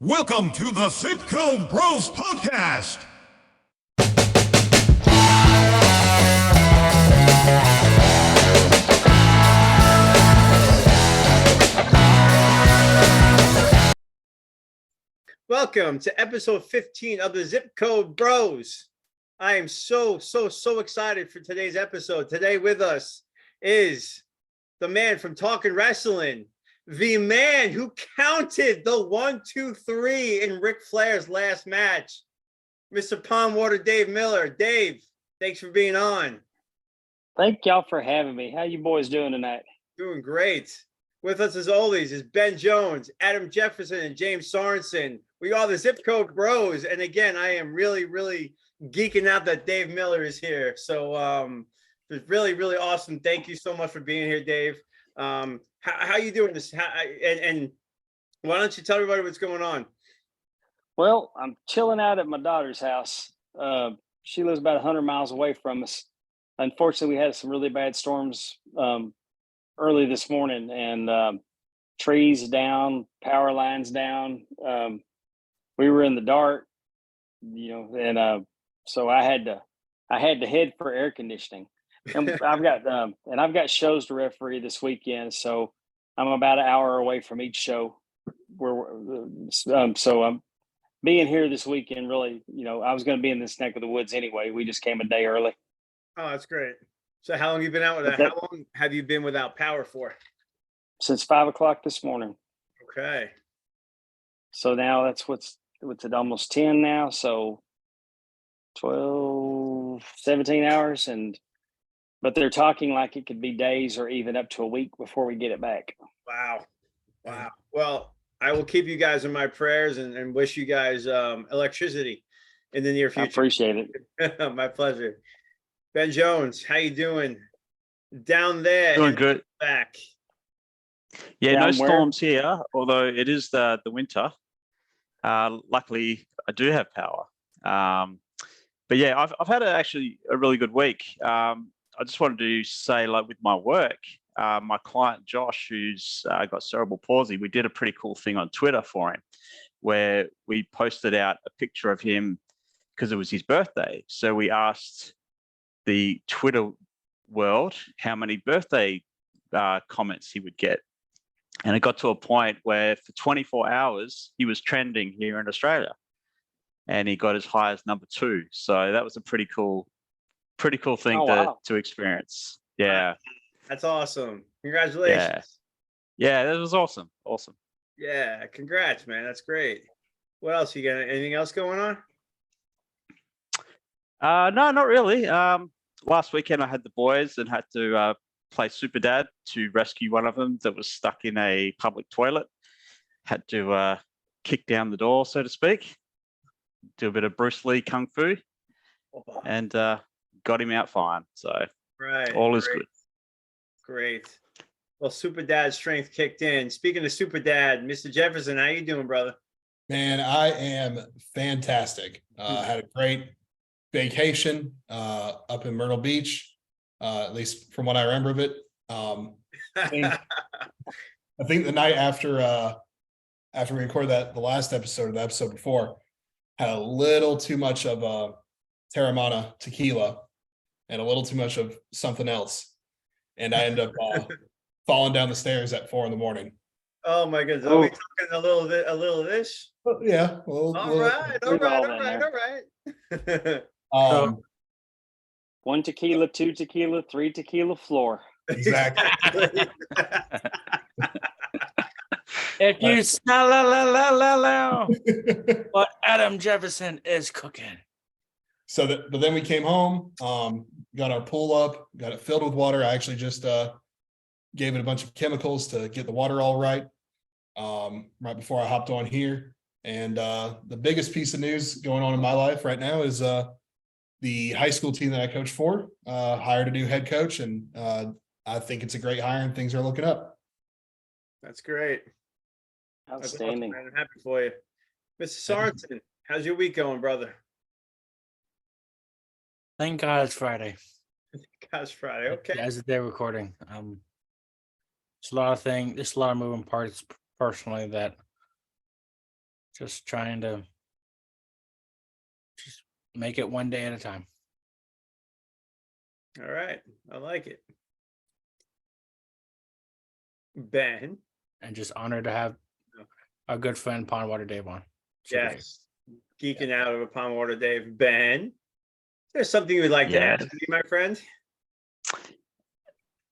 Welcome to the Zipco Bros Podcast. Welcome to episode 15 of the Zip Code Bros. I am so excited for today's episode. Today with us is the man from Talking Wrestling, the man who counted the 1, 2, 3 in Ric Flair's last match, Mr. Pondwater Dave Miller. Dave, thanks for being on. Thank y'all for having me. How you boys doing tonight? Doing great. With us as always is Ben Jones, Adam Jefferson, and James Sorensen. We are the Zip Code Bros. And again, I am really geeking out that Dave Miller is here. So it's really awesome. Thank you so much for being here, Dave. How you doing this? And why don't you tell everybody what's going on? Well, I'm chilling out at my daughter's house. She lives about 100 miles away from us. Unfortunately, we had some really bad storms early this morning, and trees down, power lines down. We were in the dark, and so I had to head for air conditioning. And I've got shows to referee this weekend, so I'm about an hour away from each show. So I'm being here this weekend. Really, I was going to be in this neck of the woods anyway. We just came a day early. Oh, that's great. So how long have you been out with that? How long have you been without power for? Since 5 o'clock this morning. Okay. So now that's what's it, almost 10 now. So 12, 17 hours. But they're talking like it could be days or even up to a week before we get it back. Wow. Well, I will keep you guys in my prayers and wish you guys electricity in the near future. I appreciate it. My pleasure. Ben Jones, how you doing down there? Doing good. Back. Yeah, Down no where? storms here, although it is the winter. Luckily, I do have power. But yeah, I've had actually a really good week. I just wanted to say, like with my work, my client Josh, who's got cerebral palsy, we did a pretty cool thing on Twitter for him, where we posted out a picture of him because it was his birthday. So we asked the Twitter world how many birthday comments he would get. And it got to a point where for 24 hours, he was trending here in Australia. And he got as high as number 2. So that was a pretty cool thing to experience. Yeah. That's awesome. Congratulations. Yeah, that was awesome. Yeah, congrats, man. That's great. What else you got? Anything else going on? No, not really. Last weekend I had the boys and had to play Super Dad to rescue one of them that was stuck in a public toilet. Had to kick down the door, so to speak, do a bit of Bruce Lee Kung Fu, and got him out fine. So all is good. Great. Well, Super Dad's strength kicked in. Speaking of Super Dad, Mr. Jefferson, how you doing, brother? Man, I am fantastic. Had a great vacation up in Myrtle Beach, at least from what I remember of it. I think the night after we recorded the last episode, the episode before, had a little too much of Terramana tequila and a little too much of something else, and I ended up falling down the stairs at 4 a.m. Oh my goodness! Are we talking a little of this? Yeah. All right. 1 tequila, 2 tequila, 3 tequila floor. Exactly. If you smell what Adam Jefferson is cooking. But then we came home, got our pool up, got it filled with water. I actually just gave it a bunch of chemicals to get the water all right before I hopped on here. And the biggest piece of news going on in my life right now is the high school team that I coach for hired a new head coach, and I think it's a great hire and things are looking up. That's great. Outstanding. Awesome, man. I'm happy for you. Mr. Sorensen, how's your week going, brother? Thank God it's Friday. God's Friday. Okay. As the day recording. It's a lot of things. There's a lot of moving parts personally that Just trying to just make it one day at a time. All right. I like it. Ben. And just honored to have our good friend Pondwater Dave on. Super Dave. Yes. Geeking out over Pondwater Dave. Ben. There's something you would like to ask me, my friend?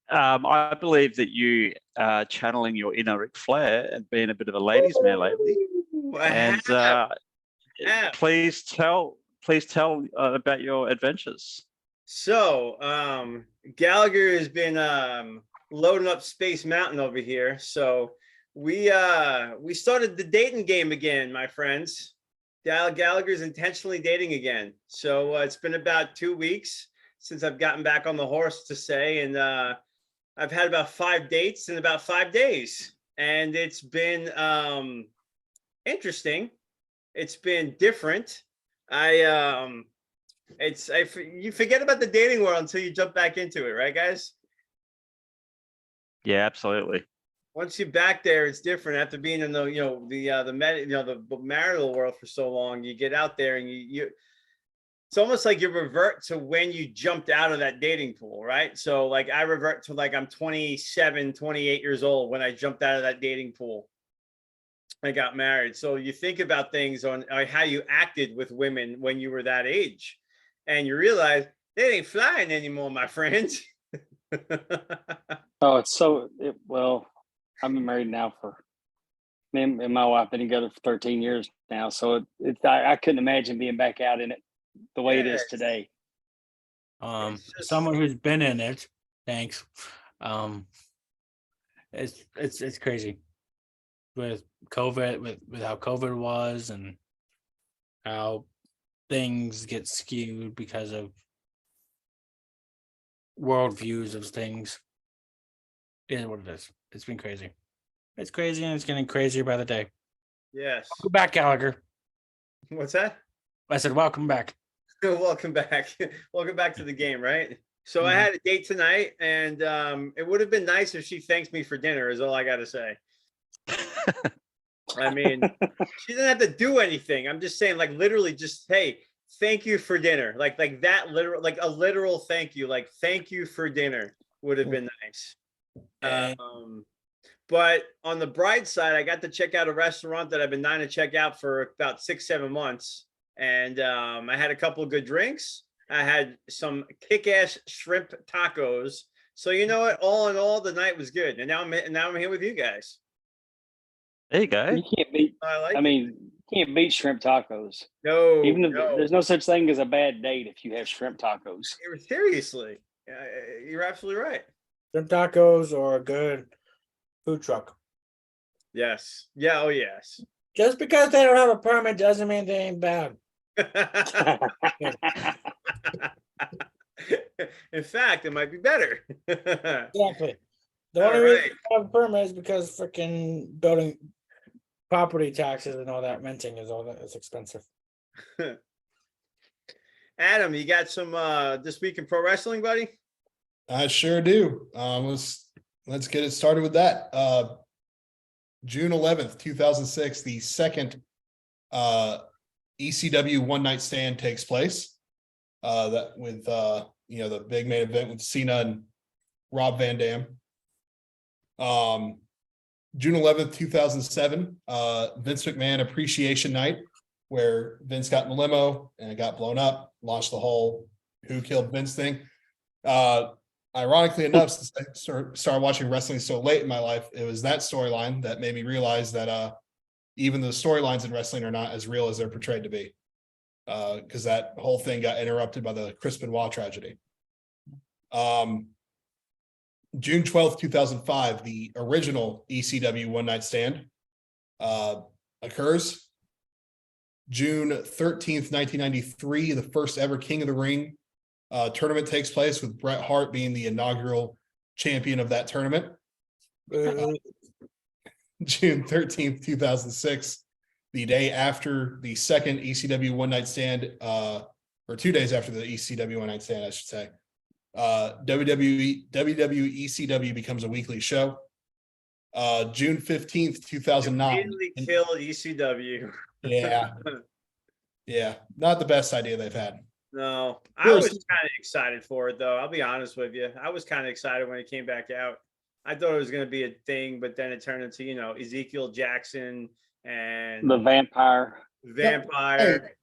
I believe that you are channeling your inner Ric Flair and being a bit of a ladies' man lately. And please tell about your adventures. So, Gallagher has been loading up Space Mountain over here. So we started the dating game again, my friends. Gallagher's intentionally dating again. So it's been about 2 weeks since I've gotten back on the horse, to say, and I've had about 5 dates in about 5 days, and it's been interesting. It's been different. You forget about the dating world until you jump back into it, right, guys? Yeah, absolutely. Once you're back there, it's different. After being in the marital world for so long, you get out there and you it's almost like you revert to when you jumped out of that dating pool, right? So like I revert to like I'm 27, 28 years old when I jumped out of that dating pool. I got married. So you think about things on how you acted with women when you were that age, and you realize they ain't flying anymore, my friends. Oh, well, I've been married now for me and my wife been together for 13 years now. So I couldn't imagine being back out in it the way it is today. Someone who's been in it, thanks. It's crazy with COVID, with how COVID was and how things get skewed because of worldviews of things. It is what it is. It's been crazy. It's crazy, and it's getting crazier by the day. Yes. Welcome back, Gallagher. What's that? I said, welcome back. Welcome back. Welcome back to the game, right? So I had a date tonight, and it would have been nice if she thanks me for dinner, is all I got to say. I mean, she didn't have to do anything. I'm just saying, like, literally just, hey, thank you for dinner. Like that literal, like a literal thank you, like thank you for dinner would have been nice. But on the bright side, I got to check out a restaurant that I've been dying to check out for about 6-7 months. And I had a couple of good drinks. I had some kick-ass shrimp tacos. So you know what? All in all, the night was good. And now I'm here with you guys. There you go. You can't beat. You can't beat shrimp tacos. No, even if there's no such thing as a bad date if you have shrimp tacos. Seriously, you're absolutely right. Shrimp tacos or a good food truck. Yes. Yeah. Oh, yes. Just because they don't have a permit doesn't mean they ain't bad. In fact, it might be better. Exactly. The only reason they have a permit is because freaking building property taxes and all that renting is all that is expensive. Adam, you got some this week in pro wrestling, buddy? I sure do. Let's get it started with that. June 11th, 2006, the second ECW One Night Stand takes place. That with the big main event with Cena and Rob Van Dam. June 11th, 2007, Vince McMahon Appreciation Night, where Vince got in the limo and it got blown up, launched the whole "Who Killed Vince" thing. Ironically enough, since I started watching wrestling so late in my life, it was that storyline that made me realize that even the storylines in wrestling are not as real as they're portrayed to be, because that whole thing got interrupted by the Chris Benoit tragedy. June 12th, 2005, the original ECW One Night Stand occurs. June 13th, 1993, the first ever King of the Ring tournament takes place, with Bret Hart being the inaugural champion of that tournament. June 13th, 2006, the day after the second ECW One Night Stand, or 2 days after the ECW One Night Stand, I should say, WWE ECW becomes a weekly show. June 15th, 2009. Immediately killed ECW. Yeah. Yeah. Not the best idea they've had. No, I was kind of excited for it though. I'll be honest with you. I was kind of excited when it came back out. I thought it was going to be a thing, but then it turned into, you know, Ezekiel Jackson and The vampire. Vampire.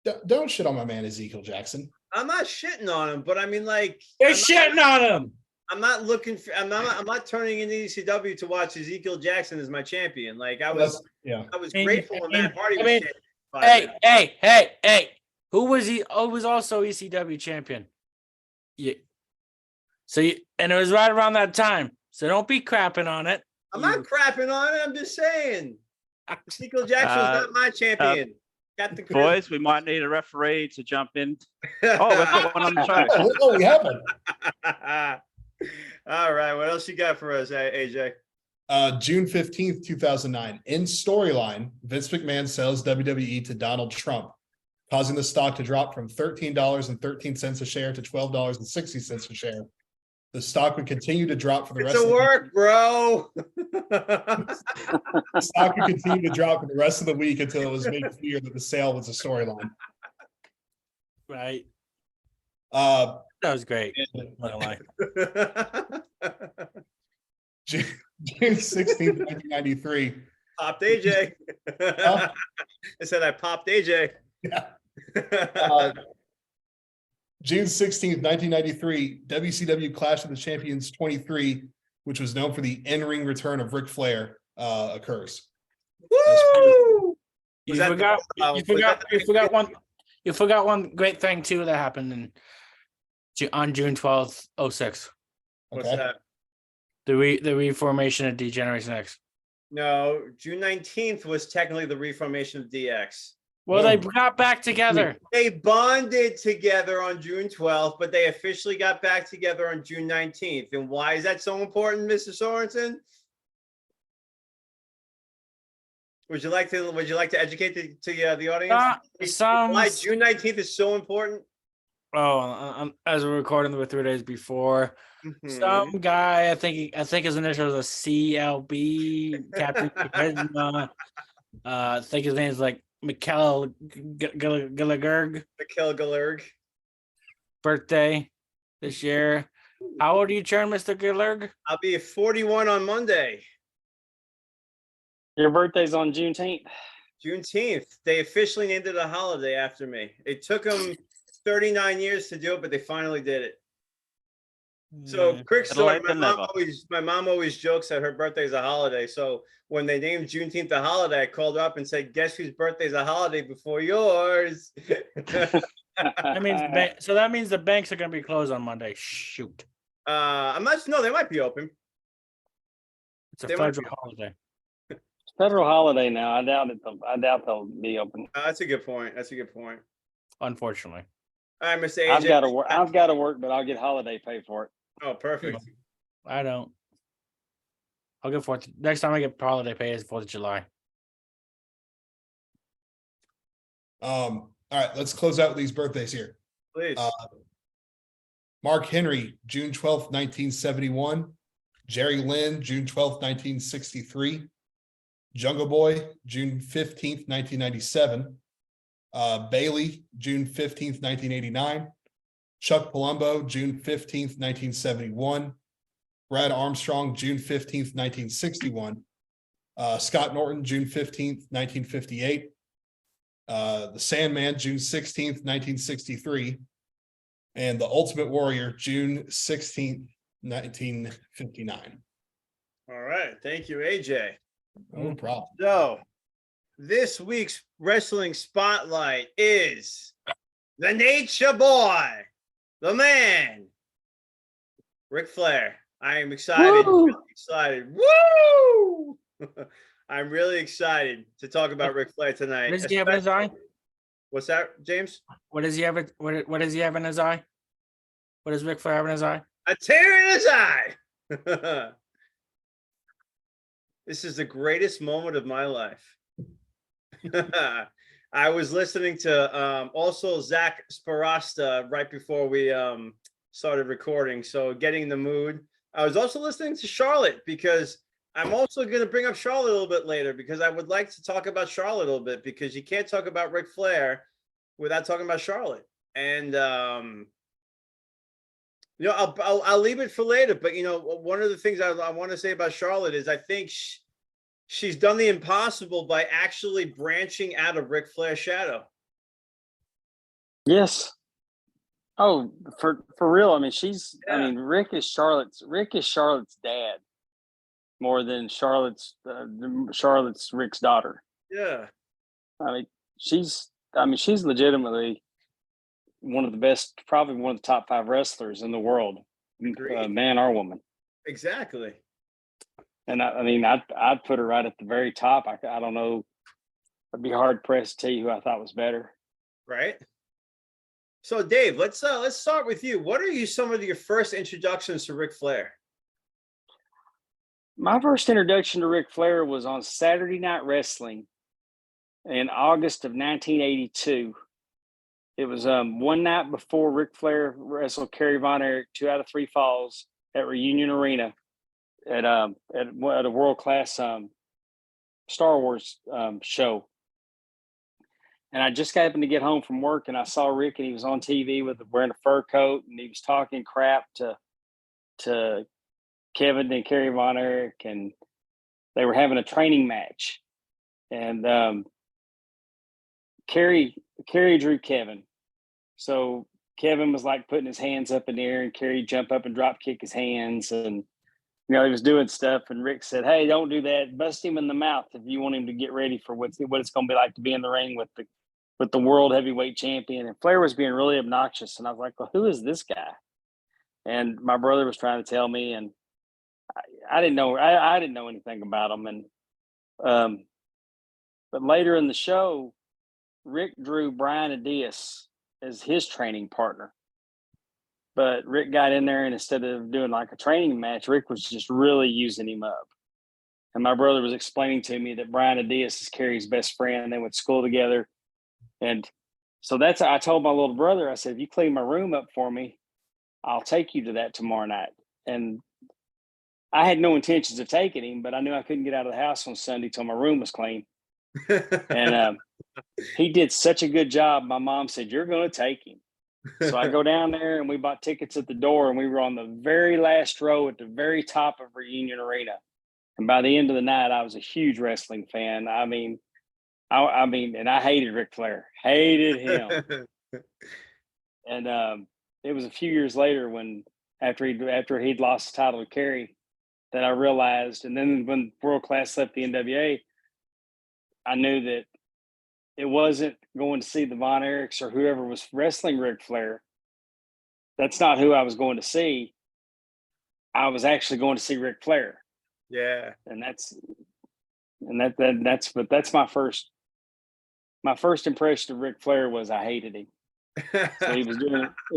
Hey, don't shit on my man Ezekiel Jackson. I'm not shitting on him, but I mean, like, They're shitting on him. I'm not looking for. I'm not turning into ECW to watch Ezekiel Jackson as my champion. Like I was grateful when Matt Hardy was champion. Hey! Who was he? Oh, was also ECW champion. Yeah. So and it was right around that time. So don't be crapping on it. I'm not crapping on it. I'm just saying. Ezekiel Jackson's not my champion. Got the boys, we might need a referee to jump in. Oh, we've got one on the show. Oh, we haven't. All right. What else you got for us, AJ? June 15th, 2009. In storyline, Vince McMahon sells WWE to Donald Trump, causing the stock to drop from $13.13 a share to $12.60 a share. The stock would continue to drop for the rest of the work, bro. The stock would continue to drop for the rest of the week until it was made clear that the sale was a storyline. Right. That was great. June 16th, 1993. Popped AJ. I said I popped AJ. Yeah. June 16th, 1993, WCW Clash of the Champions 23, which was known for the in-ring return of Ric Flair, occurs. Woo! You forgot one great thing too that happened on June 12th, 06. What's that? The reformation of D-Generation X. No, June 19th was technically the reformation of DX. Well, they got back together. They bonded together on June 12th, but they officially got back together on June 19th. And why is that so important, Mr. Sorensen? Would you like to educate the audience? Why June 19th is so important? Oh, as we're recording with 3 days before, some guy, I think his initials are CLB, Captain Charisma. I think his name is like Mikkel Gallagher. Mikkel Gallagher. Birthday this year. How old are you turn, Mr. Gallagher? I'll be 41 on Monday. Your birthday's on Juneteenth. Juneteenth. They officially named it a holiday after me. It took them 39 years to do it, but they finally did it. So quick story, my mom always jokes that her birthday is a holiday. So when they named Juneteenth a holiday, I called her up and said, guess whose birthday is a holiday before yours? That means the banks are going to be closed on Monday. Shoot. No, they might be open. It's a federal holiday. Federal holiday now. I doubt they'll be open. That's a good point. Unfortunately. All right, Mr. AJ. I've got to work, but I'll get holiday pay for it. Oh, perfect. I don't. I'll get next time I get holiday pay is 4th of July. All right, let's close out with these birthdays here. Please. Mark Henry, June 12th, 1971. Jerry Lynn, June 12th, 1963. Jungle Boy, June 15th, 1997. Bailey, June 15th, 1989. Chuck Palumbo, June 15th, 1971. Brad Armstrong, June 15th, 1961. Scott Norton, June 15th, 1958. The Sandman, June 16th, 1963. And the Ultimate Warrior, June 16th, 1959. All right. Thank you, AJ. No problem. So this week's wrestling spotlight is the Nature Boy, the man, Ric Flair. I am excited. Woo! Really excited. Woo! I'm really excited to talk about Ric Flair tonight. What does he have in his eye? What's that, James? What does he have? What does he have in his eye? What does Ric Flair have in his eye? A tear in his eye. This is the greatest moment of my life. I was listening to also Zach Sparasta right before we started recording. So getting in the mood. I was also listening to Charlotte because I'm also going to bring up Charlotte a little bit later because I would like to talk about Charlotte a little bit because you can't talk about Ric Flair without talking about Charlotte. And I'll leave it for later. But one of the things I want to say about Charlotte is I think she's done the impossible by actually branching out of Ric Flair's shadow. Yes. Oh, for real. I mean, Yeah. I mean, Rick is Charlotte's dad more than Charlotte's Rick's daughter. Yeah. I mean, she's legitimately one of the best, probably one of the top 5 wrestlers in the world, man or woman. Exactly. And I'd put her right at the very top. I don't know. I'd be hard pressed to tell you who I thought was better. Right. So Dave, let's start with you. What are some of your first introductions to Ric Flair? My first introduction to Ric Flair was on Saturday Night Wrestling in August of 1982. It was one night before Ric Flair wrestled Kerry Von Erich 2 out of 3 falls at Reunion Arena at a world class Star Wars show. And I just happened to get home from work and I saw Rick and he was on TV wearing a fur coat and he was talking crap to Kevin and Kerry Von Erich, and they were having a training match. And Kerry drew Kevin. So Kevin was like putting his hands up in the air and Kerry jump up and drop kick his hands. And, he was doing stuff. And Rick said, "Hey, don't do that. Bust him in the mouth if you want him to get ready for what it's going to be like to be in the ring with the world heavyweight champion." And Flair was being really obnoxious. And I was like, "Well, who is this guy?" And my brother was trying to tell me, and I didn't know. I didn't know anything about him. And but later in the show, Rick drew Brian Adias as his training partner. But Rick got in there, and instead of doing like a training match, Rick was just really using him up. And my brother was explaining to me that Brian Adias is Kerry's best friend. They went to school together. And so I told my little brother, I said, "If you clean my room up for me, I'll take you to that tomorrow night." And I had no intentions of taking him, but I knew I couldn't get out of the house on Sunday till my room was clean. And he did such a good job. My mom said, "You're going to take him." So I go down there and we bought tickets at the door, and we were on the very last row at the very top of Reunion Arena. And by the end of the night, I was a huge wrestling fan. And I hated Ric Flair, hated him. And it was a few years later when after he'd lost the title to Kerry that I realized. And then when World Class left the NWA, I knew that it wasn't going to see the Von Erichs or whoever was wrestling Ric Flair. That's not who I was going to see. I was actually going to see Ric Flair. Yeah. And that's my first impression of Ric Flair was I hated him. So he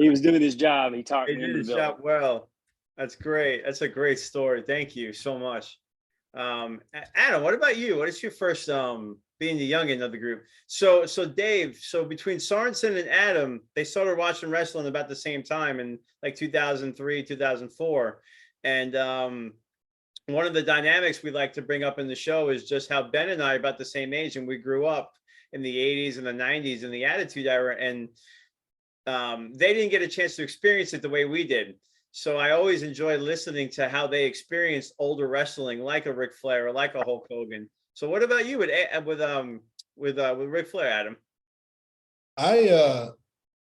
was doing his job. He talked me into the building. Well. That's great. That's a great story. Thank you so much. Adam, what about you? What is your first being the youngin of the group? So Dave, between Sorensen and Adam, they started watching wrestling about the same time in like 2003, 2004. And one of the dynamics we like to bring up in the show is just how Ben and I are about the same age, and we grew up in the 80s and the 90s in the Attitude Era, and they didn't get a chance to experience it the way we did. So I always enjoy listening to how they experienced older wrestling, like a Ric Flair or like a Hulk Hogan. So what about you with Ric Flair, Adam?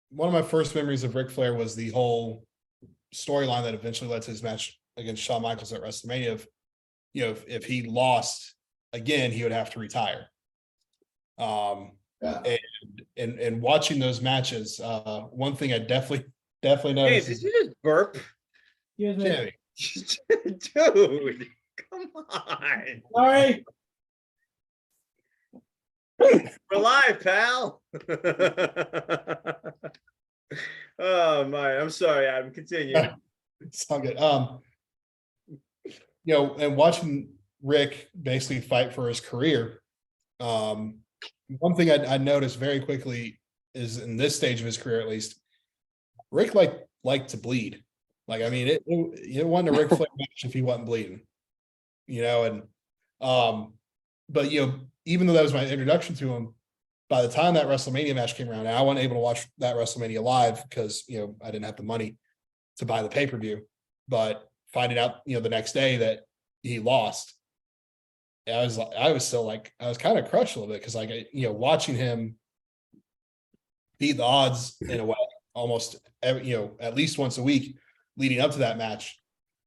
One of my first memories of Ric Flair was the whole storyline that eventually led to his match against Shawn Michaels at WrestleMania. If he lost again, he would have to retire. And watching those matches, one thing I definitely noticed. Hey, did you just burp? Yeah, dude, come on. Sorry. We're live, pal. Oh my, I'm sorry, Adam. Continue. It's all good. And watching Rick basically fight for his career. One thing I noticed very quickly is in this stage of his career, at least, Rick liked to bleed. Like, I mean, it wasn't a Ric Flair match if he wasn't bleeding. and but even though that was my introduction to him, by the time that WrestleMania match came around, and I wasn't able to watch that WrestleMania live because I didn't have the money to buy the pay-per-view, but finding out the next day that he lost, I was still like, I was kind of crushed a little bit because watching him beat the odds in a way almost at least once a week leading up to that match,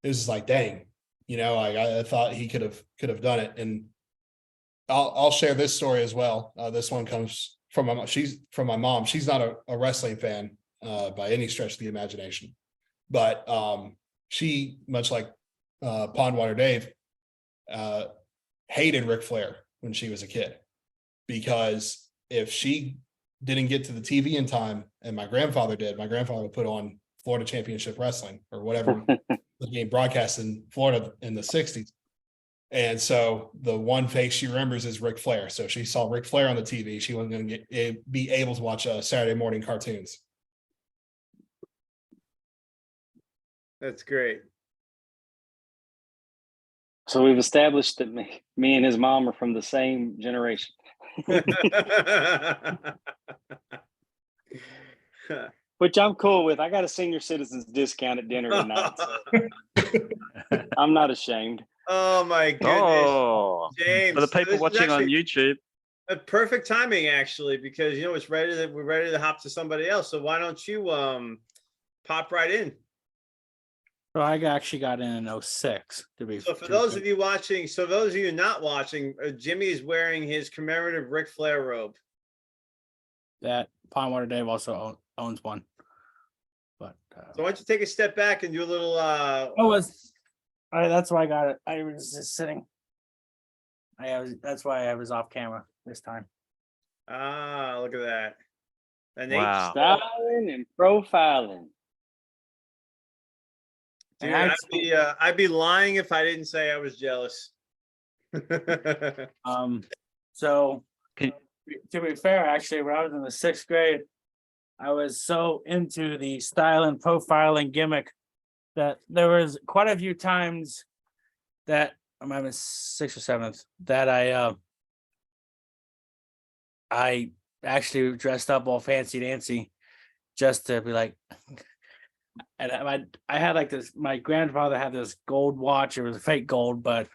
it was just like, dang, I thought he could have done it. And I'll share this story as well. This one comes from my mom. She's not a wrestling fan by any stretch of the imagination, but she, much like Pondwater Dave, hated Ric Flair when she was a kid, because if she didn't get to the TV in time and my grandfather would put on Florida Championship Wrestling or whatever the game broadcast in Florida in the 60s. And so the one face she remembers is Ric Flair. So she saw Ric Flair on the TV. She wasn't going to be able to watch Saturday morning cartoons. That's great. So we've established that me and his mom are from the same generation. Which I'm cool with. I got a senior citizens discount at dinner tonight. So I'm not ashamed. Oh my goodness. Oh, James, for the people watching on YouTube. A perfect timing, actually, because we're ready to hop to somebody else. So why don't you pop right in? So I actually got in 06 to be. So for those of you watching, so those of you not watching, Jimmy is wearing his commemorative Ric Flair robe. That Pondwater Dave also owns one. But so why don't you take a step back and do a little that's why I got it. I was just sitting. That's why I was off camera this time. Look at that. Wow. Styling and profiling. Dude, I'd be lying if I didn't say I was jealous. So to be fair, actually, when I was in the 6th grade, I was so into the style and profiling gimmick that there was quite a few times that I'm in 6th or 7th that I actually dressed up all fancy dancy just to be like. And I had like this. My grandfather had this gold watch. It was fake gold, but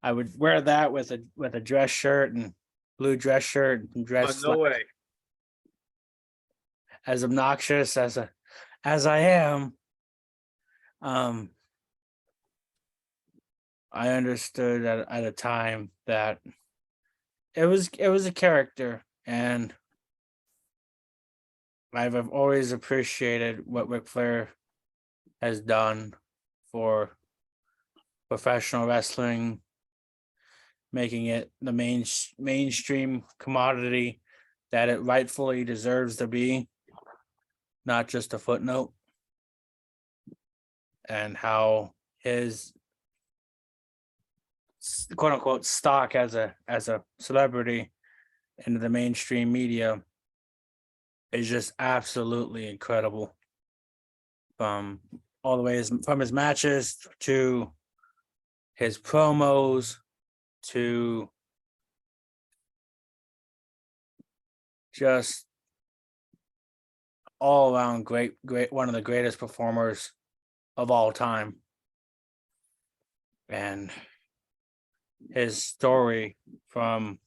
I would wear that with a dress shirt and blue dress shirt and dress. No way. As obnoxious as I am, I understood at a time that it was a character, and I've always appreciated what Ric Flair has done for professional wrestling, making it the mainstream commodity that it rightfully deserves to be, not just a footnote, and how his quote unquote stock as a celebrity into the mainstream media is just absolutely incredible. All the way from his matches to his promos to just all around great, one of the greatest performers of all time. And his story from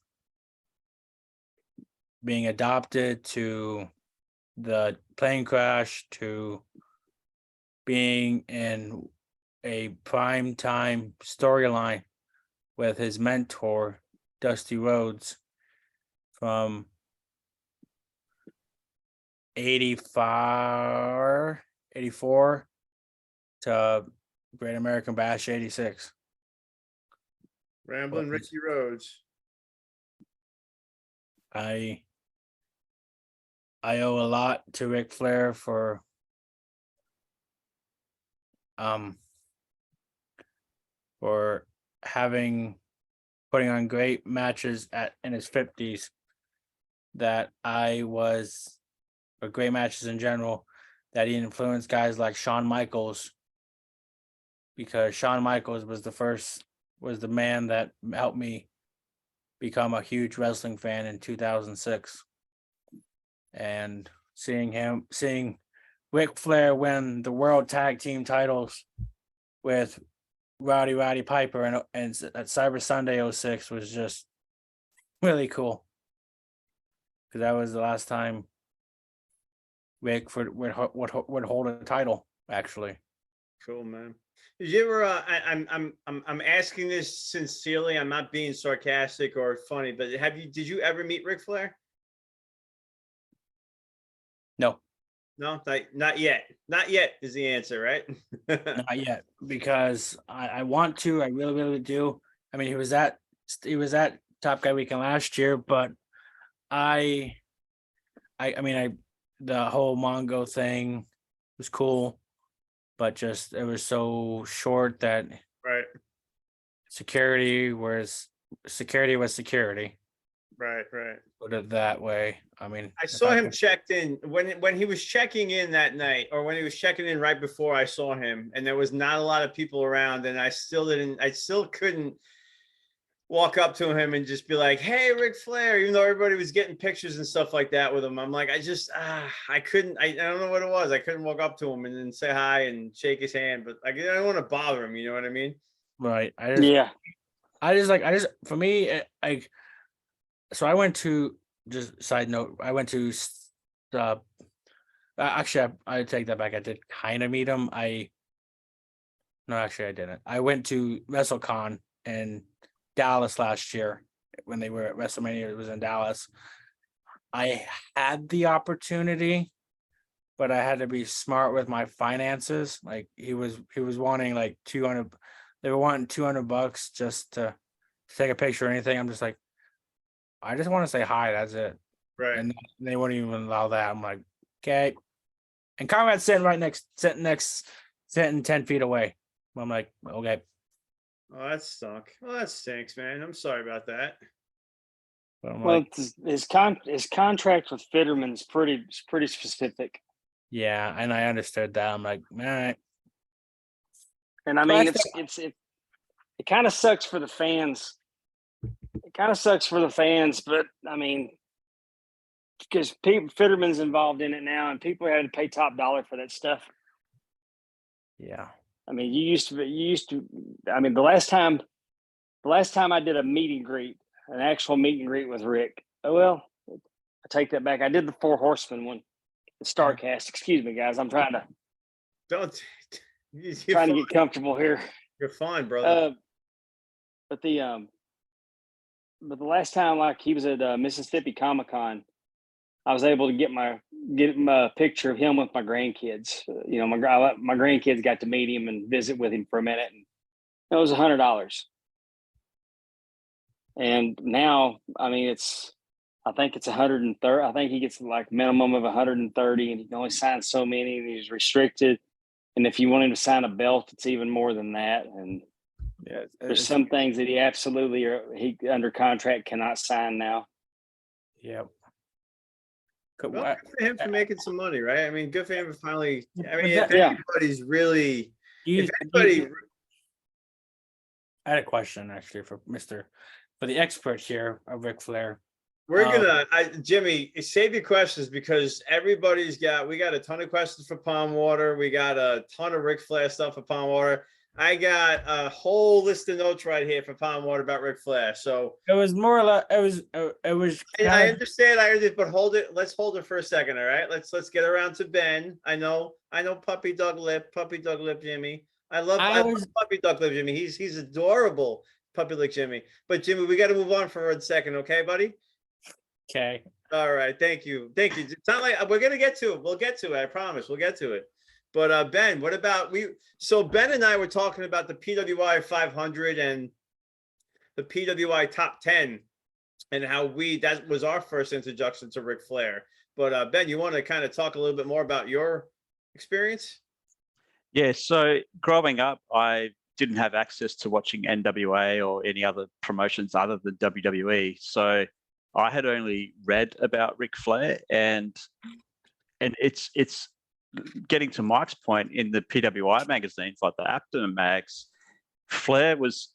being adopted to the plane crash to being in a prime time storyline with his mentor, Dusty Rhodes, from 84 to Great American Bash 86. Ramblin' Ricky Rhodes. I owe a lot to Ric Flair for putting on great matches in his 50s or great matches in general, that he influenced guys like Shawn Michaels, because Shawn Michaels was the first was the man that helped me become a huge wrestling fan in 2006. And seeing Ric Flair win the World Tag Team titles with Roddy Piper and at Cyber Sunday 06 was just really cool. Because that was the last time Rick would hold a title, actually. Cool, man. Did you ever? I'm asking this sincerely. I'm not being sarcastic or funny, but did you ever meet Ric Flair? No, not yet. Not yet is the answer, right? not yet, because I want to. I really, really do. I mean, he was at Top Guy Weekend last year, but the whole Mongo thing was cool, but just it was so short that Right. security was security. Right. Put it that way. I mean, I saw him checked in when he was checking in that night, or when he was checking in right before I saw him, and there was not a lot of people around, and I still couldn't walk up to him and just be like, "Hey, Ric Flair," even though everybody was getting pictures and stuff like that with him. I'm like, I couldn't. I don't know what it was. I couldn't walk up to him and then say hi and shake his hand, but I don't want to bother him. You know what I mean? Right. For me, so I went to, just side note, I went to actually I take that back. I did kind of meet him. No, actually I didn't. I went to WrestleCon in Dallas last year when they were at WrestleMania. It was in Dallas. I had the opportunity, but I had to be smart with my finances. Like he was wanting like 200. They were wanting $200 just to take a picture or anything. I'm just like, I just want to say hi. That's it. Right. And they wouldn't even allow that. I'm like, okay. And Conrad's sitting 10 feet away. I'm like, okay. Oh, that stunk. Well, that stinks, man. I'm sorry about that. Well, his contract with Fitterman's pretty specific. Yeah, and I understood that. I'm like, all right. And I mean, it kind of sucks for the fans. It kind of sucks for the fans, but I mean, because Fitterman's involved in it now, and people are having to pay top dollar for that stuff. Yeah. I mean, you used to. I mean, the last time I did a meet and greet, an actual meet and greet with Rick. Oh well, I take that back. I did the Four Horsemen one, the Starcast. Excuse me, guys. I'm trying to get comfortable here. You're fine, brother. But the last time, like he was at Mississippi Comic-Con, I was able to get my picture of him with my grandkids. My grandkids got to meet him and visit with him for a minute, and it was $100. And now, I mean, I think it's 130. I think he gets like minimum of 130, and he can only sign so many, and he's restricted. And if you want him to sign a belt, it's even more than that. And yeah, there's some things that he under contract cannot sign now. Yep. Well, good for him for making some money, right? I mean, good for him for finally. I mean, I had a question actually for the expert here of Ric Flair. We're gonna, Jimmy, save your questions because we got a ton of questions for Pondwater. We got a ton of Ric Flair stuff for Pondwater. I got a whole list of notes right here for Pondwater about Ric Flair. So it was more or less. It was. I understand, but hold it. Let's hold it for a second. All right. Let's get around to Ben. I know. Puppy dog lip, Jimmy. I love Puppy dog lip, Jimmy. He's adorable, Puppy lip, Jimmy. But Jimmy, we got to move on for a second, okay, buddy? Okay. All right. Thank you. It's not like we're gonna get to it. We'll get to it. I promise. We'll get to it. But Ben, what about so Ben and I were talking about the PWI 500 and the PWI top 10 and how that was our first introduction to Ric Flair. But Ben, you want to kind of talk a little bit more about your experience? Yeah. So growing up, I didn't have access to watching NWA or any other promotions other than WWE. So I had only read about Ric Flair, and it's getting to Mike's point, in the PWI magazines like the Abdomen mags, Flair was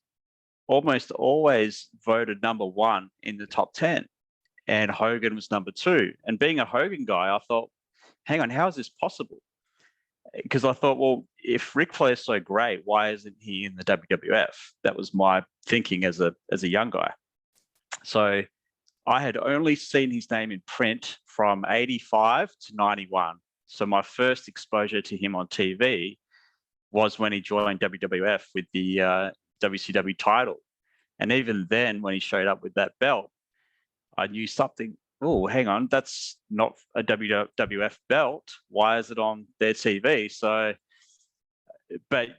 almost always voted number one in the top 10, and Hogan was number two. And being a Hogan guy, I thought, hang on, how is this possible? Because I thought, well, if Ric Flair's so great, why isn't he in the WWF? That was my thinking as a young guy. So I had only seen his name in print from 85 to 91. So my first exposure to him on TV was when he joined WWF with the WCW title. And even then, when he showed up with that belt, I knew something. Oh, hang on, that's not a WWF belt. Why is it on their TV? So, but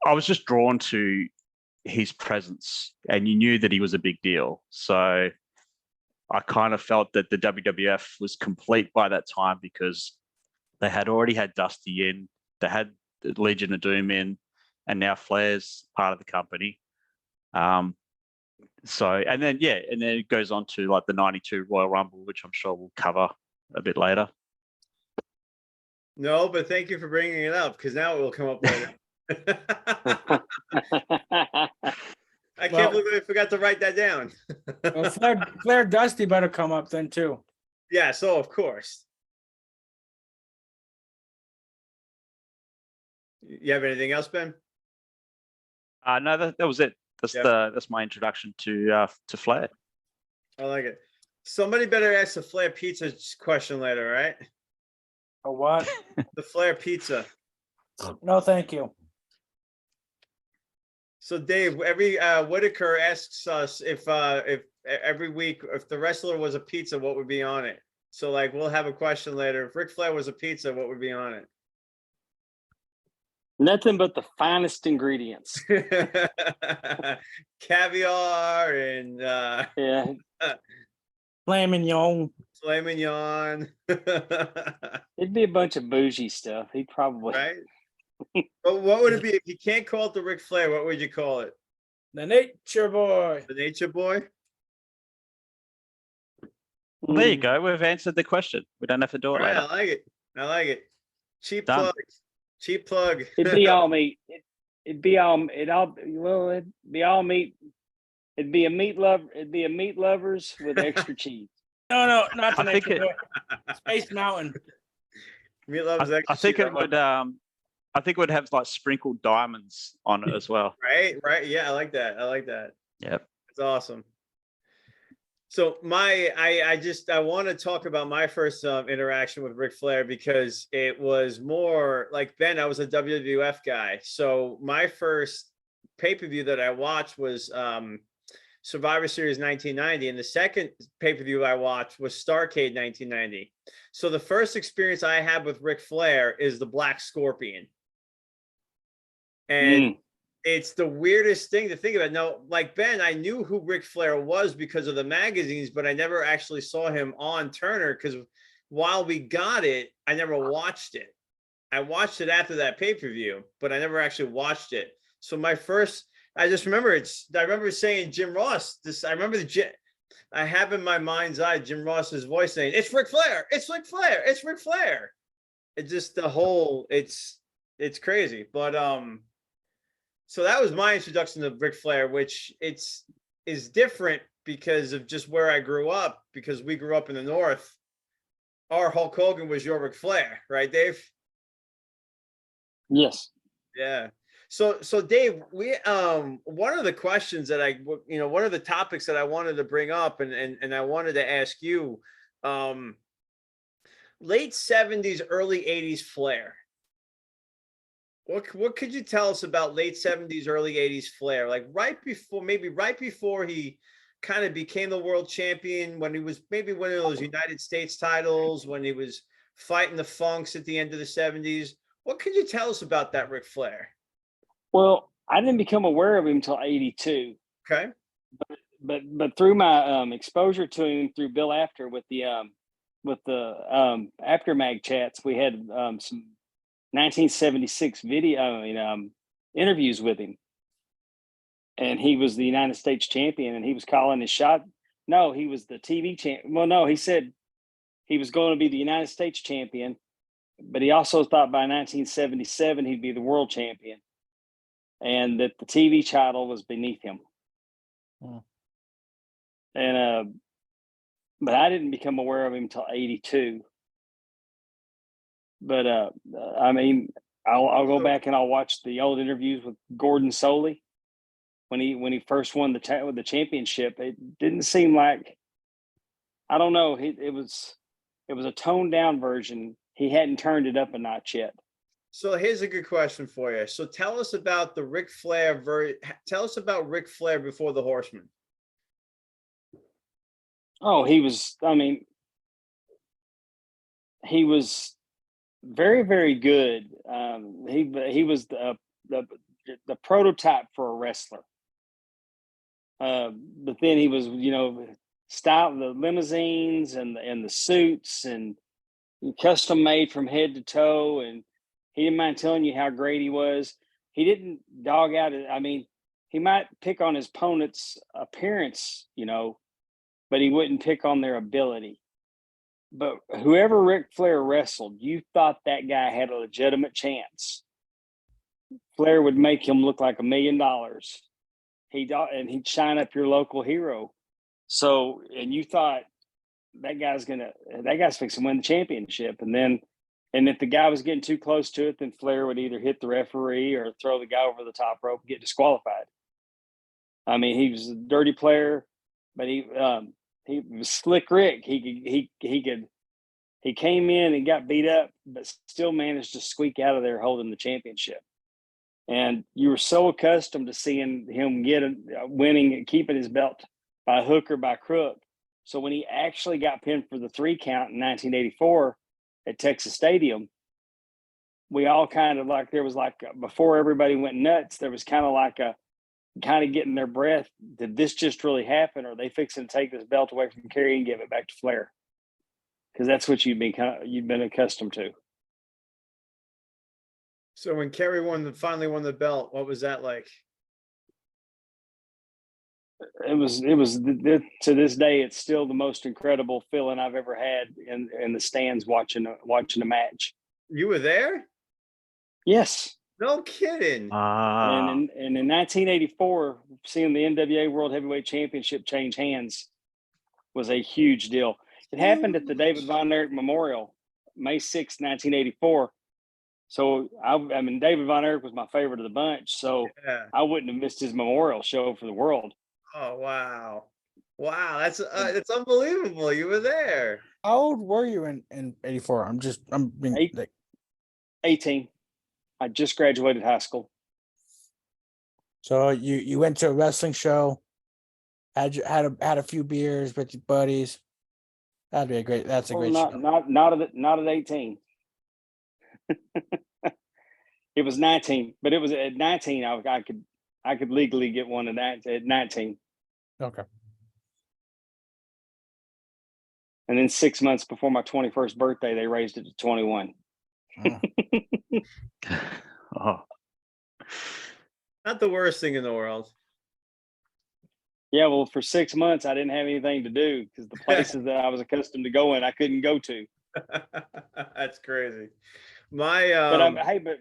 I was just drawn to his presence, and you knew that he was a big deal. So I kind of felt that the WWF was complete by that time because they had already had Dusty in, they had Legion of Doom in, and now Flair's part of the company. So, and then it goes on to like the 92 Royal Rumble, which I'm sure we'll cover a bit later. No, but thank you for bringing it up because now it will come up later. I can't believe I forgot to write that down. Well, Flair Dusty better come up then too. Yeah, so of course. You have anything else, Ben? No, that was it. That's my introduction to Flair. I like it. Somebody better ask the Flair pizza question later, right? Or what? The Flair pizza. No, thank you. So Dave, every Whitaker asks us if every week if the wrestler was a pizza, what would be on it? So like we'll have a question later. If Ric Flair was a pizza, what would be on it? Nothing but the finest ingredients. Caviar and Yeah. Filet mignon. filet mignon. It'd be a bunch of bougie stuff. He'd probably Right? But what would it be if you can't call it the Ric Flair? What would you call it? The Nature Boy. The Nature Boy? Well, there you go. We've answered the question. We don't have to do it Right, later. I like it. I like it. Cheap Done. plug. Cheap plug. It'd be all meat. It'd be all meat. It'd be a meat lovers with extra cheese. No, not the I think Nature Boy. Space Mountain. Meat loves I think it would. I think it would have like sprinkled diamonds on it as well. Right. Yeah, I like that. Yep. It's awesome. So I want to talk about my first interaction with Ric Flair because it was more like Ben. I was a WWF guy, so my first pay-per-view that I watched was Survivor Series 1990, and the second pay-per-view I watched was Starrcade 1990. So the first experience I had with Ric Flair is the Black Scorpion, and it's the weirdest thing to think about. Now, like Ben, I knew who Ric Flair was because of the magazines, but I never actually saw him on Turner because while we got it, I never watched it. I watched it after that pay-per-view, but I never actually watched it. So I remember saying Jim Ross, I have in my mind's eye Jim Ross's voice saying, "It's Ric Flair, it's Ric Flair, it's Ric Flair." It's just it's crazy. But so that was my introduction to Ric Flair, which is different because of just where I grew up, because we grew up in the North. Our Hulk Hogan was your Ric Flair, right, Dave? Yes. Yeah. So Dave, we one of the questions that one of the topics that I wanted to bring up and I wanted to ask you, late 70s, early 80s Flair. What could you tell us about late 70s, early 80s Flair? Like right before he kind of became the world champion, when he was maybe winning those United States titles, when he was fighting the Funks at the end of the 70s. What could you tell us about that Ric Flair? Well, I didn't become aware of him until 82. Okay. But through my exposure to him through Bill After with the After Mag chats, we had some 1976 interviews with him, and he was the United States champion, and he was calling his shot. No, he was the TV champion. Well, no, he said he was going to be the United States champion, but he also thought by 1977 he'd be the world champion, and that the TV title was beneath him. And but I didn't become aware of him until 82. But I mean, I'll go back and I'll watch the old interviews with Gordon Soley when he first won the championship. It didn't seem like, I don't know, it was a toned down version. He hadn't turned it up a notch yet. So here's a good question for you. So tell us about the Ric Flair tell us about Ric Flair before the Horseman. Oh, he was very, very good. He was the prototype for a wrestler. But then he was, style, the limousines and the suits and custom made from head to toe. And he didn't mind telling you how great he was. He didn't dog out it. I mean, he might pick on his opponent's appearance, but he wouldn't pick on their ability. But whoever Ric Flair wrestled, you thought that guy had a legitimate chance. Flair would make him look like $1 million. He'd shine up your local hero. So, and you thought that guy's fixing to win the championship. And if the guy was getting too close to it, then Flair would either hit the referee or throw the guy over the top rope and get disqualified. I mean, he was a dirty player, but he was Slick Rick. He came in and got beat up, but still managed to squeak out of there holding the championship. And you were so accustomed to seeing him winning and keeping his belt by hook or by crook. So when he actually got pinned for the 3 count in 1984 at Texas Stadium, we all kind of before everybody went nuts, there was kind of getting their breath. Did this just really happen? Or are they fixing to take this belt away from Kerry and give it back to Flair? Because that's what you've been accustomed to. So when Kerry finally won the belt, what was that like? It was to this day, it's still the most incredible feeling I've ever had in the stands watching a match. You were there? Yes. No kidding. And in 1984, seeing the NWA World Heavyweight Championship change hands was a huge deal. It happened at the David Von Erich Memorial, May 6, 1984. So I mean, David Von Erich was my favorite of the bunch, so yeah. I wouldn't have missed his memorial show for the world. Oh wow, that's unbelievable. You were there. How old were you in 84? I'm being 18. I just graduated high school. So you went to a wrestling show, had a few beers with your buddies. That's a great show. Not at 18. It was 19, but it was at 19. I could legally get one at 19. Okay. And then 6 months before my 21st birthday, they raised it to 21. Oh. Not the worst thing in the world. Yeah, well, for 6 months, I didn't have anything to do because the places that I was accustomed to going, I couldn't go to. That's crazy. But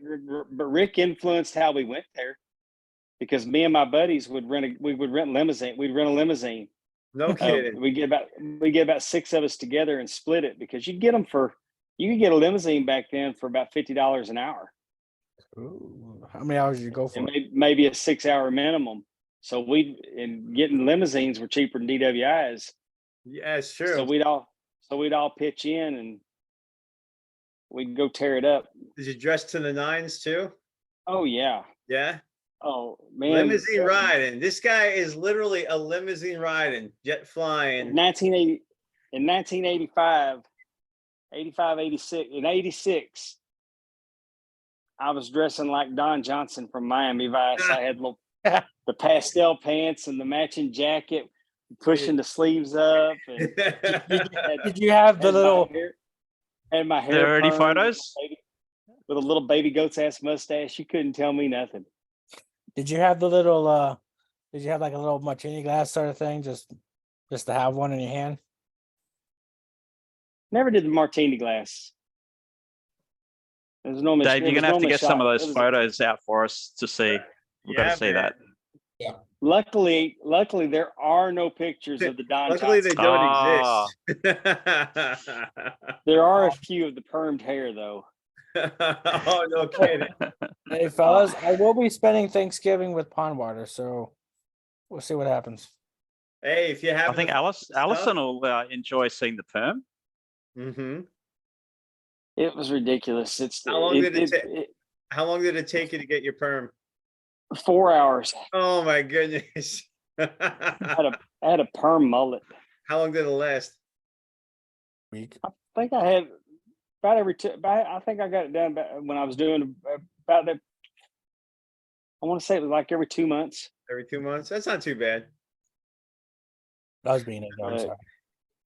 Rick influenced how we went there because me and my buddies would rent a limousine. We'd rent a limousine. No kidding. We get about 6 of us together and split it because you could get a limousine back then for about $50 an hour. Ooh, how many hours did you go for? Maybe a 6-hour minimum. So getting limousines were cheaper than DWIs. Yeah, it's true. So we'd all pitch in and we'd go tear it up. Did you dress to the nines too? Oh yeah. Yeah. Oh man. Limousine riding. This guy is literally a limousine riding, jet flying. In 1985, 86. In 86, I was dressing like Don Johnson from Miami Vice. I had the pastel pants and the matching jacket, pushing the sleeves up. And did you have the little? And my hair. There are any photos? With a little baby goat's ass mustache. You couldn't tell me nothing. Did you have the little? Did you have like a little martini glass sort of thing, just to have one in your hand? Never did the martini glass. There's no. Dave, you're gonna have to get some of those photos out for us to see. We've got to see that. Yeah. Luckily, there are no pictures of the Don Luckily, they Johnson. don't exist. There are a few of the permed hair, though. Oh, no kidding. Hey, fellas, I will be spending Thanksgiving with Pondwater, so we'll see what happens. Hey, if you have, I think Allison will enjoy seeing the perm. Mm-hmm. It was ridiculous. How long did it take you to get your perm? 4 hours. Oh my goodness. I had a perm mullet. How long did it last? Week. I think I had about I think I got it done when I was doing about that. I want to say it was like every 2 months. Every 2 months? That's not too bad. I was being ignorant. Sorry.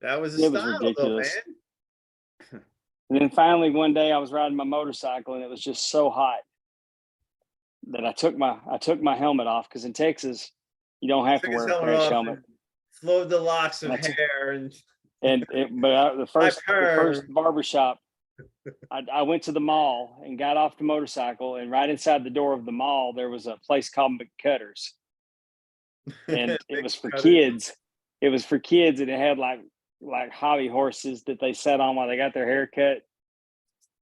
That was It a was style, ridiculous. though, man. And then finally one day I was riding my motorcycle and it was just so hot that I took my helmet off, because in Texas you don't have to Took his wear a crash helmet. and flowed the locks of That's it. hair The first barbershop, I went to the mall and got off the motorcycle, and right inside the door of the mall there was a place called McCutter's, and it was for kids. It was for kids, and it had like hobby horses that they sat on while they got their hair cut.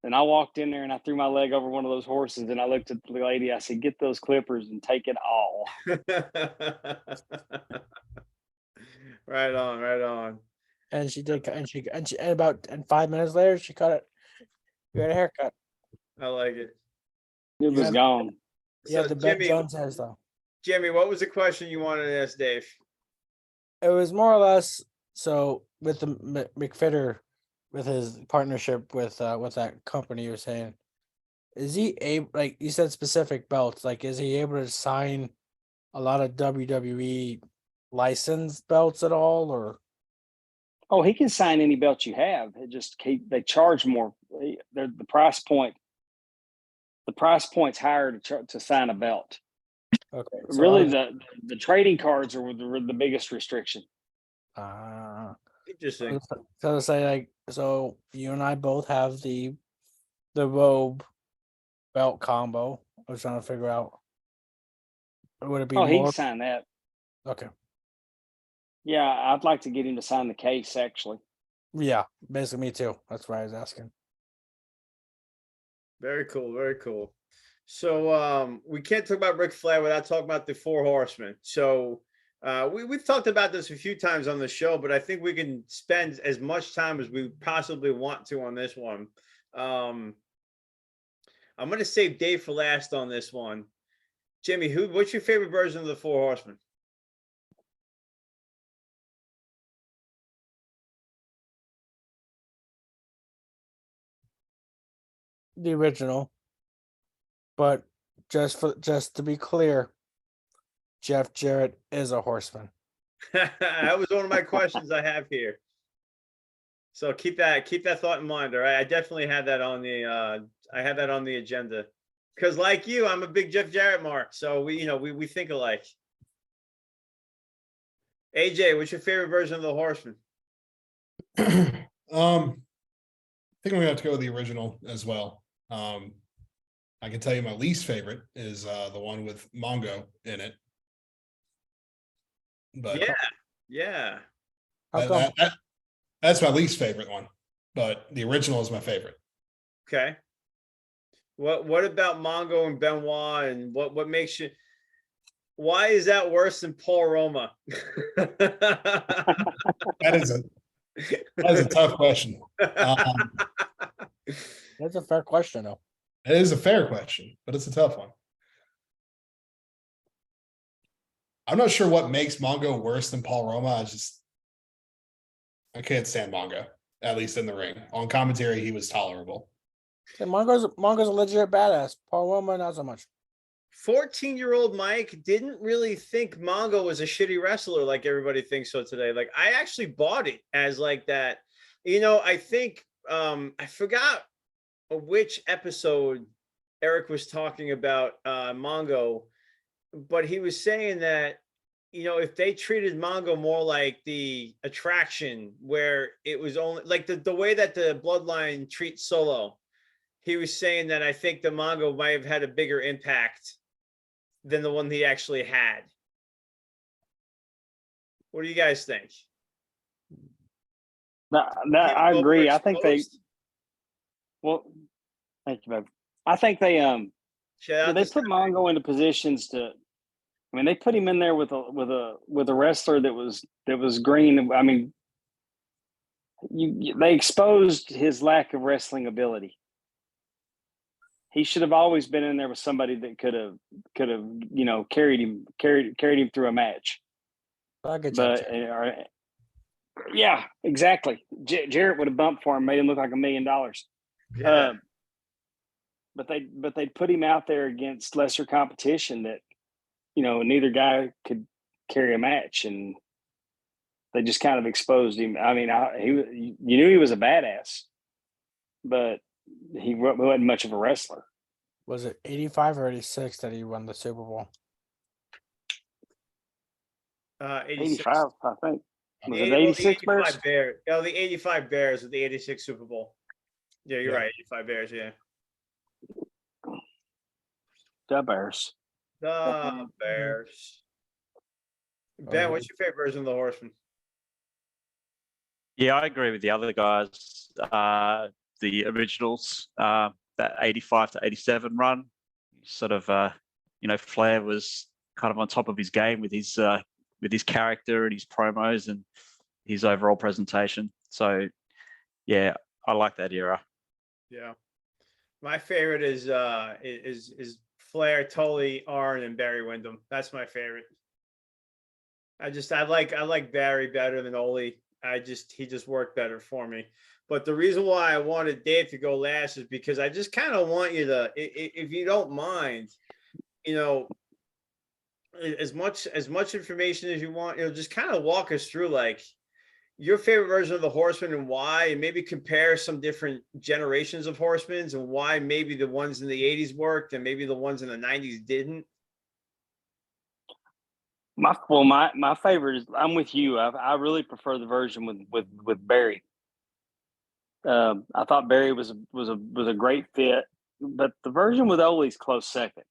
And I walked in there and I threw my leg over one of those horses, and I looked at the lady. I said, "Get those clippers and take it all." Right on, right on. And she did, and about 5 minutes later, she cut it. You had a haircut. I like it. It was gone. Yeah, So, the Ben Jimmy, Jones has though. Jimmy, what was the question you wanted to ask Dave? It was more or less so with the McFitter, with his partnership with that company you were saying. Is he able, like you said, specific belts? Like, is he able to sign a lot of WWE licensed belts at all, or? Oh, he can sign any belt you have. It just they charge more. The price point. The price point's higher to sign a belt. Okay, so really, the trading cards are the biggest restriction. Interesting. So to say, like, so you and I both have the robe belt combo. I was trying to figure out. Would it be he more? can sign that. Okay. Yeah, I'd like to get him to sign the case, actually. Yeah, basically me too. That's why I was asking. Very cool, very cool. So we can't talk about Ric Flair without talking about the Four Horsemen. So we've talked about this a few times on the show, but I think we can spend as much time as we possibly want to on this one. I'm going to save Dave for last on this one. Jimmy, what's your favorite version of the Four Horsemen? The original, but just to be clear, Jeff Jarrett is a horseman. That was one of my questions I have here. So keep that thought in mind. All right, I definitely had that on the agenda, because like you, I'm a big Jeff Jarrett mark. So we think alike. AJ, what's your favorite version of the Horseman? I think we're gonna have to go with the original as well. I can tell you my least favorite is the one with Mongo in it. But yeah. That's my least favorite one, but the original is my favorite. Okay. What about Mongo and Benoit, and what makes you? Why is that worse than Paul Roma? That is a tough question. That's a fair question, though. It is a fair question, but it's a tough one. I'm not sure what makes Mongo worse than Paul Roma. I can't stand Mongo, at least in the ring. On commentary, he was tolerable. Yeah, Mongo's a legit badass. Paul Roma, not so much. 14-year-old Mike didn't really think Mongo was a shitty wrestler like everybody thinks so today. Like, I actually bought it as like that. I think I forgot which episode Eric was talking about Mongo, but he was saying that if they treated Mongo more like the attraction, where it was only like the way that the Bloodline treats Solo, he was saying that I think the Mongo might have had a bigger impact than the one he actually had. What do you guys think? I Him agree. I think they. overexposed? Well, thank you, babe. I think they Shout out they to put Mongo into positions to. I mean, they put him in there with a wrestler that was green. I mean, they exposed his lack of wrestling ability. He should have always been in there with somebody that could have carried him through a match. I'll get But yeah, exactly. Jarrett would have bumped for him, made him look like $1 million. Yeah. But they put him out there against lesser competition that neither guy could carry a match, and they just kind of exposed him. I mean, you knew he was a badass, but he wasn't much of a wrestler. Was it 85 or 86 that he won the Super Bowl? 86. 85, I think. Was The it 86 Bears? Bears. Oh, the 85 Bears with the 86 Super Bowl. Yeah, you're right. 85 Bears, yeah. The Bears. The Bears. Ben, what's your favorite version of the Horseman? Yeah, I agree with the other guys. The originals, that 85 to 87 run, sort of, Flair was kind of on top of his game with his character and his promos and his overall presentation. So, yeah, I like that era. Yeah, my favorite is Flair, Tully, Arn, and Barry Windham. That's my favorite. I like Barry better than Ole. He just worked better for me. But the reason why I wanted Dave to go last is because I just kind of want you to, if you don't mind, as much information as you want, just kind of walk us through like your favorite version of the Horseman and why, and maybe compare some different generations of Horsemen's and why maybe the ones in the 80s worked and maybe the ones in the 90s didn't. My favorite is, I'm with you. I really prefer the version with Barry. I thought Barry was a great fit, but the version with Ole's close second.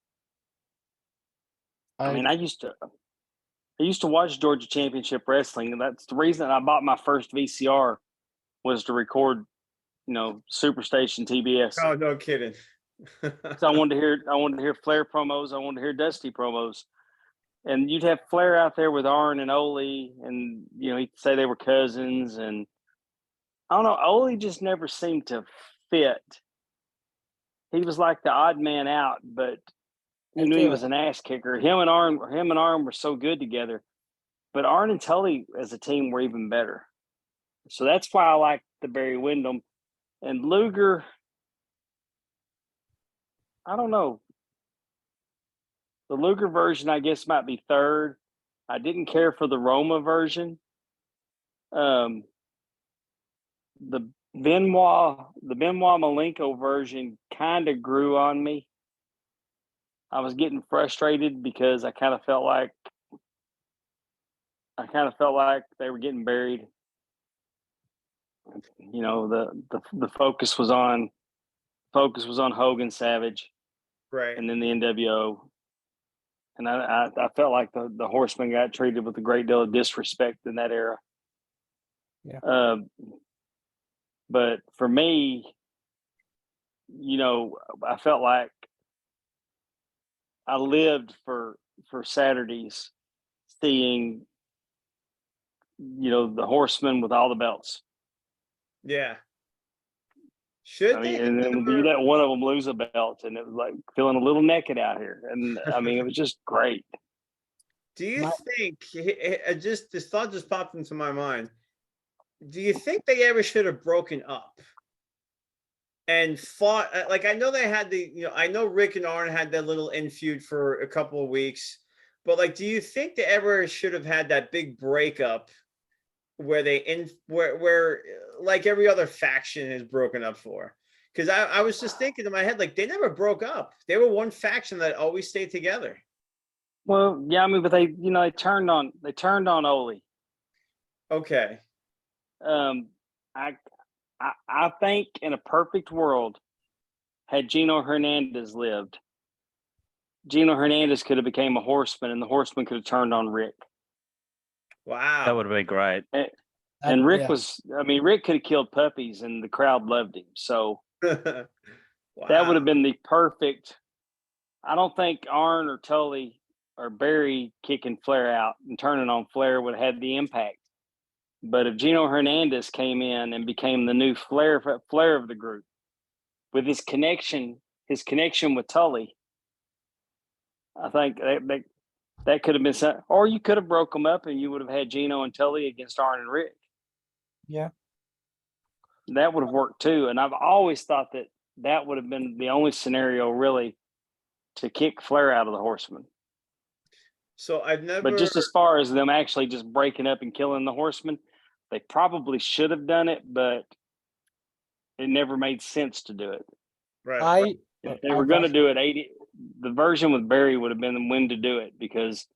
I mean, I used to watch Georgia Championship Wrestling, and that's the reason I bought my first VCR was to record, Superstation TBS. Oh, no kidding. So I wanted to hear Flair promos. I wanted to hear Dusty promos. And you'd have Flair out there with Arn and Ole, and he'd say they were cousins. And I don't know, Ole just never seemed to fit. He was like the odd man out, but you knew he was an ass kicker. Him and Arn were so good together. But Arn and Tully as a team were even better. So that's why I like the Barry Windham. And Luger, I don't know. The Luger version, I guess, might be third. I didn't care for the Roma version. The Benoit Malenko version kind of grew on me. I was getting frustrated because I kind of felt like they were getting buried. The focus was on Hogan, Savage, Right. and then the NWO. And I felt like the Horsemen got treated with a great deal of disrespect in that era. Yeah. But for me, I felt like I lived for Saturdays seeing, the Horsemen with all the belts. Yeah. Should they? And then you let one of them lose a belt, and it was like feeling a little naked out here. And I mean, it was just great. Do you think, this thought just popped into my mind. Do you think they ever should have broken up and fought? Like, I know they had I know Rick and Arn had that little feud for a couple of weeks, but like, do you think they ever should have had that big breakup where where like every other faction is broken up for? Because I was just thinking in my head, like, they never broke up. They were one faction that always stayed together. Well, yeah, I mean, but they turned on Ole. Okay. I think in a perfect world, had Gino Hernandez lived, Gino Hernandez could have became a Horseman, and the Horseman could have turned on Rick. Wow. That would have been great. And Rick Yeah. Rick could have killed puppies and the crowd loved him. So Wow. that would have been the perfect. I don't think Arn or Tully or Barry kicking Flair out and turning on Flair would have had the impact. But if Gino Hernandez came in and became the new Flair of the group with his connection with Tully, I think that could have been something. Or you could have broke them up and you would have had Gino and Tully against Arn and Rick. Yeah. That would have worked too. And I've always thought that would have been the only scenario really to kick Flair out of the Horsemen. So I've never. But just as far as them actually just breaking up and killing the Horsemen, they probably should have done it, but it never made sense to do it. Right. If they were going to do it, the version with Barry would have been when to do it, because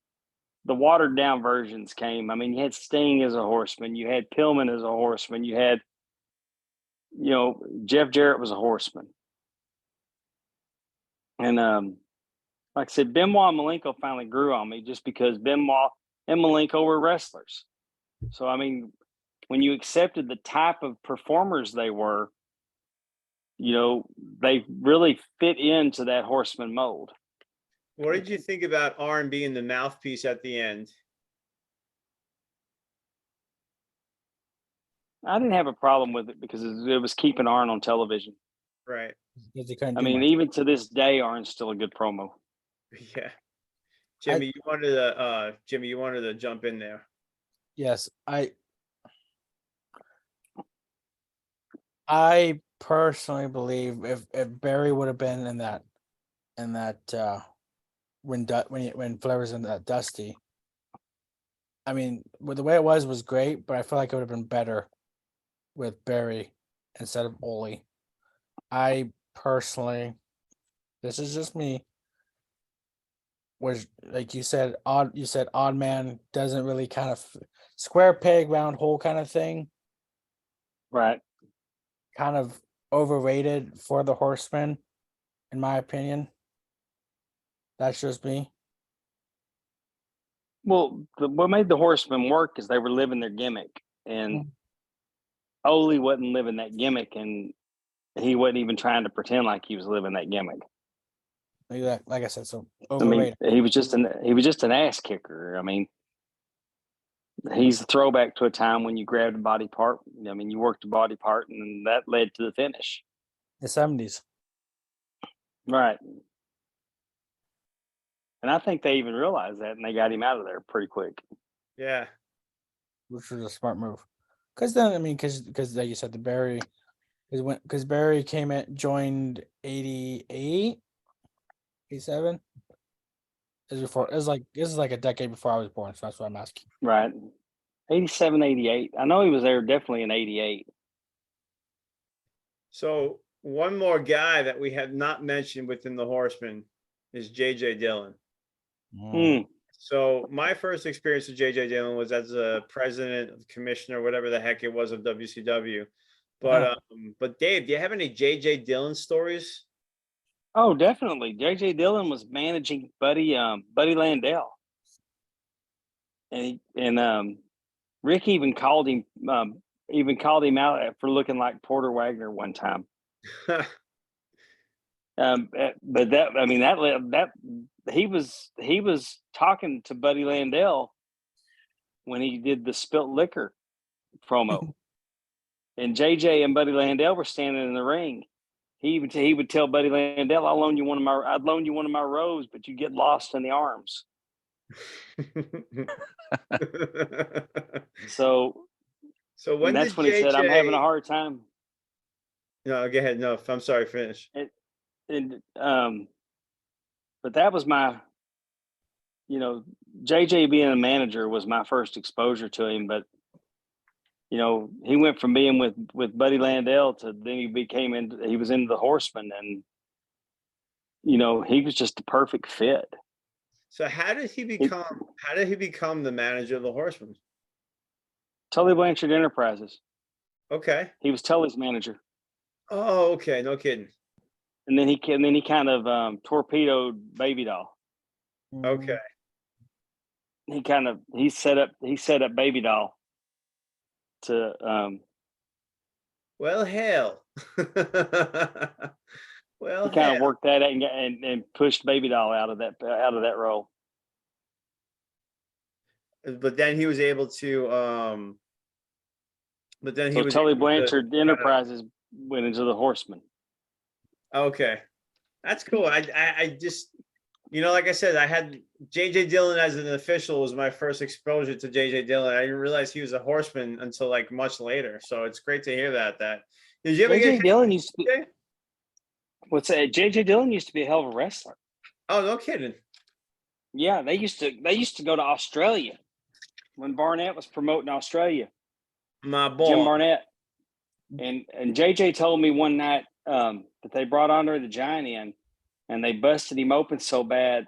the watered down versions came. I mean, you had Sting as a Horseman, you had Pillman as a Horseman, you had, Jeff Jarrett was a Horseman. And like I said, Benoit and Malenko finally grew on me just because Benoit and Malenko were wrestlers. So, I mean, when you accepted the type of performers they were, they really fit into that Horseman mold. What did you think about Arn being the mouthpiece at the end? I didn't have a problem with it because it was keeping Arn on television. Right. I mean, even to this day, Arn's still a good promo. Yeah. Jimmy, you wanted to jump in there. Yes, I personally believe if Barry would have been in that when Flair was in that Dusty, I mean, the way it was great, but I feel like it would have been better with Barry instead of Ole. I personally, this is just me, was like you said, odd man doesn't really kind of square peg round hole kind of thing. Right. Kind of overrated for the Horsemen, in my opinion. That's just me. Well, what made the Horsemen work is they were living their gimmick, and Ole wasn't living that gimmick, and he wasn't even trying to pretend like he was living that gimmick. Like I said, so overrated. I mean, he was just an ass kicker. I mean, he's a throwback to a time when you grabbed a body part. I mean, you worked a body part, and that led to the finish. The 70s. Right. And I think they even realized that, and they got him out of there pretty quick. Yeah. Which was a smart move. Because then, I mean, because like you said, because Barry joined 88, 87. This is like a decade before I was born, so that's what I'm asking. Right. 87, 88. I know he was there definitely in 88. So one more guy that we have not mentioned within the Horsemen is J.J. Dillon. So my first experience with J.J. Dillon was as a president, commissioner, whatever the heck it was of WCW. But Dave, do you have any J.J. Dillon stories? Oh, definitely. J.J. Dillon was managing Buddy Landell, and Rick even called him out for looking like Porter Wagner one time. But that he was talking to Buddy Landell when he did the spilt liquor promo, and JJ and Buddy Landell were standing in the ring. He would tell Buddy Landell, I'd loan you one of my rows, but you get lost in the arms. So when that's when he said, I'm having a hard time. No, go ahead. No, I'm sorry, finish. But that was my, JJ being a manager was my first exposure to him. But, he went from being with Buddy Landell to then he was into the Horsemen, and, he was just the perfect fit. So how did he become the manager of the Horsemen? Tully Blanchard Enterprises. Okay. He was Tully's manager. Oh, okay. No kidding. And then he kind of torpedoed Baby Doll. Okay. he set up Baby Doll to Well, hell. Well, he kind of hell. worked that out and pushed Baby Doll out of that role. But then he was able to but then he So was Tully able to Blanchard Enterprises went into the Horseman. okay. That's cool. I just, like I said, I had JJ Dillon as an official was my first exposure to JJ Dillon. I didn't realize he was a horseman until like much later. So it's great to hear that. Did you ever JJ get Dillon used to be, JJ? what's that? JJ Dillon used to be a hell of a wrestler. Oh, no kidding. Yeah, they used to go to Australia when Barnett was promoting Australia. My Jim boy. Barnett. And JJ told me one night that they brought Andre the Giant in and they busted him open so bad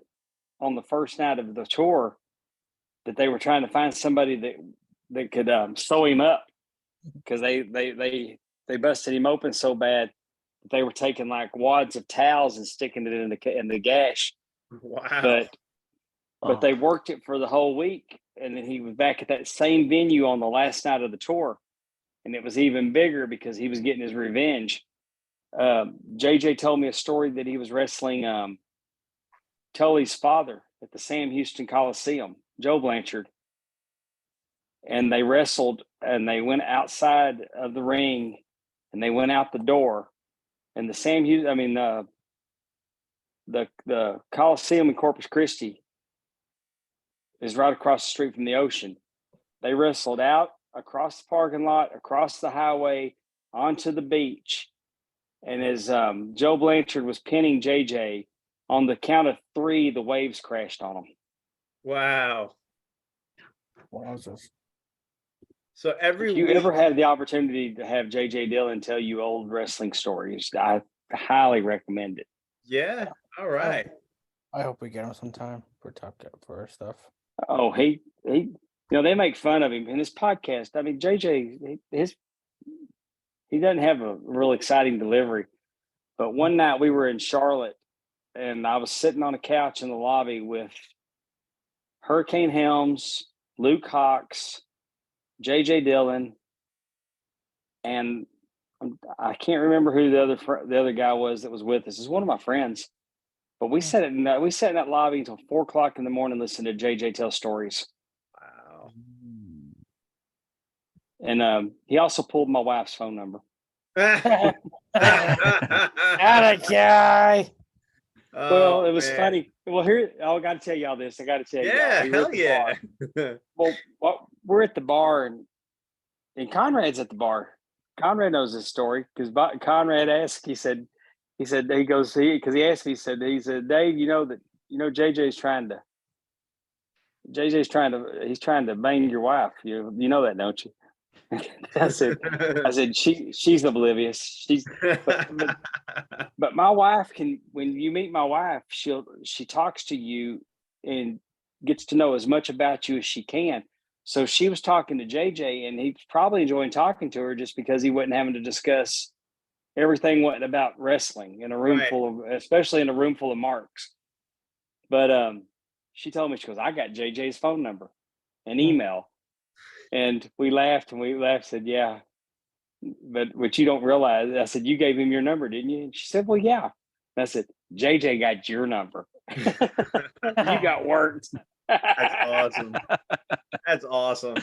on the first night of the tour that they were trying to find somebody that could sew him up because they busted him open so bad that they were taking like wads of towels and sticking it in the gash. Wow. But they worked it for the whole week, and then he was back at that same venue on the last night of the tour, and it was even bigger because he was getting his revenge. JJ told me a story that he was wrestling Tully's father at the Sam Houston Coliseum, Joe Blanchard, and they wrestled, and they went outside of the ring, and they went out the door, and the Coliseum in Corpus Christi is right across the street from the ocean. They wrestled out across the parking lot, across the highway, onto the beach. And as Joe Blanchard was pinning JJ, on the count of 3, the waves crashed on him. Wow. Wowzers. So every If you week, ever have the opportunity to have JJ Dillon tell you old wrestling stories, I highly recommend it. yeah. All right. I hope we get him sometime for for our stuff. Oh, he they make fun of him in his podcast. I mean, JJ, he doesn't have a real exciting delivery. But one night we were in Charlotte, and I was sitting on a couch in the lobby with Hurricane Helms, Luke Hawx, JJ Dillon, and I can't remember who the other guy was that was with us. It's one of my friends. But we sat in that lobby until 4:00 in the morning listening to JJ tell stories. Wow. And he also pulled my wife's phone number. Atta guy. Well, it was funny. Well, here I got to tell y'all this. I got to tell you. Yeah, hell yeah. Well, we're at the bar, and Conrad's at the bar. Conrad knows this story because Conrad asked. He said, because he asked me. He said, Dave, JJ's trying to bang your wife. You know that, don't you? I said she's oblivious. But my wife can. When you meet my wife, she talks to you and gets to know as much about you as she can. So she was talking to JJ, and he's probably enjoying talking to her just because he wasn't having to discuss everything wasn't about wrestling in a room especially in a room full of marks. But she told me, she goes, I got JJ's phone number and email. And we laughed, said, yeah. But what you don't realize, I said, you gave him your number, didn't you? And she said, well, yeah. And I said, JJ got your number. You got worked. That's awesome. That's awesome.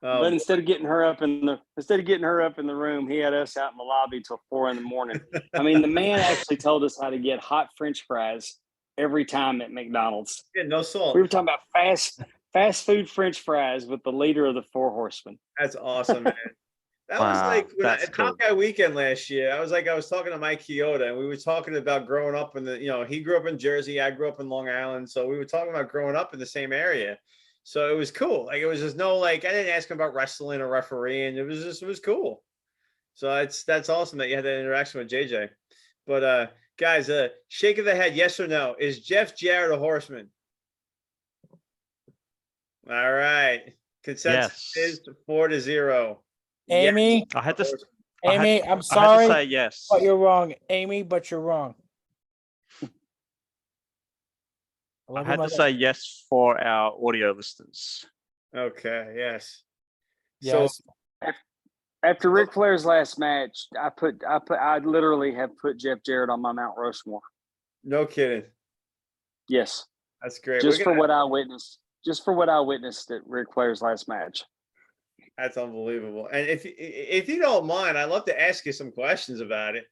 But instead of getting her up in the room, he had us out in the lobby till 4 a.m. I mean, the man actually told us how to get hot French fries every time at McDonald's. Yeah, no salt. We were talking about fast food French fries with the leader of the Four Horsemen. That's awesome, man. That was like at Top Guy Weekend last year. I was talking to Mike Chioda, and we were talking about growing up he grew up in Jersey, I grew up in Long Island, so we were talking about growing up in the same area. So it was cool. Like, it was just I didn't ask him about wrestling or refereeing. It was cool. So that's awesome that you had that interaction with JJ. But guys, shake of the head, yes or no? Is Jeff Jarrett a horseman? All right. Consensus is 4-0. Amy, Yes. I'm sorry. I had to say yes. But you're wrong, Amy. But you're wrong. I had to say yes for our audio listeners. Okay, yes. Yes. After Ric Flair's last match, I literally have put Jeff Jarrett on my Mount Rushmore. No kidding. Yes. That's great. Just for what I witnessed. Just for what I witnessed at Ric Flair's last match. That's unbelievable. And if you don't mind, I'd love to ask you some questions about it.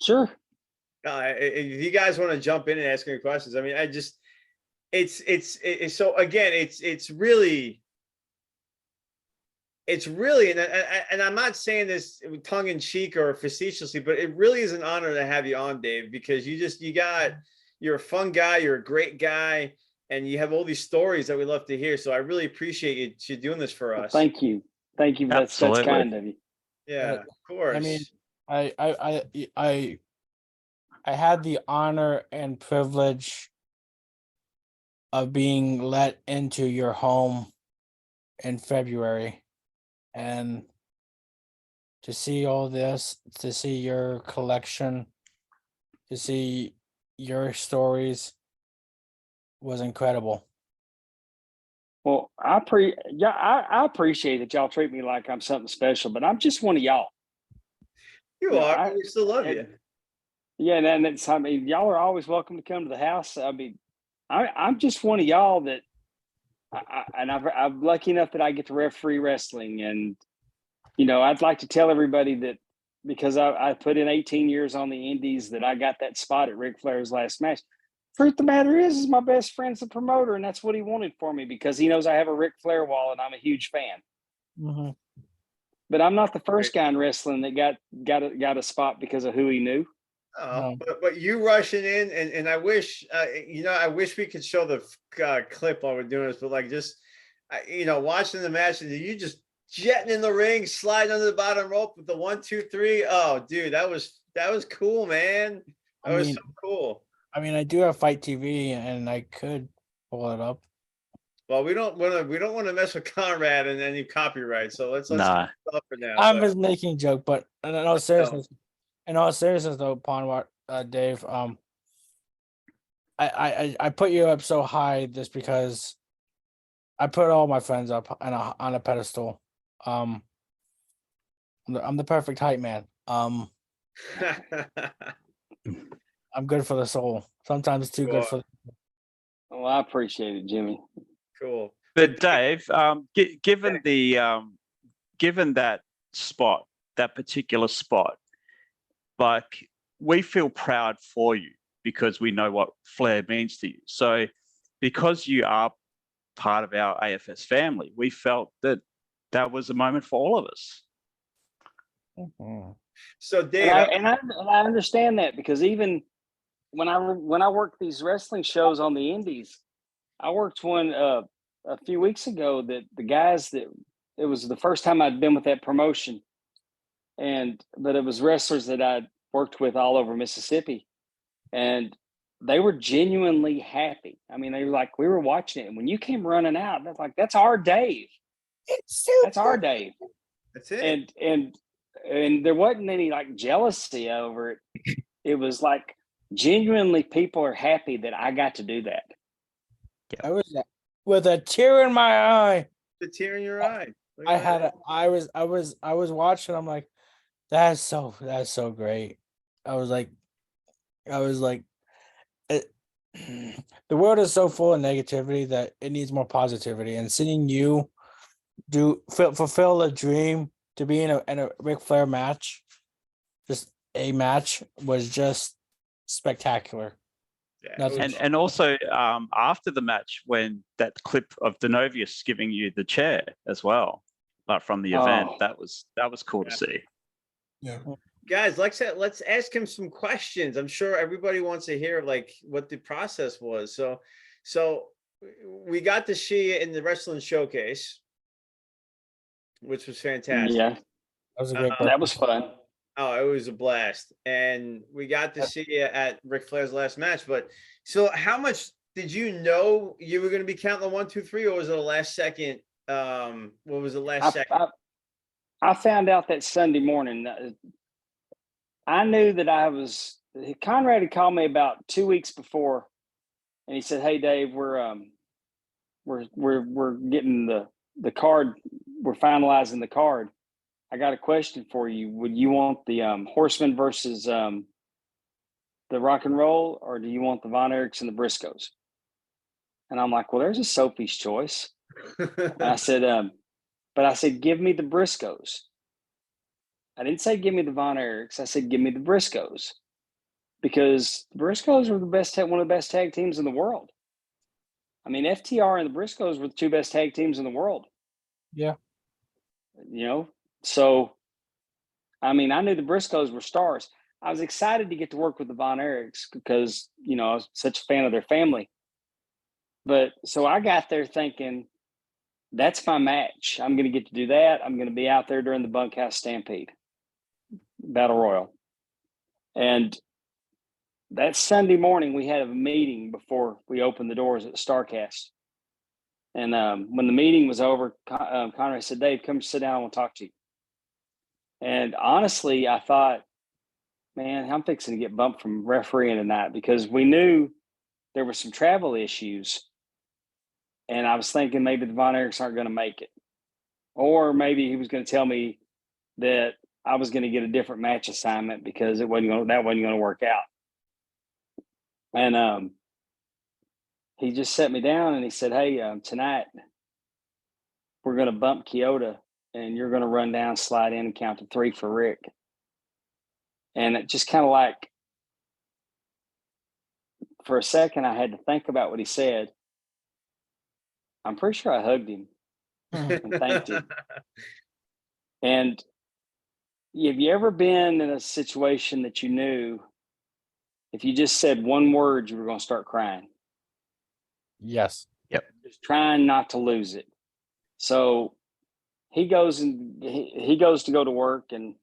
Sure. If you guys want to jump in and ask any questions, I mean, it's so again, it's really, and I'm not saying this tongue in cheek or facetiously, but it really is an honor to have you on, Dave, because you're a fun guy, you're a great guy, and you have all these stories that we love to hear. So I really appreciate you doing this for us. Well, thank you. That's kind of you. Yeah, of course. I mean, I had the honor and privilege of being let into your home in February, and to see all this, to see your collection, to see your stories was incredible. Well, I appreciate that y'all treat me like I'm something special, but I'm just one of y'all. You are, but we still love you. Yeah, and that's, I mean, y'all are always welcome to come to the house. I mean, I'm just one of y'all that, I'm lucky enough that I get to referee wrestling, and I'd like to tell everybody that because I put in 18 years on the Indies, that I got that spot at Ric Flair's last match. Truth of the matter is my best friend's the promoter, and that's what he wanted for me because he knows I have a Ric Flair wall and I'm a huge fan. Mm-hmm. But I'm not the first guy in wrestling that got a spot because of who he knew. Oh, but you rushing in, and I wish, I wish we could show the clip while we're doing this, but like just, watching the match and you just jetting in the ring, sliding under the bottom rope with the 1, 2, 3. Oh, dude, that was cool, man. That was so cool. I mean, I do have Fight TV, and I could pull it up. Well, we don't want to mess with Conrad and any copyright, so let's Nah. stop for now. I'm just making a joke, but in all seriousness, though, Pondwater, Dave, I put you up so high just because I put all my friends up on a pedestal. I'm the perfect hype man. I'm good for the soul. Sometimes too good for. Well, I appreciate it, Jimmy. Cool. But Dave, given that spot, that particular spot, like we feel proud for you because we know what Flair means to you. So because you are part of our AFS family, we felt that was a moment for all of us. Mm-hmm. So Dave, and I understand that because even when I worked these wrestling shows on the Indies, I worked one a few weeks ago that the guys that it was the first time I'd been with that promotion, but it was wrestlers that I'd worked with all over Mississippi, and they were genuinely happy. I mean, they were like, we were watching it, and when you came running out, that's like, that's our Dave. That's our Dave. That's it. And there wasn't any like jealousy over it. It was like genuinely people are happy that I got to do that. I was with a tear in my eye. The tear in your eye. I was watching. I'm like, that's so great. I was like, the world is so full of negativity that it needs more positivity. And seeing you fulfill a dream to be in a Ric Flair match, just a match, was just spectacular. Yeah, and also after the match, when that clip of Denovius giving you the chair as well, from the event, that was cool to see. Yeah. Guys, let's ask him some questions. I'm sure everybody wants to hear like what the process was. So we got to see it in the wrestling showcase, which was fantastic. Yeah, That was a great. That was fun. Oh, it was a blast. And we got to see it at Ric Flair's last match. But so how much did you know you were going to be counting the 1, 2, 3, or was it a last second? What was the last second? I found out that Sunday morning. I knew that Conrad had called me about 2 weeks before and he said, "Hey, Dave, we're getting the card. We're finalizing the card. I got a question for you. Would you want the Horseman versus the Rock and Roll, or do you want the Von Erichs and the Briscoes?" And I'm like, "Well, there's a Sophie's choice." And I said, but I said, "Give me the Briscoes." I didn't say give me the Von Erichs. I said, give me the Briscoes, because the Briscoes were one of the best tag teams in the world. I mean, FTR and the Briscoes were the two best tag teams in the world. Yeah. So, I mean, I knew the Briscoes were stars. I was excited to get to work with the Von Erichs because, I was such a fan of their family. But so I got there thinking, that's my match. I'm going to get to do that. I'm going to be out there during the Bunkhouse Stampede Battle Royal. And that Sunday morning, we had a meeting before we opened the doors at the StarCast. And when the meeting was over, Conrad said, "Dave, come sit down. I want to talk to you." And honestly, I thought, man, I'm fixing to get bumped from refereeing tonight, because we knew there were some travel issues. And I was thinking maybe the Von Erichs aren't going to make it. Or maybe he was going to tell me that I was going to get a different match assignment because that wasn't going to work out. And he just set me down and he said, "Hey, tonight we're going to bump Kyoto, and you're going to run down, slide in, and count to 3 for Rick." And it just kind of like, for a second, I had to think about what he said. I'm pretty sure I hugged him and thanked him. And have you ever been in a situation that you knew if you just said one word, you were going to start crying? Yes. Just trying not to lose it. So he goes to go to work, and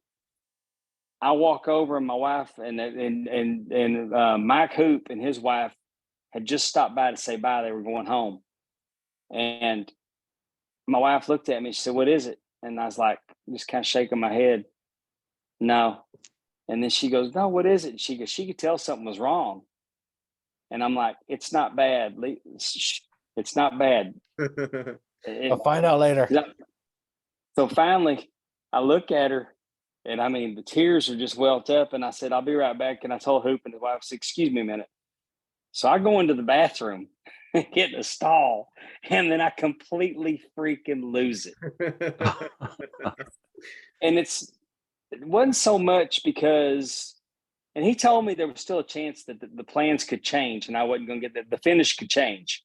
I walk over, and my wife and Mike Hoop and his wife had just stopped by to say bye. They were going home. And my wife looked at me. She said, "What is it?" And I was like, just kind of shaking my head. "No." And then she goes, "No, what is it?" She goes, "She could tell something was wrong." And I'm like, "It's not bad. It's not bad." I'll find out later. So finally, I look at her, and I mean, the tears are just welled up. And I said, "I'll be right back." And I told Hoop and his wife, I said, "Excuse me a minute." So I go into the bathroom and get in a stall, and then I completely freaking lose it. And it wasn't so much because, and he told me there was still a chance that the plans could change, and I wasn't going to get the finish could change.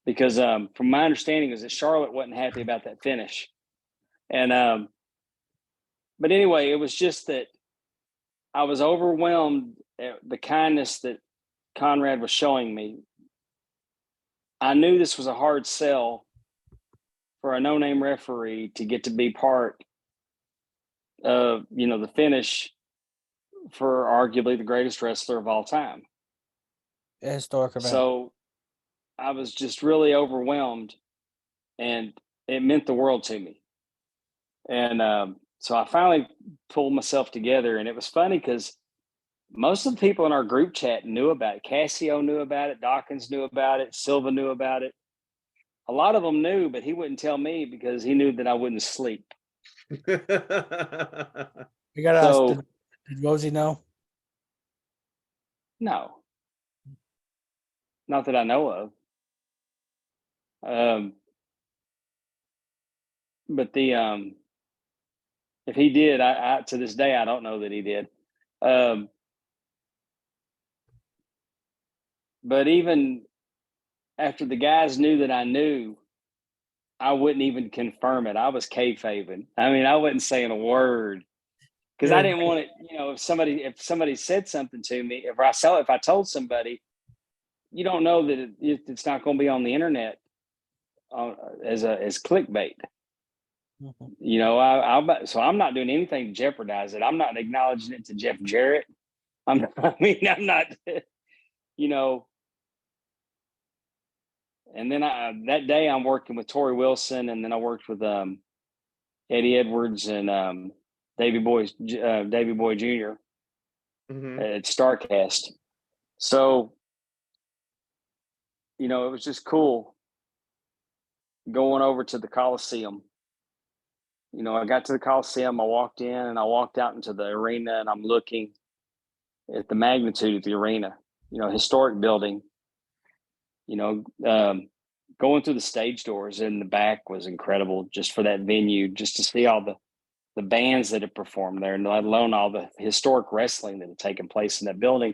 Because from my understanding is that Charlotte wasn't happy about that finish. And but anyway, it was just that I was overwhelmed at the kindness that Conrad was showing me. I knew this was a hard sell for a no-name referee to get to be part of, the finish for arguably the greatest wrestler of all time. Historic event. So I was just really overwhelmed, and it meant the world to me. And so I finally pulled myself together, and it was funny because most of the people in our group chat knew about it. Cassio knew about it. Dawkins knew about it. Silva knew about it. A lot of them knew, but he wouldn't tell me because he knew that I wouldn't sleep. You got to ask, did Rosie know? No. Not that I know of. But if he did, I to this day, I don't know that he did. But even after the guys knew that I knew, I wouldn't even confirm it. I was kayfabing. I mean, I wasn't saying a word because I didn't want it. If somebody said something to me, if I told somebody, you don't know that it's not going to be on the internet as clickbait. Mm-hmm. So I'm not doing anything to jeopardize it. I'm not acknowledging it to Jeff Jarrett. I'm not. And then that day I'm working with Tori Wilson, and then I worked with Eddie Edwards and Davey Boy Jr. Mm-hmm. at StarCast. So it was just cool going over to the Coliseum. I got to the Coliseum, I walked in and I walked out into the arena, and I'm looking at the magnitude of the arena, historic building, going through the stage doors in the back was incredible just for that venue, just to see all the bands that had performed there, and let alone all the historic wrestling that had taken place in that building.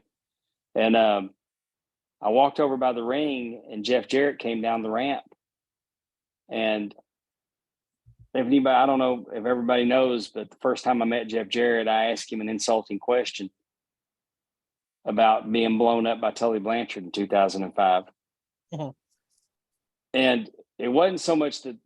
And I walked over by the ring, and Jeff Jarrett came down the ramp. And if anybody, I don't know if everybody knows, but the first time I met Jeff Jarrett, I asked him an insulting question about being blown up by Tully Blanchard in 2005. Mhm. And it wasn't so much that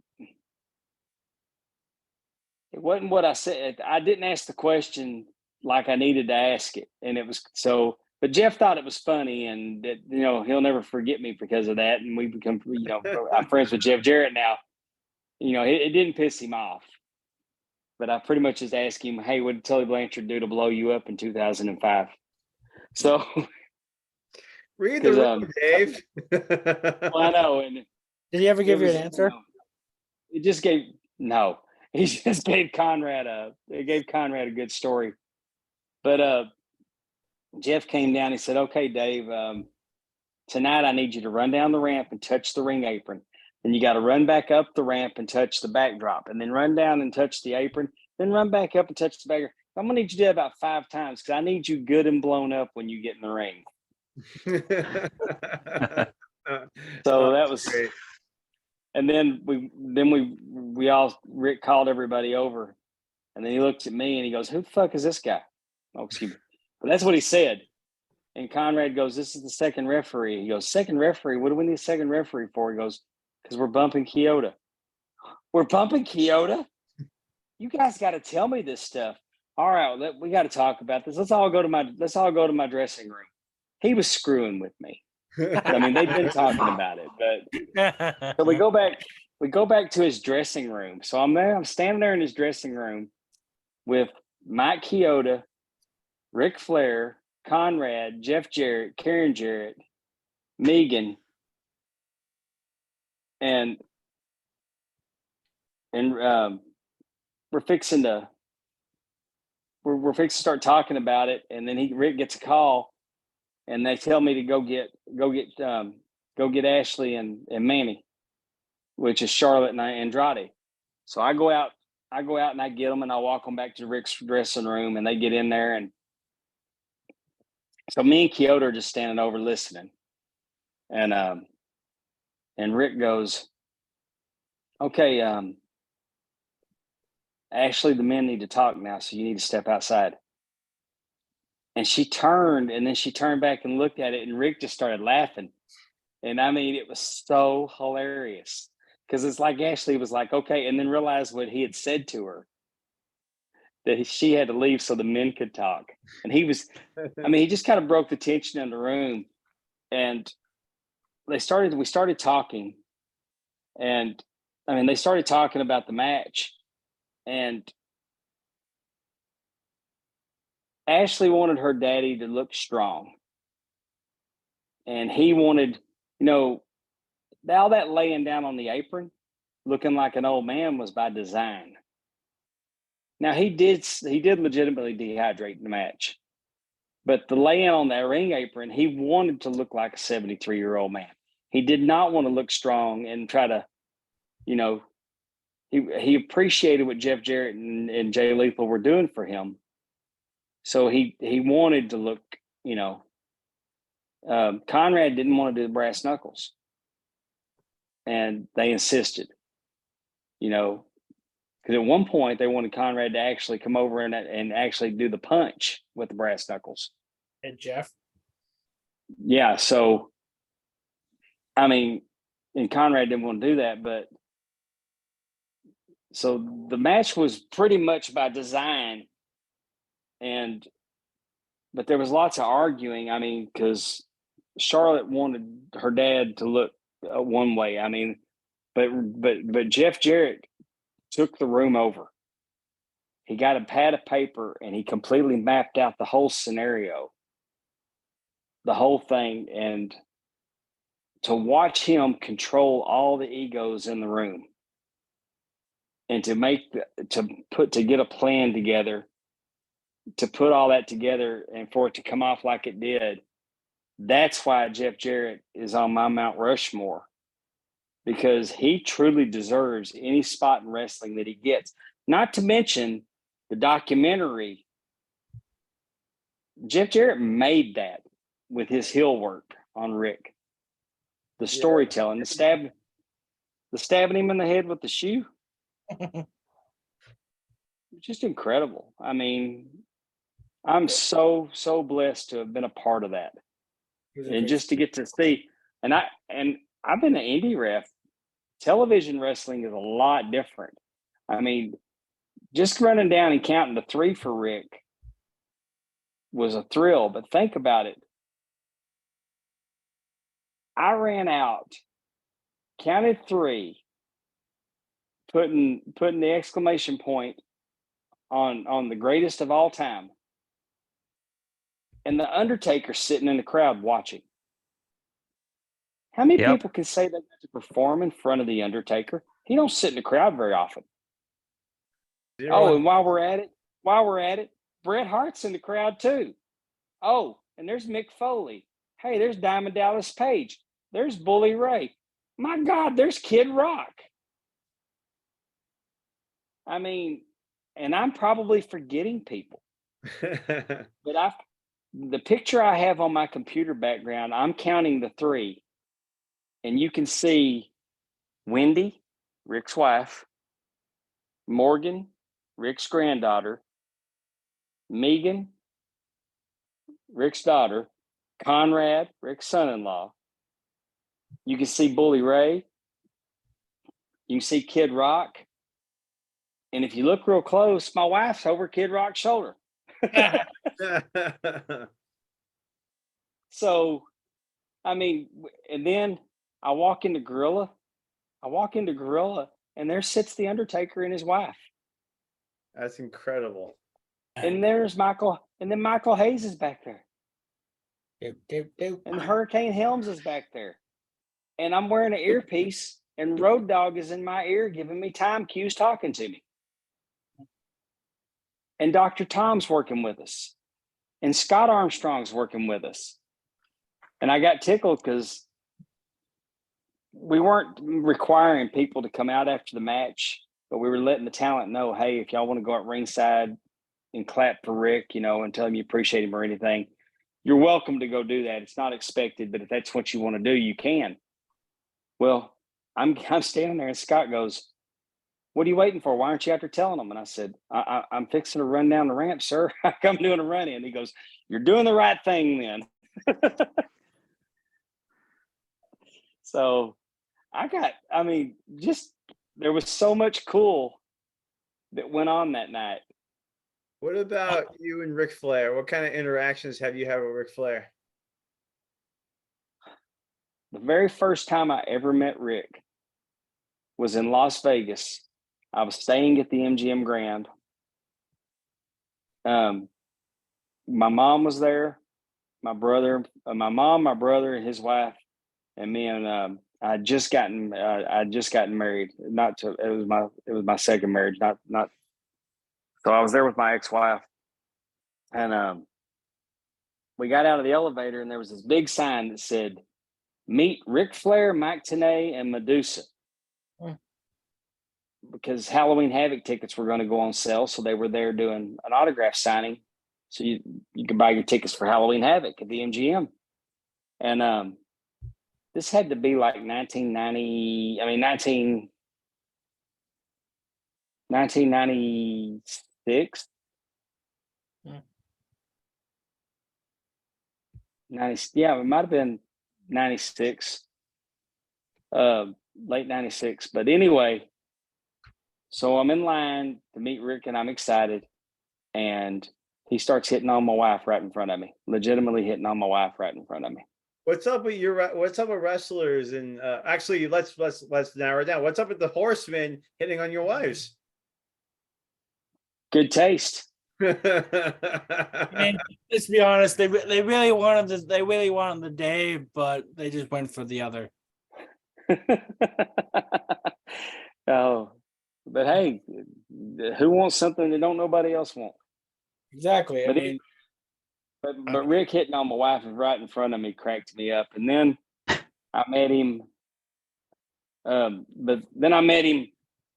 it wasn't what I said. I didn't ask the question like I needed to ask it. And it was so, but Jeff thought it was funny, and that, he'll never forget me because of that. And we become, I'm friends with Jeff Jarrett now. It didn't piss him off, but I pretty much just asked him, "Hey, what did Tully Blanchard do to blow you up in 2005?" So Read the 'cause, room, Dave. well, I know. And Did he ever it give you was, an answer? it just gave, no, he just gave Conrad a good story. But Jeff came down, he said, "Okay, Dave, tonight I need you to run down the ramp and touch the ring apron. Then you got to run back up the ramp and touch the backdrop, and then run down and touch the apron, then run back up and touch the backdrop. I'm going to need you to do that about 5 times because I need you good and blown up when you get in the ring." So that was great. And then Rick called everybody over, and then he looked at me and he goes, "Who the fuck is this guy?" Oh, excuse me. But that's what he said. And Conrad goes, "This is the second referee." He goes, "Second referee? What do we need a second referee for?" He goes, "Because we're bumping Kyoto." "We're bumping Kyoto? You guys got to tell me this stuff." "All right, we got to talk about this. Let's all go to my dressing room." He was screwing with me. I mean, they've been talking about it, but so we go back to his dressing room. So I'm standing there in his dressing room with Mike Chioda, Ric Flair, Conrad, Jeff Jarrett, Karen Jarrett, Megan, and we're fixing to start talking about it. And then Rick gets a call, and they tell me to go get Ashley and Manny, which is Charlotte and Andrade. So I go out and I get them, and I walk them back to Rick's dressing room, and they get in there. And so me and Kyoto are just standing over listening. And Rick goes, "Okay, Ashley, the men need to talk now, so you need to step outside." And she turned, and then she turned back and looked at it, and Rick just started laughing. And I mean, it was so hilarious because it's like Ashley was like, "Okay," and then realized what he had said to her, that she had to leave so the men could talk. And he just kind of broke the tension in the room. And we started talking, and I mean, they started talking about the match, and Ashley wanted her daddy to look strong, and he wanted, all that laying down on the apron, looking like an old man, was by design. Now he did legitimately dehydrate in the match, but the laying on that ring apron, he wanted to look like a 73-year-old man. He did not want to look strong and try to, he appreciated what Jeff Jarrett and Jay Lethal were doing for him. So he wanted to look, Conrad didn't want to do the brass knuckles, and they insisted, because at one point they wanted Conrad to actually come over and actually do the punch with the brass knuckles. And Jeff? Yeah. So, I mean, and Conrad didn't want to do that, but so the match was pretty much by design. But there was lots of arguing. I mean, because Charlotte wanted her dad to look one way. I mean, but Jeff Jarrett took the room over. He got a pad of paper and he completely mapped out the whole scenario, the whole thing. And to watch him control all the egos in the room and to get a plan together, to put all that together and for it to come off like it did. That's why Jeff Jarrett is on my Mount Rushmore, because he truly deserves any spot in wrestling that he gets. Not to mention the documentary. Jeff Jarrett made that with his heel work on Rick. The storytelling, the stabbing him in the head with the shoe. Just incredible. I mean, I'm so blessed to have been a part of that. And just to get to see, and I've been an indie ref. Television wrestling is a lot different. I mean, just running down and counting to 3 for Rick was a thrill, but think about it. I ran out, counted 3, putting the exclamation point on the greatest of all time. And the Undertaker sitting in the crowd watching. How many people can say they got to perform in front of the Undertaker? He don't sit in the crowd very often. Oh, and while we're at it, Bret Hart's in the crowd too. Oh, and there's Mick Foley. Hey, there's Diamond Dallas Page. There's Bully Ray. My God, there's Kid Rock. I mean, and I'm probably forgetting people. But the picture I have on my computer background, I'm counting the 3. And you can see Wendy, Rick's wife, Morgan, Rick's granddaughter, Megan, Rick's daughter, Conrad, Rick's son-in-law. You can see Bully Ray. You can see Kid Rock. And if you look real close, my wife's over Kid Rock's shoulder. So, I mean, and then I walk into Gorilla, and there sits the Undertaker and his wife. That's incredible. And there's Michael, and then Michael Hayes is back there. And Hurricane Helms is back there. And I'm wearing an earpiece, and Road Dogg is in my ear giving me time cues, talking to me. And Dr. Tom's working with us. And Scott Armstrong's working with us. And I got tickled because we weren't requiring people to come out after the match, but we were letting the talent know, hey, if y'all want to go at ringside and clap for Rick, and tell him you appreciate him or anything, you're welcome to go do that. It's not expected, but if that's what you want to do, you can. Well, I'm standing there and Scott goes, what are you waiting for? Why aren't you out there telling them? And I said, I'm fixing to run down the ramp, sir. I'm doing a run in. He goes, you're doing the right thing then. So there was so much cool that went on that night. What about you and Ric Flair? What kind of interactions have you had with Ric Flair? The very first time I ever met Rick was in Las Vegas. I was staying at the MGM Grand. My mom was there. My mom, my brother, and his wife, and me, and I had just gotten married. It was my second marriage. Not. So I was there with my ex-wife, and we got out of the elevator, and there was this big sign that said, "Meet Ric Flair, Mike Tenay, and Medusa." Because Halloween Havoc tickets were going to go on sale, so they were there doing an autograph signing. So you could buy your tickets for Halloween Havoc at the MGM. And this had to be like 1996. 90, yeah, it might have been 96, late 96. But anyway, so I'm in line to meet Rick, and I'm excited. And he starts hitting on my wife right in front of me, legitimately hitting on my wife right in front of me. What's up with wrestlers? And actually, let's narrow it down. What's up with the Horsemen hitting on your wives? Good taste. And let's be honest, they really wanted this. They really wanted the day, but they just went for the other. Oh, but hey, who wants something that don't nobody else want? Exactly. But but Rick hitting on my wife right in front of me cracked me up. And then I met him. But then I met him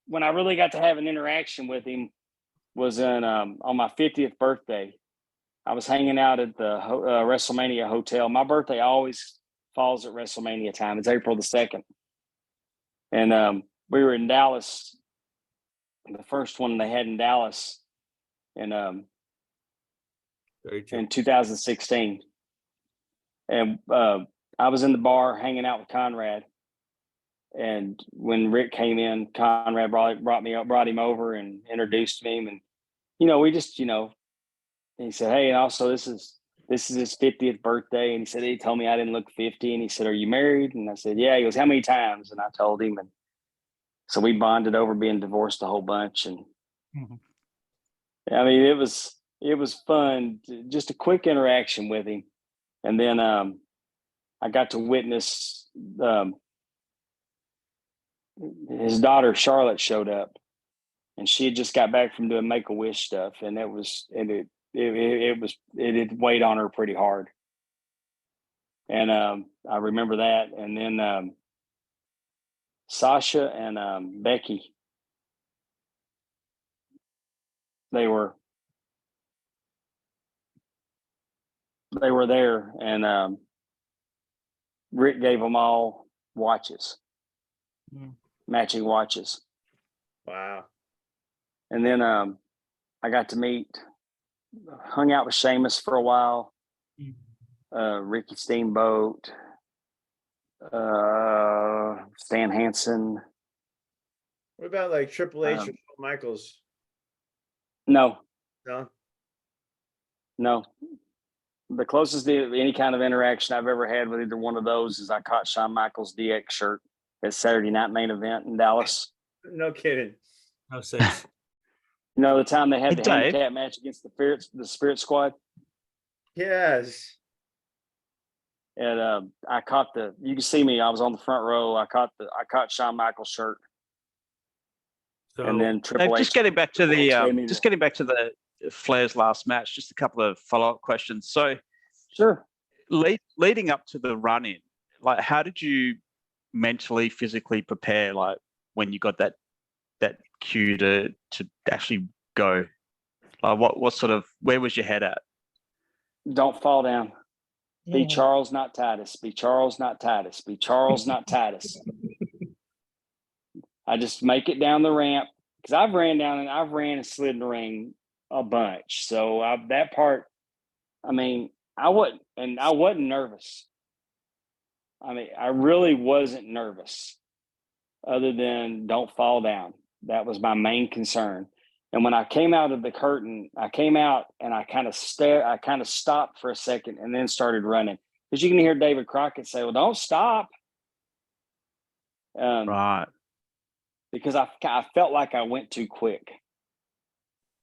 when I really got to have an interaction with him was on my 50th birthday. I was hanging out at the WrestleMania hotel. My birthday always falls at WrestleMania time. It's April the 2nd. And we were in Dallas, the first one they had in Dallas in 2016. And I was in the bar hanging out with Conrad. And when Rick came in, Conrad brought him over and introduced him. And, we just, he said, hey, and also this is his 50th birthday. And he said, he told me I didn't look 50. And he said, are you married? And I said, yeah. He goes, how many times? And I told him. And so we bonded over being divorced a whole bunch. And I mean, it was fun, just a quick interaction with him. And then I got to witness his daughter Charlotte showed up, and she had just got back from doing Make-A-Wish stuff, and it had weighed on her pretty hard. And I remember that. And then Sasha and Becky, they were there, and Rick gave them all watches, matching watches. Wow. And then I got to hung out with Sheamus for a while, Ricky Steamboat, Stan Hansen. What about like Triple H or Shawn Michaels? No. No. The closest to any kind of interaction I've ever had with either one of those is I caught Shawn Michaels' DX shirt at Saturday Night Main Event in Dallas. No kidding. No sense. The time they had Hey, the Dave. handicap match against the Spirit Squad. Yes. And I caught you can see me, I was on the front row. I caught Shawn Michaels' shirt. So, And then Triple H. Just getting back to Triple H the Flair's last match, just a couple of follow-up questions. So Sure. leading up to the run-in, like how did you mentally, physically prepare, like when you got that cue to actually go? Like what sort of, where was your head at? Don't fall down. Be Charles, not Titus. Be Charles, not Titus. Be Charles, not Titus. I just make it down the ramp, because I've ran and slid in the ring a bunch. So that part, I mean, I wasn't nervous. I mean, I really wasn't nervous, other than don't fall down. That was my main concern. And when I came out of the curtain, I came out and I kind of stopped for a second and then started running. Because you can hear David Crockett say, well, don't stop. Right. Because I felt like I went too quick.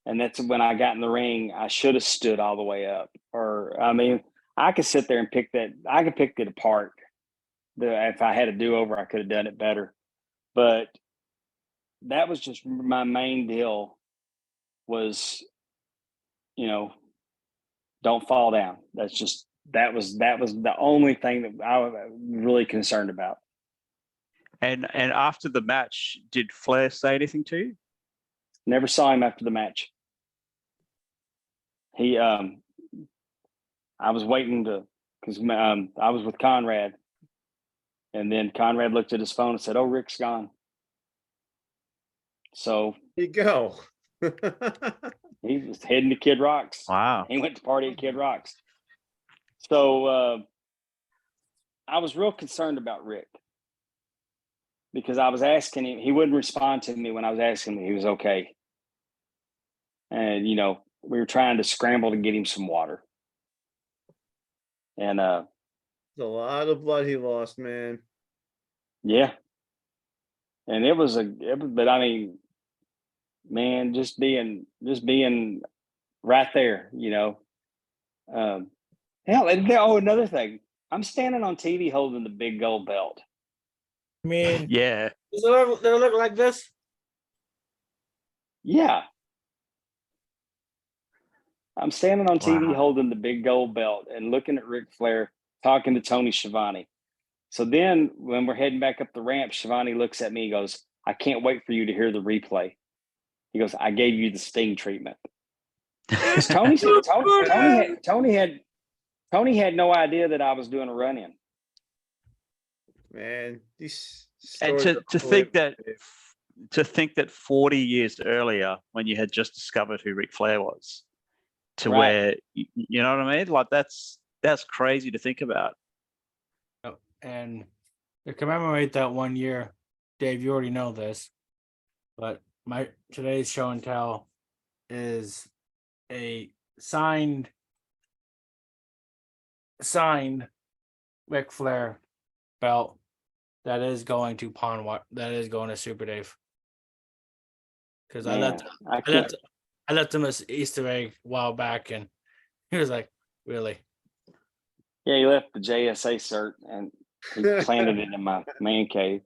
And that's when I got in the ring, I should have stood all the way up. Or, I mean, I could sit there and pick it apart. If I had a do-over, I could have done it better. But that was just my main deal was, don't fall down. That was the only thing that I was really concerned about. And after the match, did Flair say anything to you? Never saw him after the match. He, I was waiting because I was with Conrad, and then Conrad looked at his phone and said, "Oh, Rick's gone." So There you go. he was heading to Kid Rock's. Wow. He went to party at Kid Rock's. So I was real concerned about Rick, because I was asking him. He wouldn't respond to me when I was asking him if he was okay. And, we were trying to scramble to get him some water. And There's a lot of blood he lost, man. yeah. And but I mean, man, just being right there, you know. Hell, and another thing, I'm standing on TV holding the big gold belt. I mean, Yeah. does it look like this? Yeah. I'm standing on TV Wow. holding the big gold belt and looking at Ric Flair talking to Tony Schiavone. So then when we're heading back up the ramp, Schiavone looks at me and goes, I can't wait for you to hear the replay. He goes, I gave you the Sting treatment. Tony said Tony had no idea that I was doing a run-in. Man, these And stories to are think that unbelievable. to think that 40 years earlier, when you had just discovered who Ric Flair was, to Right. where you know what I mean? Like that's crazy to think about. And to commemorate that 1 year, Dave, you already know this, but today's show and tell is a signed Ric Flair belt that is going to Pondwater, that is going to Super Dave. Because I left him as Easter egg a while back, and he was like, "Really?" Yeah, he left the JSA cert and he planted it in my man cave.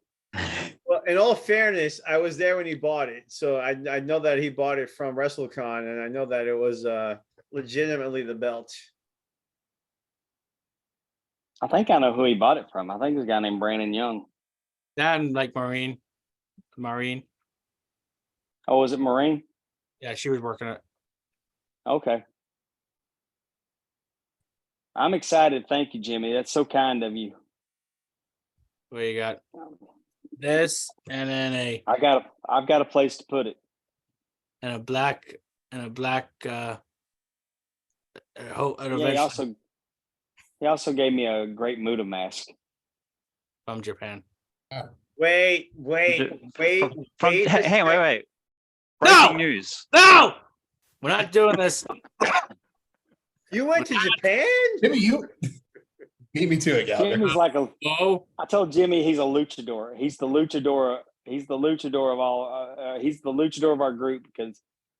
Well, in all fairness, I was there when he bought it, so I know that he bought it from WrestleCon, and I know that it was legitimately the belt. I think I know who he bought it from. I think it was a guy named Brandon Young. That and like Maureen. Oh, was it Marine? Yeah, she was working it. Okay. I'm excited. Thank you, Jimmy. That's so kind of you. What you got? This and then I've got a place to put it. a black Yeah, he also gave me a great Muda mask. from Japan. Wait. Hang on, wait. No! Breaking news. No, we're not doing this. You went to Japan? Jimmy, you beat me to it, Gallagher. Jimmy's like a. Oh, I told Jimmy he's a luchador. He's the luchador. He's the luchador of all. He's the luchador of our group because,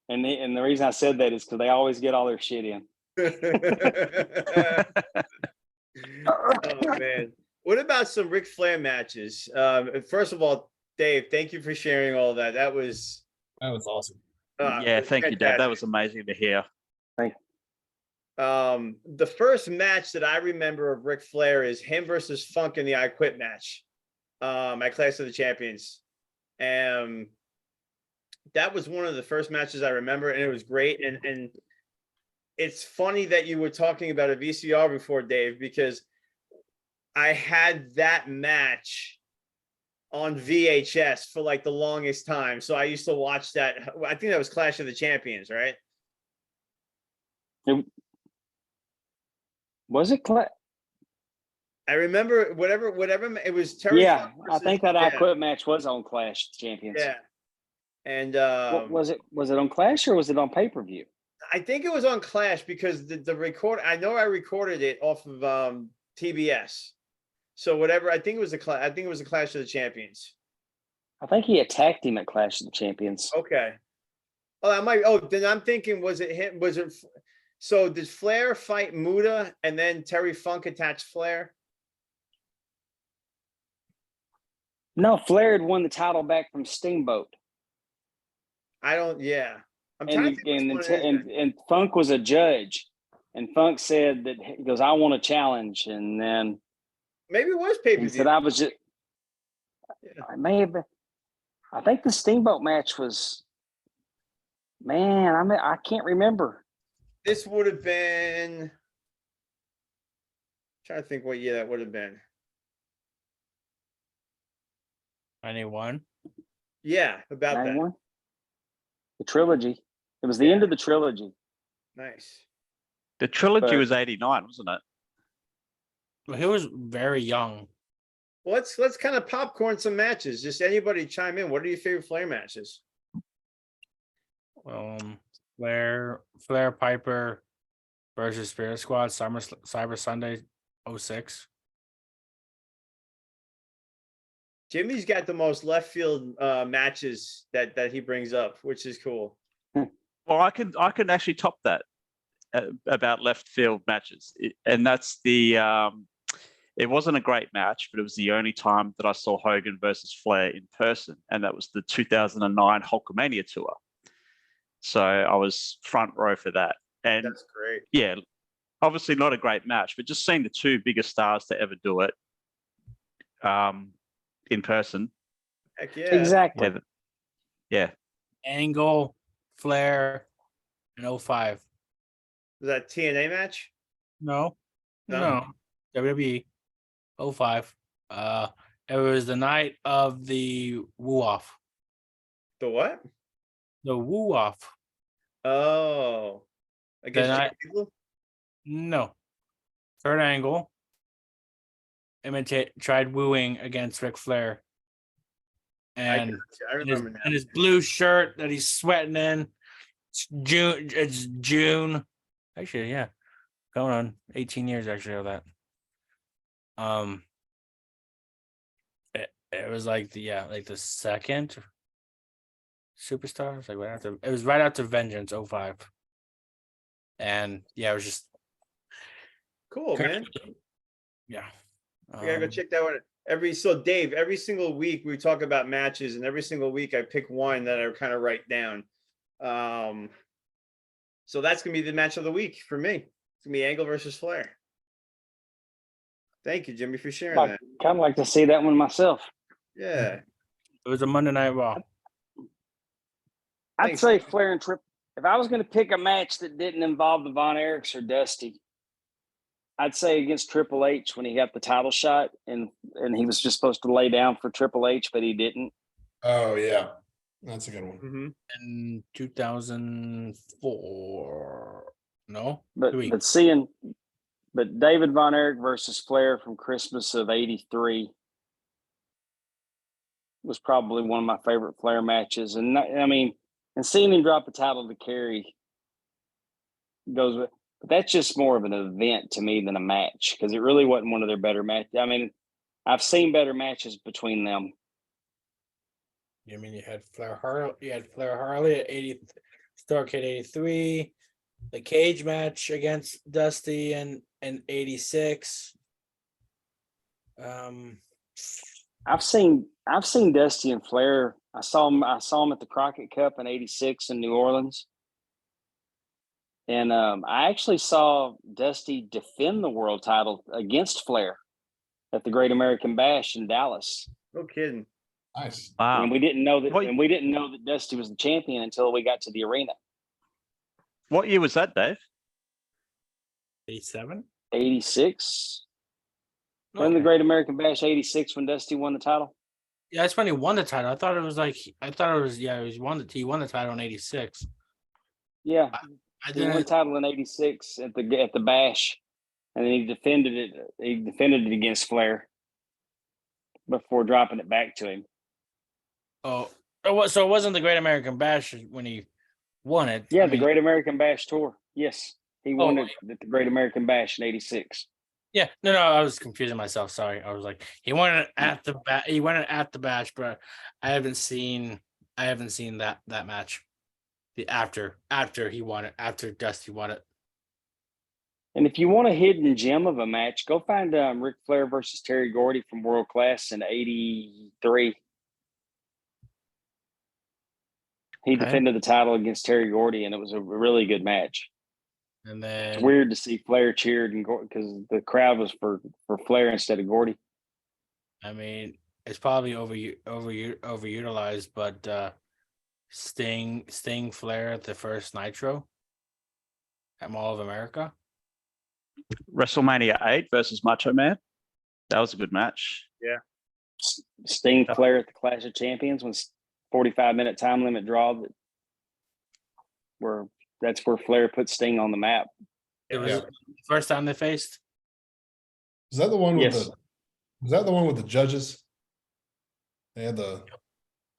and the reason I said that is because they always get all their shit in. Oh man. What about some Ric Flair matches? First of all, Dave, thank you for sharing all that. That was awesome. Yeah, thank you, Dad. That was amazing to hear. The first match that I remember of Ric Flair is him versus Funk in the I Quit match at Clash of the Champions. And that was one of the first matches I remember, and it was great. And it's funny that you were talking about a VCR before, Dave, because I had that match on VHS for like the longest time. So I used to watch that. I think that was Clash of the Champions, right? Was it? I remember whatever it was. Terry Yeah, Funk I think that versus- I Quit match was on Clash Champions. Yeah. And What was it? Was it on Clash or was it on pay-per-view? I think it was on Clash because the record. I know I recorded it off of TBS. So whatever. I think it was a Clash of the Champions. I think he attacked him at Clash of the Champions. Okay. Oh, I might. Oh, then I'm thinking, was it him? Was it? So did Flair fight Muda and then Terry Funk attached Flair? No, Flair had won the title back from Steamboat. I don't. Yeah, I'm trying to think which one it is. And Funk was a judge, and Funk said that he goes, "I want a challenge," and then Maybe it was pay per he view. said, "I was just." I may have been. I think the Steamboat match was. Man, I can't remember. This would have been. I'm trying to think what year that would have been. 91. Yeah, about that. 91? The trilogy. It was the end of the trilogy. Nice. The trilogy But- was 89, wasn't it? Well, he was very young. Well, let's kind of popcorn some matches. Just anybody chime in. What are your favorite Flair matches? Flair Piper versus Spirit Squad, Cyber Sunday 06. Jimmy's got the most left field matches that he brings up, which is cool. Well, I can actually top that about left field matches, and that's the. It wasn't a great match, but it was the only time that I saw Hogan versus Flair in person, and that was the 2009 Hulkamania tour. So I was front row for that, and That's great. yeah, obviously not a great match, but just seeing the two biggest stars to ever do it in person. Heck yeah. Exactly. Yeah. Angle, Flair, and 05. Was that TNA match? No. No? WWE 05. It was the night of the woo off. The what? The woo off. Oh. Against Then Jay Lethal? No. Kurt Angle tried wooing against Ric Flair. And I remember now. in his blue shirt that he's sweating in. It's June. Actually, yeah. Going on 18 years actually of that. It was like the second Superstar. It was like it was right after Vengeance 05. And yeah, it was just Cool, man. Yeah. I gotta go check that one. Dave, every single week we talk about matches, and every single week I pick one that I kind of write down. So that's gonna be the match of the week for me. It's gonna be Angle versus Flair. Thank you, Jimmy, for sharing that. Kind of like to see that one myself. Yeah. It was a Monday Night Raw. I'd Thanks. say Flair and Triple. If I was going to pick a match that didn't involve the Von Erichs or Dusty, I'd say against Triple H when he got the title shot and he was just supposed to lay down for Triple H, but he didn't. Oh yeah, that's a good one. Mm-hmm. In 2004. No? But David Von Erich versus Flair from Christmas of '83 was probably one of my favorite Flair matches. And and seeing him drop the title to Kerry goes with, but that's just more of an event to me than a match because it really wasn't one of their better matches. I mean, I've seen better matches between them. You mean you had Flair Harley at 80 Starrcade 83, the cage match against Dusty in 86. I've seen Dusty and Flair. I saw him at the Crockett Cup in '86 in New Orleans. And I actually saw Dusty defend the world title against Flair at the Great American Bash in Dallas. No kidding. Nice. Wow. And we didn't know that Dusty was the champion until we got to the arena. What year was that, Dave? 87? 86. When the Great American Bash 86 when Dusty won the title. Yeah, that's when he won the title. He won the title in 86. Yeah. He won the title in '86 at the Bash, and then he defended it. He defended it against Flair before dropping it back to him. So it wasn't the Great American Bash when he won it. Yeah, the Great American Bash tour. Yes, he won it at the Great American Bash in '86. Yeah, no, I was confusing myself. Sorry, I was like, he won it at the Bash, but I haven't seen that match. The after he won it, after Dusty won it. And if you want a hidden gem of a match, go find Ric Flair versus Terry Gordy from World Class in '83. He defended the title against Terry Gordy, and it was a really good match. And then it's weird to see Flair cheered because the crowd was for Flair instead of Gordy. I mean, it's probably overutilized, but Sting Flair at the first Nitro at Mall of America. WrestleMania 8 versus Macho Man. That was a good match. Yeah. Sting Flair at the Clash of Champions when 45-minute time limit draw. That's where Flair put Sting on the map. It was the first time they faced. Is that the one with Yes. Was that the one with the judges? They had the.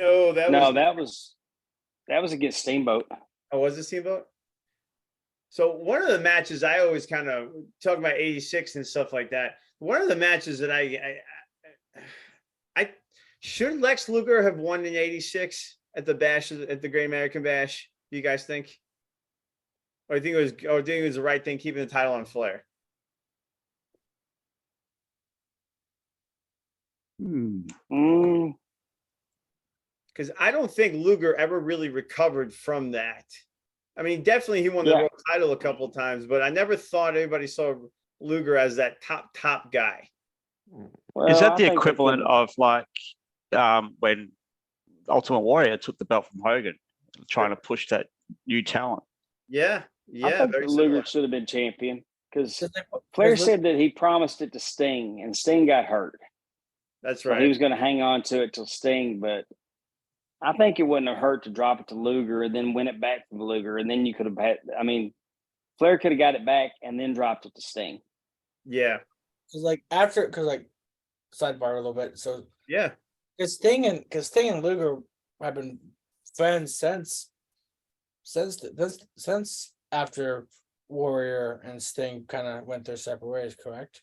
No, that was against Steamboat. Oh, was it Steamboat? So one of the matches I always kind of talk about '86 and stuff like that. One of the matches that I should Lex Luger have won in '86 at the Bash, at the Great American Bash? Do you guys think? Or I think it was the right thing keeping the title on Flair. Mm, Because I don't think Luger ever really recovered from that. I mean, definitely he won the Yeah. world title a couple of times, but I never thought anybody saw Luger as that top guy. well, Is that I the think they equivalent could- of like when Ultimate Warrior took the belt from Hogan, trying to push that new talent? Yeah, I yeah, think very Luger similar. should have been champion because Does it- Flair does it- said that he promised it to Sting, and Sting got hurt. That's So he right. was going to hang on to it till Sting, but I think it wouldn't have hurt to drop it to Luger and then win it back from Luger, and then you could have had. I mean, Flair could have got it back and then dropped it to Sting. Yeah, Cause like after, cause like sidebar a little bit. So yeah, cause Sting and Luger have been friends since after Warrior and Sting kind of went their separate ways, correct?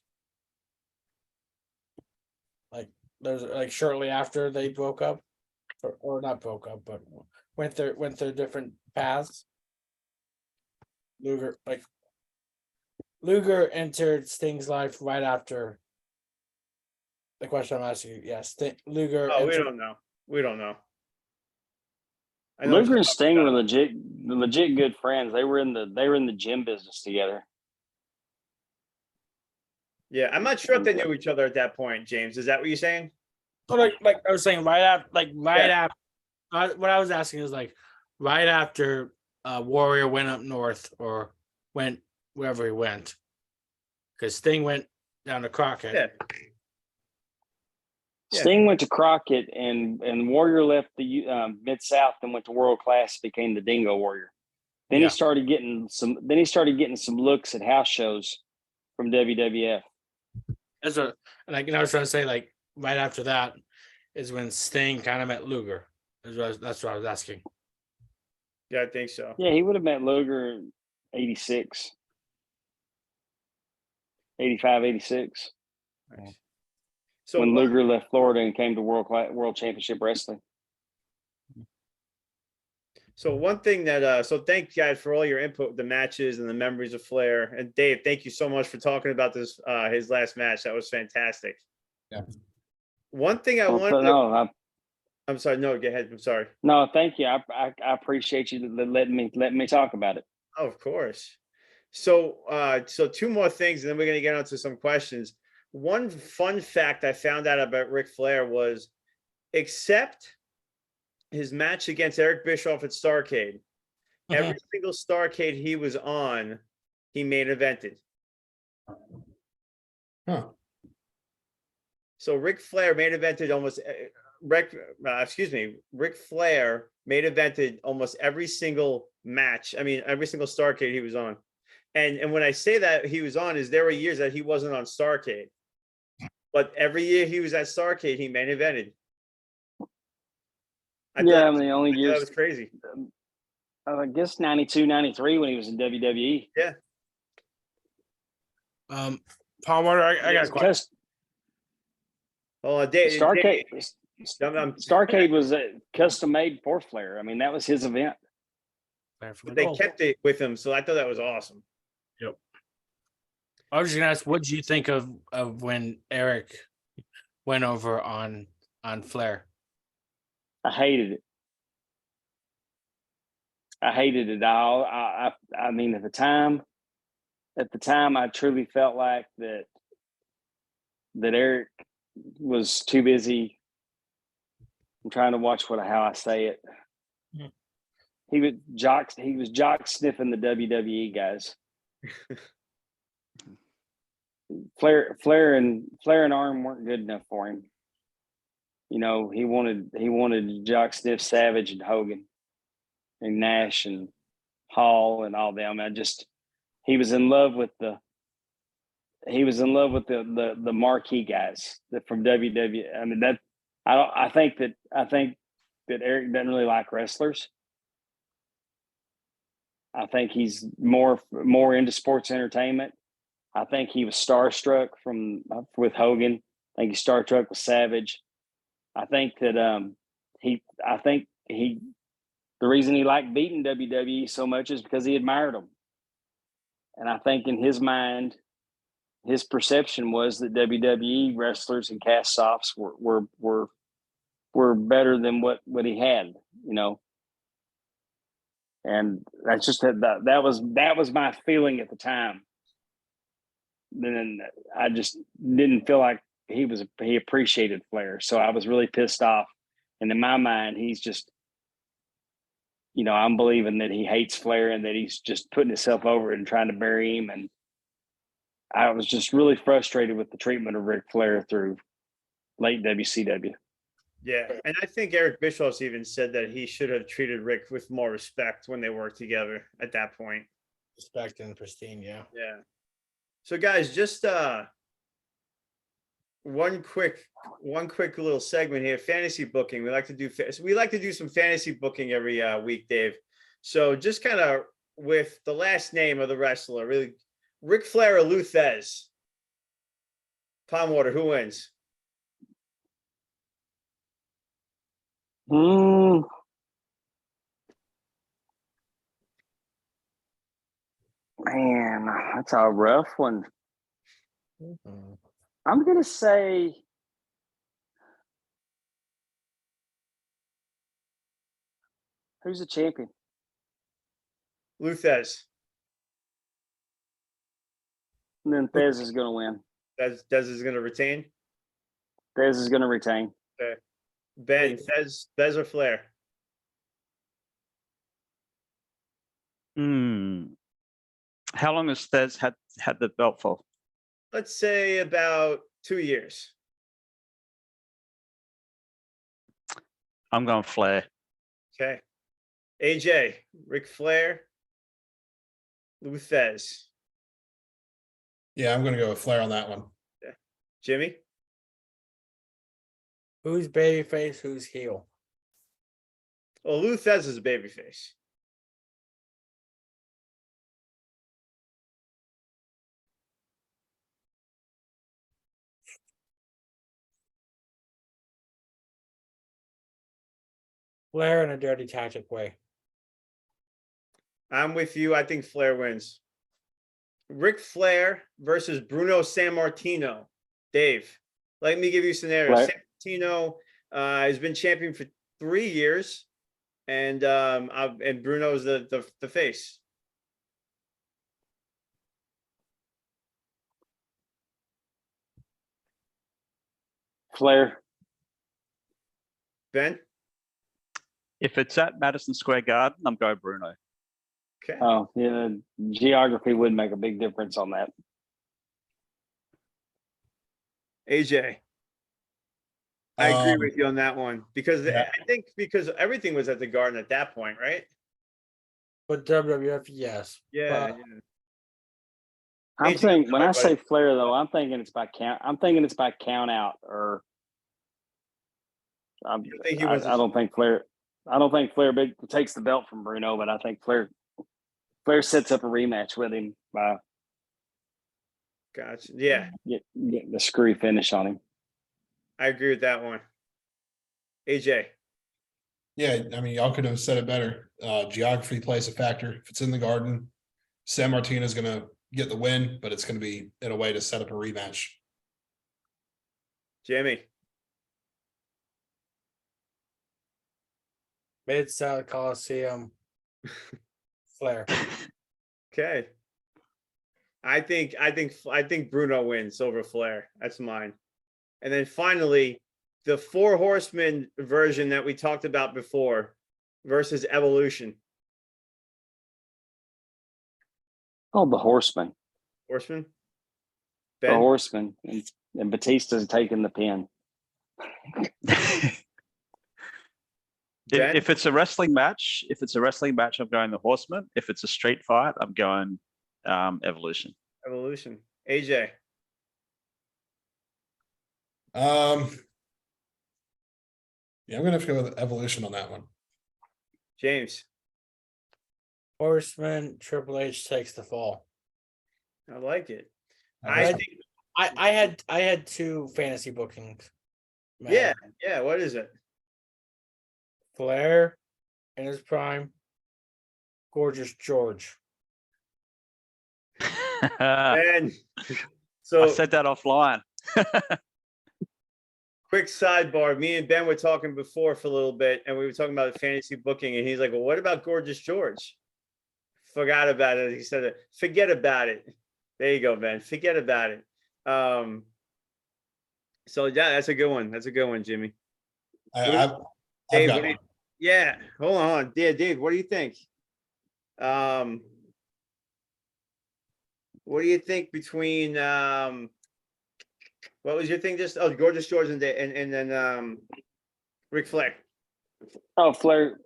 Like there's like shortly after they broke up, or not broke up, but went their different paths. Luger entered Sting's life right after. The question I'm asking you, yes, Luger. Oh, we entered- don't know. We don't know. I know Luger and Sting were legit good friends. They were in the gym business together. Yeah, I'm not sure if they knew each other at that point, James. Is that what you're saying? So like I was saying, right after, Yeah. what I was asking is like right after Warrior went up north or went wherever he went, because Sting went down to Crockett. Yeah. Yeah. Sting went to Crockett, and Warrior left the Mid South and went to World Class, became the Dingo Warrior. Then Yeah. he started getting some looks at house shows from WWF. That's what, and I was trying to say, like right after that is when Sting kind of met Luger. That's what I was asking. Yeah, I think so. Yeah, he would have met Luger in 86, 85, 86. So when one- Luger left Florida and came to World Championship Wrestling. So one thing that so thank you guys for all your input, the matches and the memories of Flair. And Dave, thank you so much for talking about this his last match. That was fantastic. Yeah. One thing I wanted to, I'm sorry, no, go ahead. I'm sorry. No, thank you. I appreciate you letting me talk about it. Oh, of course. So so two more things, and then we're gonna get onto some questions. One fun fact I found out about Ric Flair was, except his match against Eric Bischoff at Starrcade, every single Starrcade he was on, he main evented. Huh. So Ric Flair main evented almost Ric Flair main evented almost every single match. I mean, every single Starrcade he was on. And when I say that he was on, is there were years that he wasn't on Starrcade. But every year he was at Starrcade, he main evented. I mean, the only years that was crazy. I guess 92, 93 when he was in WWE. Yeah. Pondwater, I got a question. Oh, Dave, Starrcade was custom made for Flair. I mean, that was his event. They kept it with him, so I thought that was awesome. Yep. I was just gonna ask, what did you think of when Eric went over on Flair? I hated it. I hated it all. I mean, at the time, I truly felt like that Eric was too busy. I'm trying to watch how I say it. Yeah. He was jock sniffing the WWE guys. Flair and Arn weren't good enough for him. You know, he wanted jock sniff Savage and Hogan and Nash and Hall and all them. He was in love with the marquee guys from WWE. I mean, I think that Eric doesn't really like wrestlers. I think he's more into sports entertainment. I think he was starstruck with Hogan. I think he's starstruck with Savage. I think that the reason he liked beating WWE so much is because he admired them. And I think in his mind, his perception was that WWE wrestlers and cast offs were better than what he had, and that's just that was my feeling at the time. Then I just didn't feel like he appreciated Flair, so I was really pissed off. And in my mind, he's just, I'm believing that he hates Flair and that he's just putting himself over and trying to bury him. And I was just really frustrated with the treatment of Ric Flair through late WCW. Yeah, and I think Eric Bischoff's even said that he should have treated Rick with more respect when they worked together at that point. Respect and pristine, yeah. Yeah. So guys, just one quick little segment here. Fantasy booking. We like to do some fantasy booking every week, Dave. So just kind of with the last name of the wrestler, really, Ric Flair or Lou Thez? Pondwater, who wins? Man, that's a rough one. Mm-hmm. I'm gonna say who's the champion? Lou Thez. And then Thez is gonna win. Thez is going to retain. Thez is gonna retain. Okay. Ben, Thez or Flair? How long has Thez had the belt for? Let's say about 2 years. I'm going Flair. Okay. AJ, Ric Flair, Lou Thez. Yeah, I'm going to go with Flair on that one. Okay. Jimmy? Who's babyface? Who's heel? Well, Lou Thez is a babyface. Flair in a dirty tactic way. I'm with you. I think Flair wins. Ric Flair versus Bruno Sammartino. Dave, let me give you a scenario. Right. Sammartino has been champion for 3 years, and Bruno's the face. Flair. Ben? If it's at Madison Square Garden, I'm going Bruno. Okay. Oh, yeah. Geography would make a big difference on that. AJ. I agree with Um, you on that one because yeah. I think because everything was at the Garden at that point, right? But WWF, yes. Yeah. But yeah. I'm AJ, thinking when I say everybody. Flair though, I'm thinking it's by count. I'm thinking it's by count out, or I think he was I don't think Flair. I don't think Flair takes the belt from Bruno, but I think Flair sets up a rematch with him by Gotcha. Yeah, getting the screwy finish on him. I agree with that one. AJ. Yeah, I mean, y'all could have said it better. Geography plays a factor. If it's in the Garden, San Martino's going to get the win, but it's going to be in a way to set up a rematch. Jimmy. Mid-South Coliseum. Flair. Okay. I think Bruno wins over Flair. That's mine. And then finally, the Four Horsemen version that we talked about before versus Evolution. Oh, the Horseman. Horseman? The Ben? Horseman. And Batista's taking the pin. Ben? If it's a wrestling match, I'm going the Horseman. If it's a street fight, I'm going Evolution. Evolution. AJ. Yeah, I'm going to have to go with Evolution on that one. James. Horseman, Triple H takes the fall. I like it. I think. I had 2 fantasy bookings. Yeah. Yeah. What is it? Flair in his prime. Gorgeous George. I And so said that offline. quick sidebar, me and Ben were talking before for a little bit, and we were talking about fantasy booking, and he's like, well, what about Gorgeous George? Forgot about it. He said, forget about it. There you go, Ben. Forget about it. So yeah, that's a good one. That's a good one, Jimmy. I've Dave, got what do you, one. yeah, hold on. Yeah, Dave, what do you think? What do you think between what was your thing just Gorgeous George and then Ric Flair? Oh, Flair,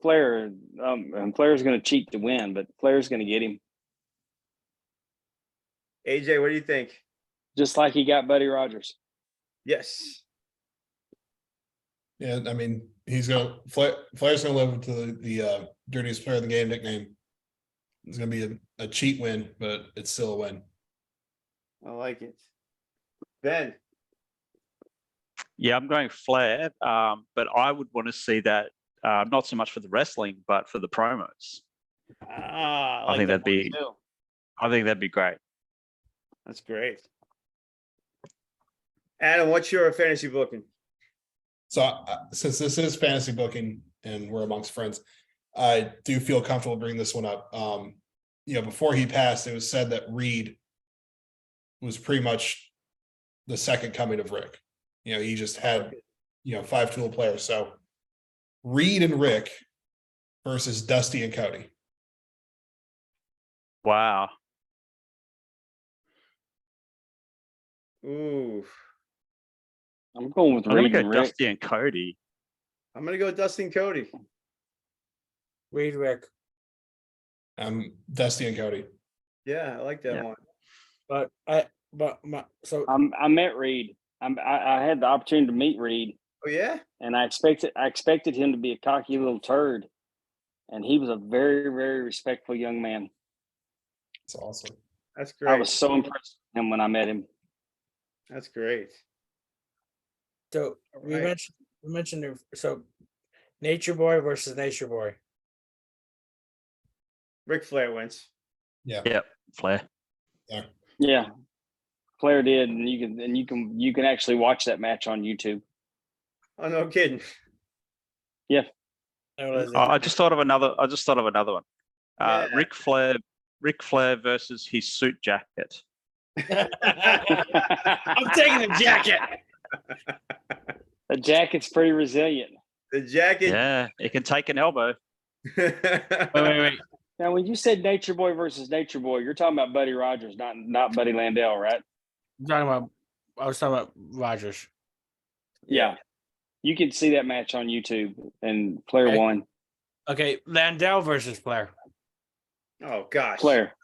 and Flair's going to cheat to win, but Flair's going to get him AJ, what do you think? just like he got Buddy Rogers. Yes. Yeah, I mean, Flair's gonna live up to the dirtiest player of the game nickname. It's gonna be a cheat win, but it's still a win. I like it. Ben. Yeah, I'm going Flair, but I would want to see that not so much for the wrestling, but for the promos. I think that that'd be- one too. I think that'd be great. That's great. Adam, what's your fantasy booking? So since this is fantasy booking and we're amongst friends, I do feel comfortable bringing this one up. Before he passed, it was said that Reed was pretty much the second coming of Rick. He just had 5-tool players. So Reed and Rick versus Dusty and Cody. Wow. Ooh. I'm going with I'm going Reed to and go Rick. Dusty and Cody. I'm gonna go with Dusty and Cody. Reed Rick. Dusty and Cody. Yeah, I like that Yeah. one. I met Reed. I had the opportunity to meet Reed, Oh yeah? and I expected him to be a cocky little turd, and he was a very, very respectful young man. It's awesome. That's great. I was so impressed with him when I met him. That's great. So we Right. mentioned so Nature Boy versus Nature Boy. Ric Flair wins. Yeah. Flair. Yeah, Flair did, and you can actually watch that match on YouTube. Oh no kidding. I just thought of another. One. Yeah. Ric Flair versus his suit jacket. I'm taking the jacket. The jacket's pretty resilient. The jacket. Yeah, it can take an elbow. Wait. Now, when you said Nature Boy versus Nature Boy, you're talking about Buddy Rogers, not Buddy Landell, right? I was talking about Rogers. Yeah. You can see that match on YouTube, and Flair Okay. won. Okay, Landell versus Flair. Oh gosh. Flair.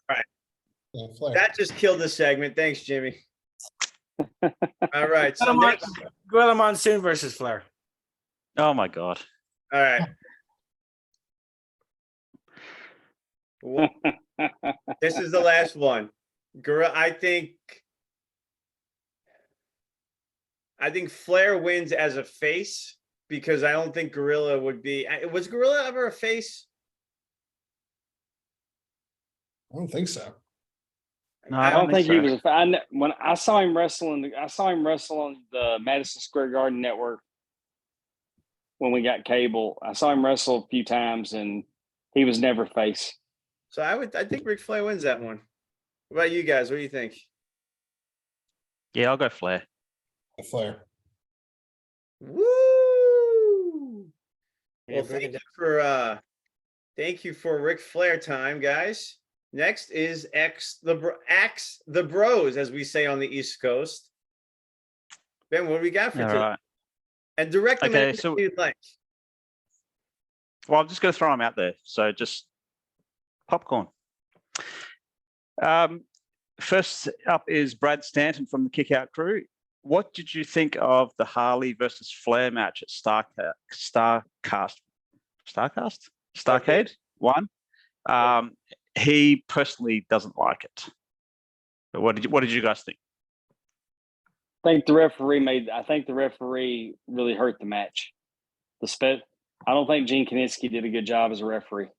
Yeah, Flair. That just killed the segment. Thanks, Jimmy. All right. So next, Gorilla Monsoon versus Flair. Oh my God. all right. Well, this is the last one. I think Flair wins as a face because I don't think Gorilla would be. Was Gorilla ever a face? I don't think so. No, I don't think he so. was. When I saw him wrestle on the Madison Square Garden Network when we got cable. I saw him wrestle a few times, and he was never face. So I think Ric Flair wins that one. What about you guys? What do you think? Yeah, I'll go Flair. Flair. Woo! Yeah, Well, break it thank you for Ric Flair time, guys. Next is the Bros, as we say on the East Coast. Ben, what do we got for All today? right. And direct them Okay, anything so- you'd like. Well, I'm just going to throw them out there. So just popcorn. First up is Brad Stanton from the Kickout Crew. What did you think of the Harley versus Flair match at Starcade 1? He personally doesn't like it. But what did you guys think? I think the referee really hurt the match. I don't think Gene Kiniski did a good job as a referee.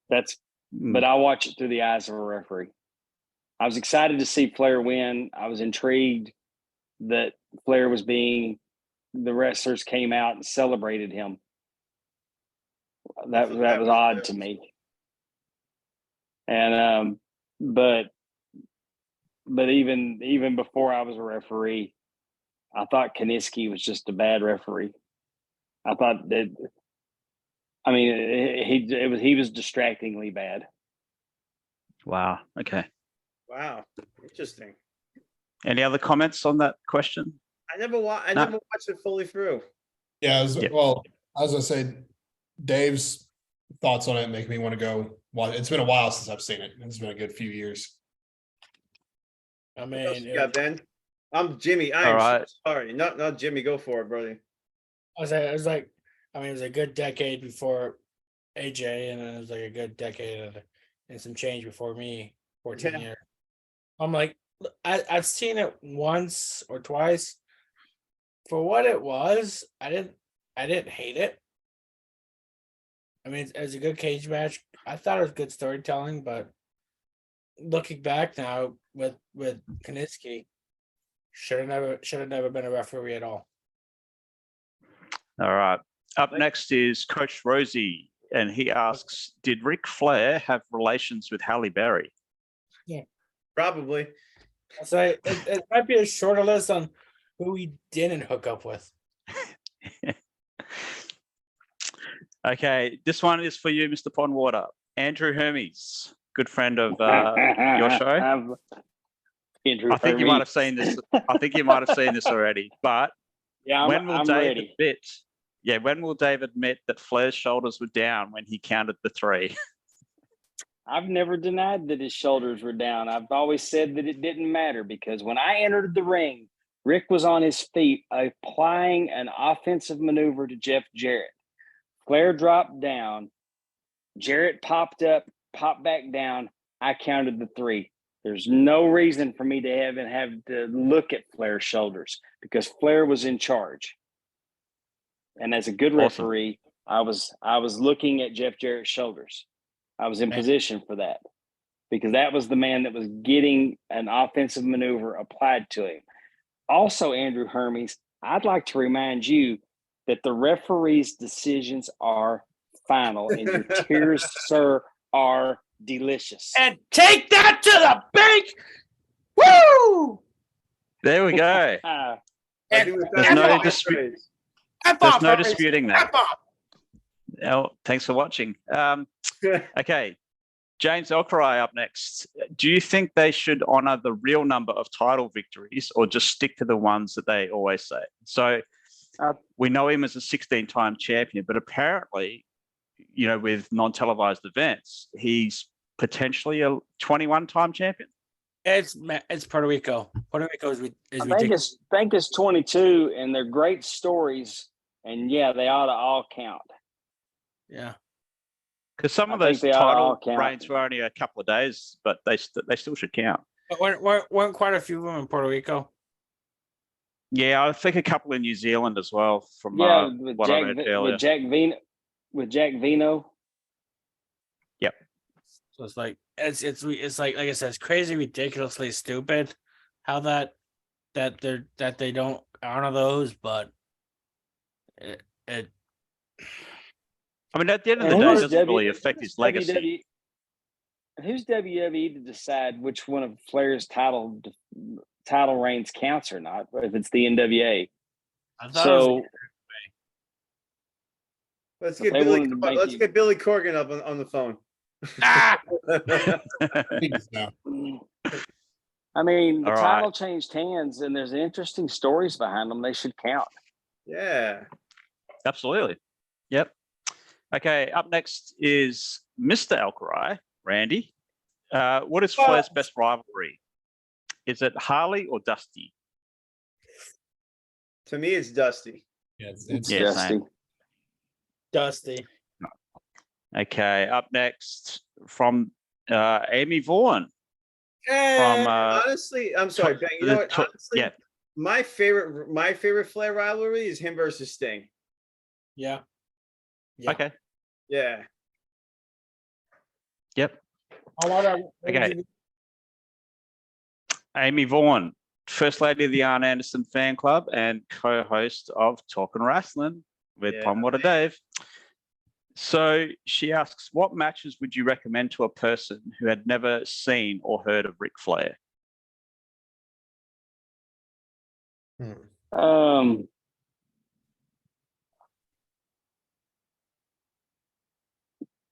That's but I watch it through the eyes of a referee. I was excited to see Flair win. I was intrigued that Flair was the wrestlers came out and celebrated him. That was odd to me. And but even before I was a referee, I thought Kaniski was just a bad referee. I thought that, I mean, he was distractingly bad. Wow. Okay. Wow. Interesting. Any other comments on that question? I never watched it fully through. Yeah, well, I was gonna say, Dave's thoughts on it make me want to go watch. It's been a while since I've seen it. It's been a good few years. I What else mean, you got, Ben? I'm Jimmy. All right. So sorry. Not Jimmy. Go for it, brother. it was a good decade before AJ, and then it was like a good decade and some change before me, 14 years. I'm like, I've seen it once or twice. For what it was, I didn't hate it. I mean, it was a good cage match. I thought it was good storytelling, but looking back now with Kaniski, should have never been a referee at all. All right. Up next is Coach Rosie, and he asks, did Ric Flair have relations with Halle Berry? Yeah, probably. So it might be a shorter list on who he didn't hook up with. Okay, this one is for you, Mr. Pondwater. Andrew Hermes, good friend of your show. Andrew I think you might have seen this. I think you might have seen this already. But yeah, when will I'm Dave ready. admit? Yeah, when will Dave admit that Flair's shoulders were down when he counted the 3? I've never denied that his shoulders were down. I've always said that it didn't matter because when I entered the ring, Rick was on his feet applying an offensive maneuver to Jeff Jarrett. Flair dropped down. Jarrett popped up, popped back down. I counted the 3. There's no reason for me to have to look at Flair's shoulders because Flair was in charge. And as a good referee, I was looking at Jeff Jarrett's shoulders. I was in position for that because that was the man that was getting an offensive maneuver applied to him. Also, Andrew Hermes, I'd like to remind you that the referee's decisions are final and your tears, sir, are delicious. And take that to the bank. Woo! There we go. There's no disputing that. Oh, thanks for watching. Okay, James Elkerai up next. Do you think they should honor the real number of title victories or just stick to the ones that they always say? So we know him as a 16-time champion, but apparently, with non-televised events, he's potentially a 21-time champion. It's Puerto Rico. Puerto Rico is ridiculous. I think it's 22, and they're great stories, and yeah, they ought to all count. Yeah, because some of those title reigns were only a couple of days, but they still should count. But weren't quite a few of them in Puerto Rico? Yeah, I think a couple in New Zealand as well. From what I read earlier, with Jack Vino. Yep. So it's like it's like I said, it's crazy, ridiculously stupid how that they don't honor those, but it I mean, at the end of the day, it doesn't really affect his legacy. Who's WWE to decide which one of Flair's title reigns counts or not? If it's the NWA, let's get Billy Corgan up on the phone. I mean, the title changed hands, and there's interesting stories behind them. They should count. Yeah, absolutely. Yep. Okay, up next is Mr. Elkerai, Randy. What is Flair's best rivalry? Is it Harley or Dusty? To me, it's Dusty. Yeah, it's Dusty. Same. Dusty. Okay, up next from Amy Vaughan. Honestly, I'm sorry, Ben. You know what? Honestly, my favorite Flair rivalry is him versus Sting. Yeah. Okay. Yeah. Yep. I want to. Okay. Amy Vaughan, First Lady of the Arn Anderson Fan Club and co-host of Talking Wrestling with Pondwater Dave. So she asks, what matches would you recommend to a person who had never seen or heard of Ric Flair?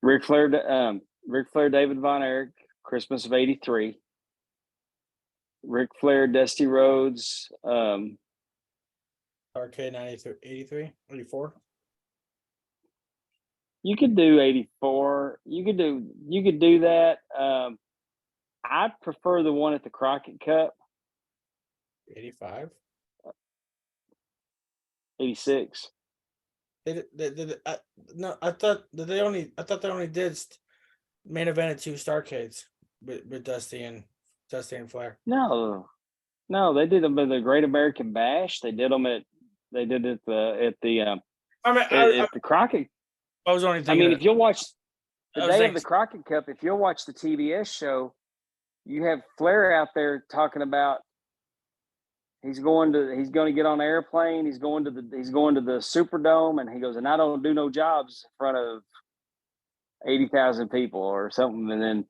Ric Flair, David Von Erich, Christmas of '83. Ric Flair, Dusty Rhodes. Arcade 93, 83, 84. You could do 84. You could do that. I prefer the one at the Crockett Cup. 85. 86. No, I thought they only did main event at 2 Starcades with Dusty and Flair. No, they did them at the Great American Bash. They did it at the Crockett. I was only I thinking. mean, if you'll watch the I was day of thinking- the Crockett Cup, if you'll watch the TBS show, you have Flair out there talking about he's going to get on an airplane. He's going to the Superdome, and he goes, and I don't do no jobs in front of 80,000 people or something. And then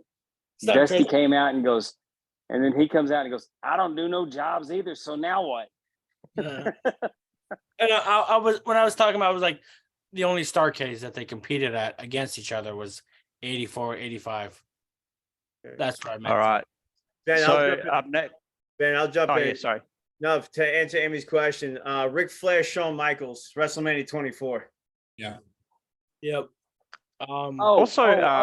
Dusty came out and goes, and then he comes out and goes, I don't do no jobs either. So now what? And I was talking about, I was like, the only Starcades that they competed at against each other was 84, 85. That's what I meant. All right. Ben, So up next. Ben, I'll jump in. Yeah, sorry. No, to answer Amy's question, Ric Flair, Shawn Michaels, WrestleMania 24. Yeah. Yep. The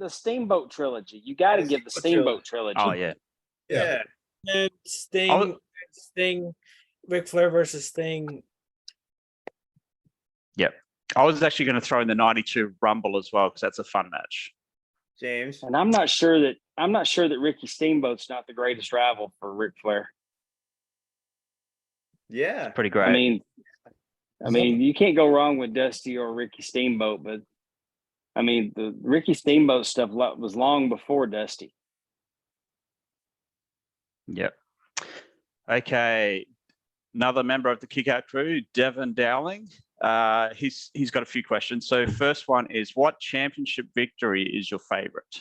Steamboat trilogy. You got to give the Steamboat trilogy. Oh yeah. Yeah. And Sting, Ric Flair versus Sting. Yep. I was actually going to throw in the 92 Rumble as well because that's a fun match. James. And I'm not sure that Ricky Steamboat's not the greatest rival for Ric Flair. Yeah. Pretty great. I mean, you can't go wrong with Dusty or Ricky Steamboat, but I mean, the Ricky Steamboat stuff was long before Dusty. Yep. Okay. Another member of the Kickout crew, Devon Dowling. He's got a few questions. So first one is, what championship victory is your favorite?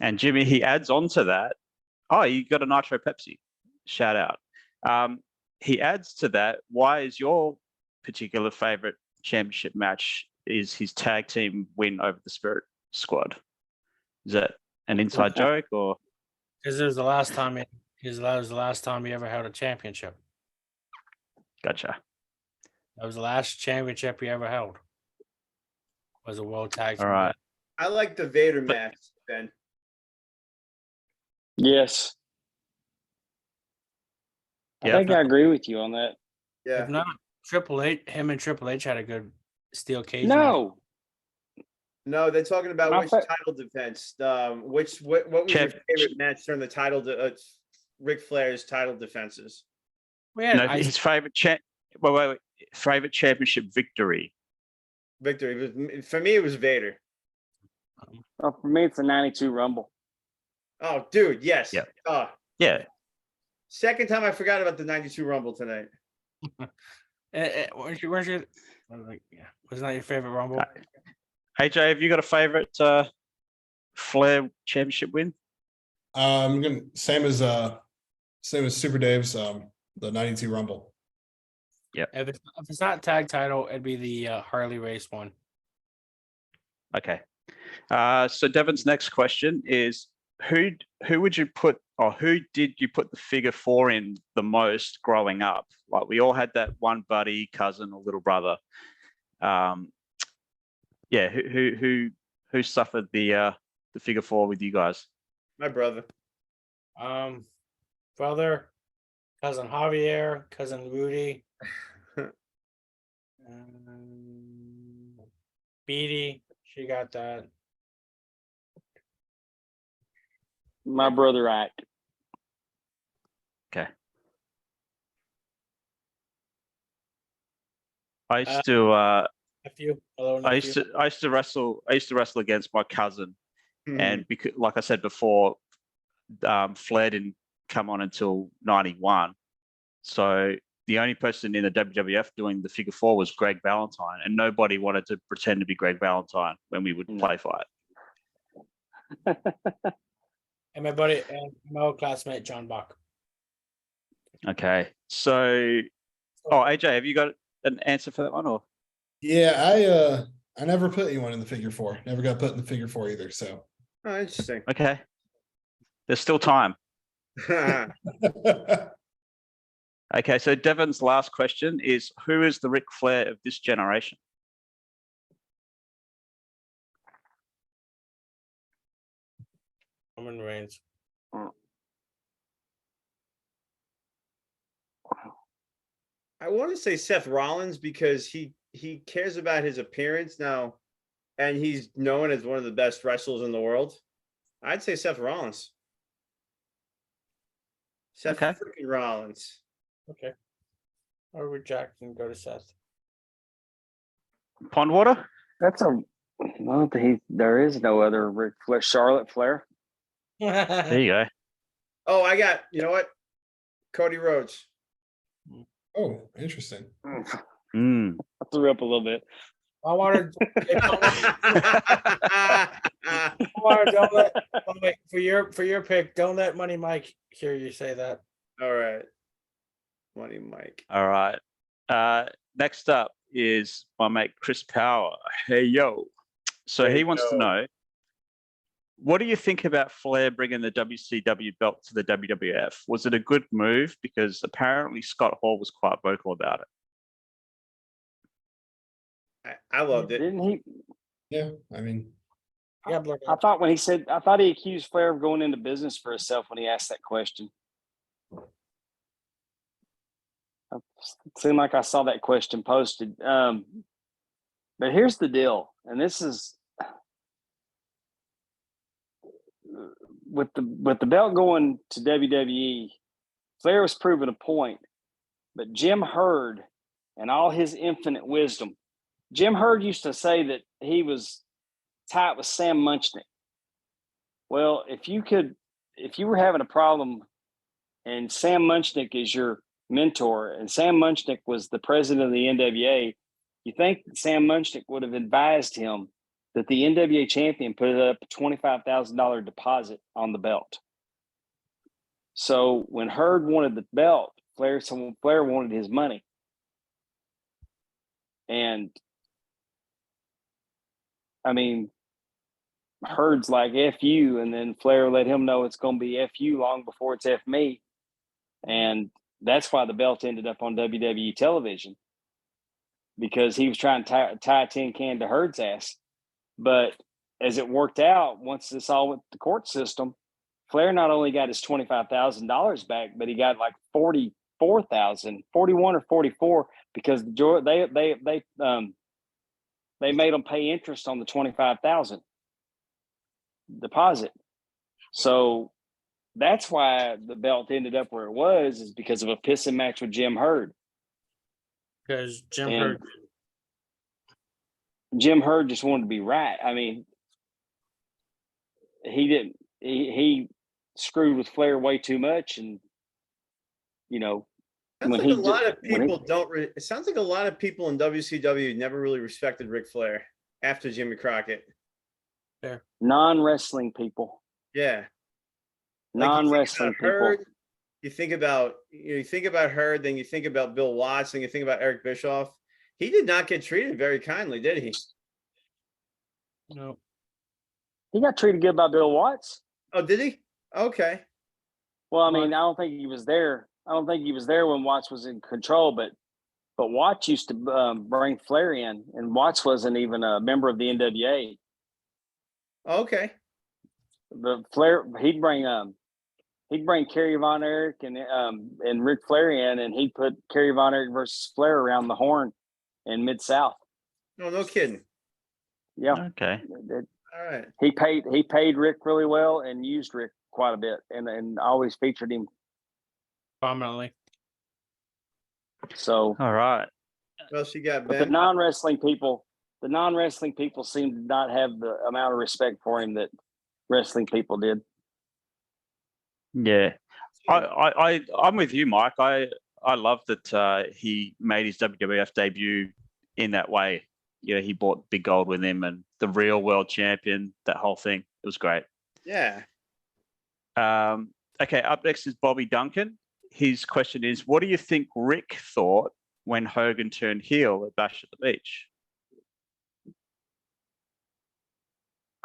And Jimmy, he adds on to that. Oh, you got a Nitro Pepsi. Shout out. He adds to that, why is your particular favorite championship match is his tag team win over the Spirit Squad? Is that an inside joke or? Because it was the last time he ever held a championship. Gotcha. That was the last championship he ever held. Was a World Tag Team. All right. I like the Vader match, Ben. Yes. I think I agree with you on that. Yeah. If not, him and Triple H had a good steel cage. No. No, they're talking about which title defense. What was your favorite match during the title? Ric Flair's title defenses. His favorite favorite championship victory. Victory. For me, it was Vader. Oh, for me, it's a '92 Rumble. Oh, dude, yes. Yep. Yeah. Second time I forgot about the '92 Rumble tonight. Wasn't that your favorite Rumble? AJ, have you got a favorite Flair championship win? I'm gonna same as Super Dave's the '92 Rumble. Yeah. If it's not tag title, it'd be the Harley Race one. Okay. So Devon's next question is, who would you put, or who did you put the figure 4 in the most growing up? Like, we all had that one buddy, cousin, or little brother. Yeah, who suffered the figure 4 with you guys? My brother. Brother, cousin Javier, cousin Rudy, Beatty, she got that. My brother Ike. Okay. I used to Nephew. Hello, I nephew. used to wrestle against my cousin, Mhm. and because, like I said before, Flair didn't come on until '91. So the only person in the WWF doing the figure four was Greg Valentine, and nobody wanted to pretend to be Greg Valentine when we would play fight. And my buddy and my old classmate John Bach. Okay, so AJ, have you got an answer for that one, or? Yeah, I never put anyone in the figure four. Never got put in the figure four either. So Oh, interesting. Okay, there's still time. Okay, so Devon's last question is, who is the Ric Flair of this generation? Roman Reigns. I want to say Seth Rollins because he cares about his appearance now, and he's known as one of the best wrestlers in the world. I'd say Seth Rollins. Seth Okay. freaking Rollins. Okay. I'll reject and go to Seth. Pondwater? That's a well. There is no other Ric Flair. Charlotte Flair. There you go. Oh, I got, you know what? Cody Rhodes. oh, interesting. Mm. I threw up a little bit. I wanted. Don't wait for your pick. Don't let Money Mike hear you say that. All right. Money Mike. All right. Next up is my mate Chris Power. Hey yo. So Hey, he wants to yo. know, what do you think about Flair bringing the WCW belt to the WWF? Was it a good move? Because apparently Scott Hall was quite vocal about it. I loved it. Didn't he? Yeah, I mean, Yeah, blur I thought when he said, I thought he accused Flair of going into business for himself when he asked that question. It seemed like I saw that question posted. But here's the deal, and this is with the belt going to WWE. Flair was proving a point, but Jim Herd and all his infinite wisdom. Jim Herd used to say that he was tight with Sam Munchnick. Well, if you were having a problem and Sam Munchnick is your mentor and Sam Munchnick was the president of the NWA, you think Sam Munchnick would have advised him that the NWA champion put up a $25,000 deposit on the belt. So when Herd wanted the belt, Flair wanted his money. And I mean, Herd's like F you, and then Flair let him know it's going to be F you long before it's F me. And that's why the belt ended up on WWE television, because he was trying to tie a tin can to Herd's ass. But as it worked out, once this all went to the court system, Flair not only got his $25,000 back, but he got like 41 or 44, because they made him pay interest on the 25,000 deposit. So that's why the belt ended up where it was, is because of a pissing match with Jim Herd. because Jim And Herd. Jim Herd just wanted to be right. I mean, he screwed with Flair way too much, and Sounds like a lot of people it sounds like a lot of people in WCW never really respected Ric Flair after Jimmy Crockett. non-wrestling people, Yeah. non-wrestling people. Herd, you think about Herd, then you think about Bill Watts, then you think about Eric Bischoff. He did not get treated very kindly, did he? No. He got treated good by Bill Watts. Oh, did he? Okay. Well, I mean, I don't think he was there. I don't think he was there when Watts was in control, but Watts used to bring Flair in, and Watts wasn't even a member of the NWA. Okay. The Flair, he'd bring Kerry Von Erich and Ric Flair in, and he'd put Kerry Von Erich versus Flair around the horn in Mid-South. No kidding. Yeah. Okay. All right. He paid Rick really well and used Rick quite a bit, and always featured him. Prominently. So All right. What else you got, but the Ben? non-wrestling people, the non-wrestling people seem to not have the amount of respect for him that wrestling people did. Yeah, I'm with you, Mike. I love that he made his WWF debut in that way. You know, he brought Big Gold with him and the real world champion. That whole thing, it was great. Yeah. Okay, up next is Bobby Duncan. His question is, what do you think Rick thought when Hogan turned heel at Bash at the Beach?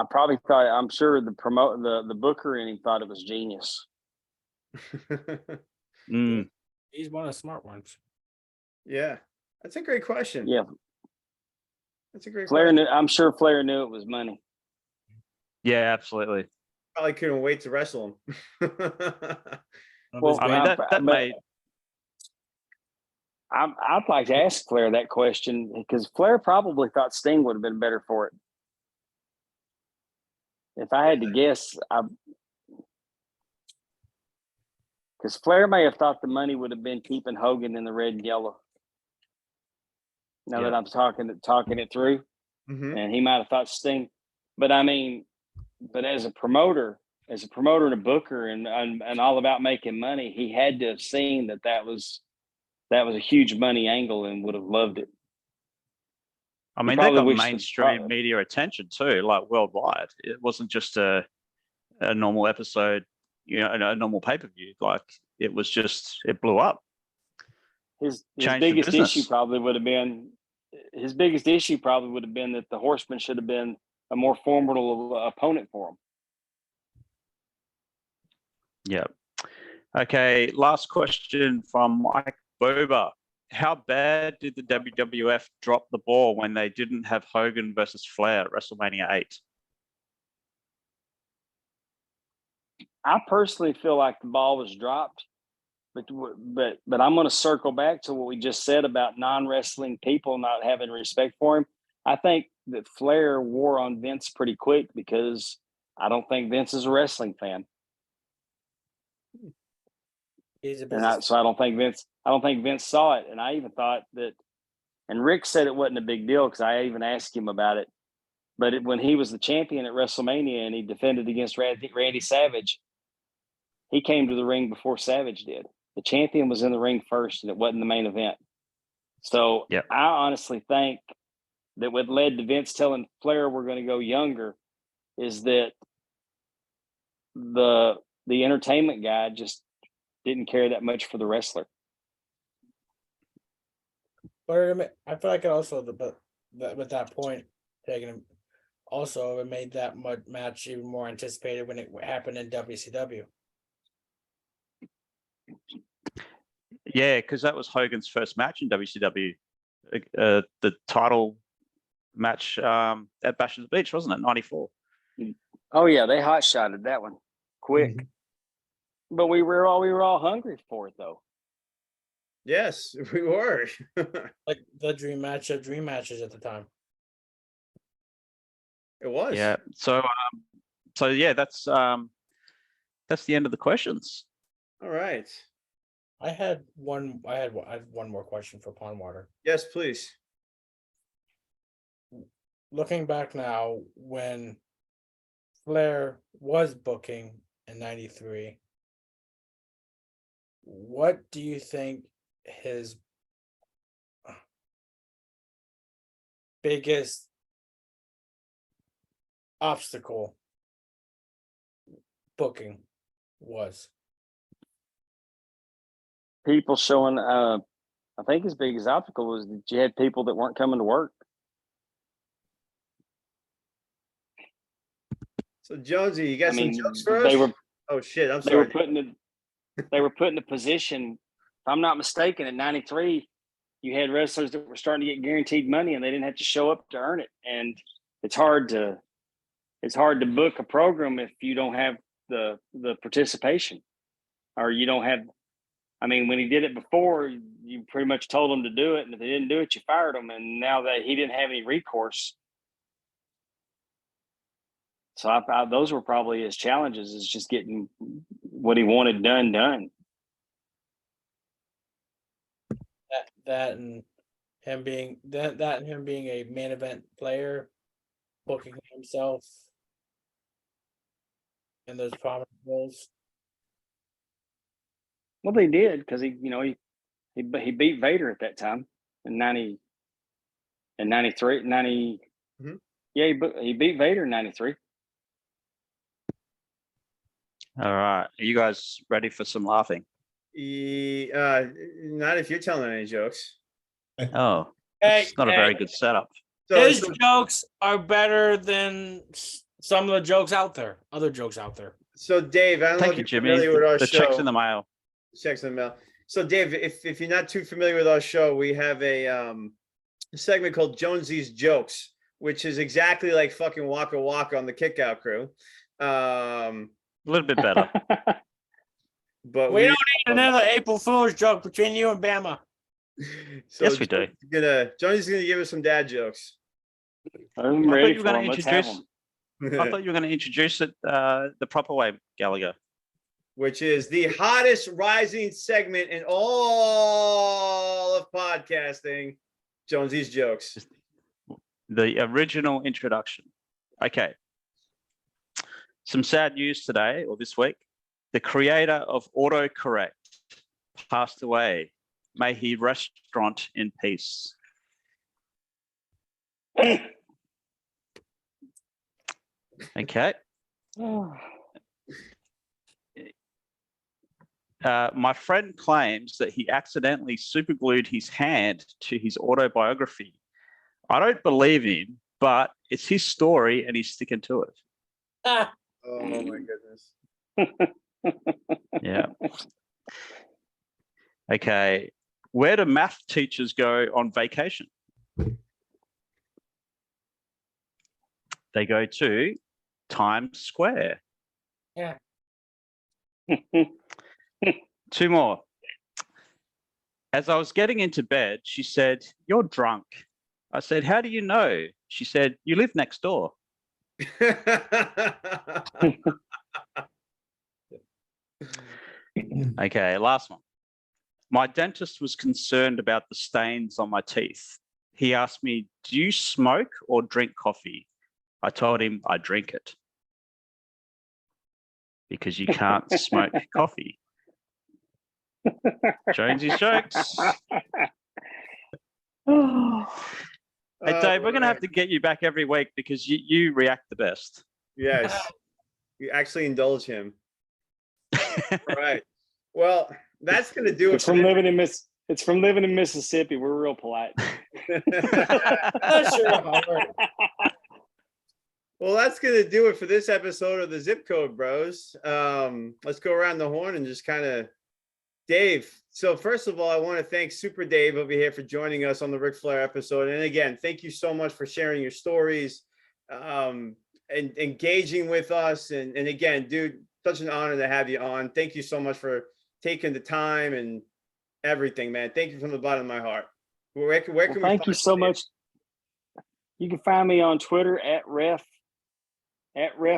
I probably thought, I'm sure the booker in him thought it was genius. He's one of the smart ones. Yeah, that's a great question. Yeah, that's a great Flair question. knew, I'm sure Flair knew it was money. Yeah, absolutely. Probably couldn't wait to wrestle him. Well, I mean, that made. I'd like to ask Flair that question because Flair probably thought Sting would have been better for it. If I had to guess, because Flair may have thought the money would have been keeping Hogan in the red and yellow. Now that I'm talking it through, and he might have thought Sting, but I mean, but as a promoter and a booker, and all about making money, he had to have seen that was a huge money angle and would have loved it. I mean, they got mainstream media attention too, like worldwide. It wasn't just a normal episode, you know, a normal pay-per-view. Like it was just, it blew up. His biggest issue probably would have been that the Horseman should have been a more formidable opponent for him. Yeah. Okay. Last question from Mike Boba. How bad did the WWF drop the ball when they didn't have Hogan versus Flair at WrestleMania 8? I personally feel like the ball was dropped, but I'm going to circle back to what we just said about non-wrestling people not having respect for him. I think that Flair wore on Vince pretty quick because I don't think Vince is a wrestling fan. He's a business. So I don't think Vince saw it. And I even thought that, and Rick said it wasn't a big deal because I even asked him about it. But when he was the champion at WrestleMania and he defended against Randy Savage, he came to the ring before Savage did. The champion was in the ring first, and it wasn't the main event. So I honestly think that what led to Vince telling Flair we're going to go younger is that the entertainment guy just didn't care that much for the wrestler. But I feel like it also, with that point taken, also it made that match even more anticipated when it happened in WCW. Yeah, because that was Hogan's first match in WCW, the title match at Bash at the Beach, wasn't it? 94. Oh yeah, they hot-shotted that one quick. But we were all hungry for it though. Yes, we were. Like the dream match of dream matches at the time. It was. Yeah. So yeah, that's the end of the questions. All right. I had one more question for Pondwater. Yes, please. Looking back now, when Flair was booking in '93, what do you think his biggest obstacle booking was? People showing, I think his biggest obstacle was that you had people that weren't coming to work. So Jonesy, you got some jokes for us? Oh shit, I'm sorry. They were put in a position, if I'm not mistaken, in '93, you had wrestlers that were starting to get guaranteed money and they didn't have to show up to earn it. And it's hard to book a program if you don't have the participation, or you don't have. I mean, when he did it before, you pretty much told him to do it, and if they didn't do it, you fired him. And now that he didn't have any recourse, so those were probably his challenges: is just getting what he wanted done. That and him being that him being a main event player, booking himself in those prominent roles. Well, they did because he beat Vader at that time in 93, 90. Mhm. Yeah, he beat Vader in 93. All right. Are you guys ready for some laughing? Not if you're telling any jokes. Oh, Hey, it's not a very good setup. His jokes are better than some of the jokes out there. Other jokes out there. So Dave, I don't know Thank if you, you're Jimmy. familiar with our The show. check's in the mail. Checks in the mail. So Dave, if you're not too familiar with our show, we have a segment called Jonesy's Jokes, which is exactly like fucking Waka Waka on the Kickout Crew. A little bit better. But We don't need another April Fool's joke between you and Bama. So Yes, we do. Johnny's gonna give us some dad jokes. I'm I ready thought you for were him. going to Let's have introduce. him. I thought you were going to introduce it the proper way, Gallagher. Which is the hottest rising segment in all of podcasting, Jonesy's Jokes. The original introduction. Okay. Some sad news today or this week. The creator of autocorrect passed away. May he restaurant in peace. Okay. My friend claims that he accidentally superglued his hand to his autobiography. I don't believe him, but it's his story and he's sticking to it. Oh my goodness. Yeah. Okay. Where do math teachers go on vacation? They go to Times Square. Yeah. Two more. As I was getting into bed, she said, "You're drunk." I said, "How do you know?" She said, "You live next door." Okay, last one. My dentist was concerned about the stains on my teeth. He asked me, "Do you smoke or drink coffee?" I told him I drink it. Because you can't smoke coffee. Jonesy's jokes. Hey, Dave, we're going to have to get you back every week because you react the best. Yes. You actually indulge him. All right. Well, that's going to do it. It's from living in Mississippi. We're real polite. Well, that's going to do it for this episode of the Zip Code Bros. Let's go around the horn and just kind of Dave. So first of all, I want to thank Super Dave over here for joining us on the Ric Flair episode. And again, thank you so much for sharing your stories and engaging with us. And again, dude, such an honor to have you on. Thank you so much for taking the time and everything, man. Thank you from the bottom of my heart. Where can we thank you so much. You can find me on Twitter at Ref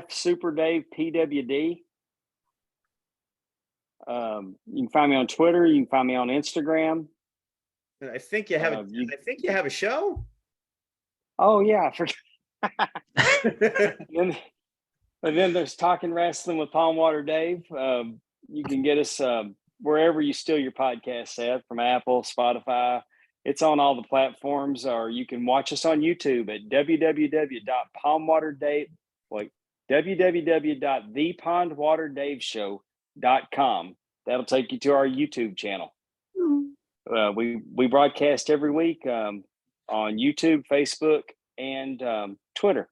Super Dave PWD. You can find me on Twitter. You can find me on Instagram. And I think you have I think you have a show. Oh yeah, I forgot. And then there's Talking Wrestling with Pondwater Dave. You can get us wherever you steal your podcast at, from Apple, Spotify. It's on all the platforms, or you can watch us on YouTube at www.thepondwaterdaveshow.com. That'll take you to our YouTube channel. We broadcast every week on YouTube, Facebook, and Twitter.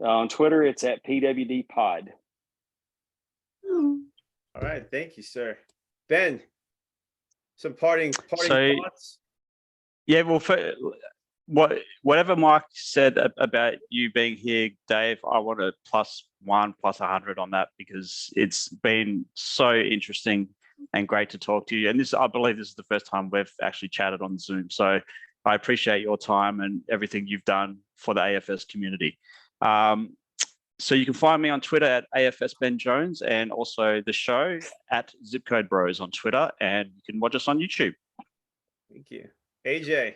On Twitter, it's at PWD Pod. All right, thank you, sir. Ben, some parting thoughts. Yeah, well, whatever Mike said about you being here, Dave, I want to +1, +100 on that, because it's been so interesting and great to talk to you. And I believe this is the first time we've actually chatted on Zoom. So I appreciate your time and everything you've done for the AFS community. So you can find me on Twitter at AFS Ben Jones, and also the show at Zip Code Bros on Twitter, and you can watch us on YouTube. Thank you. AJ.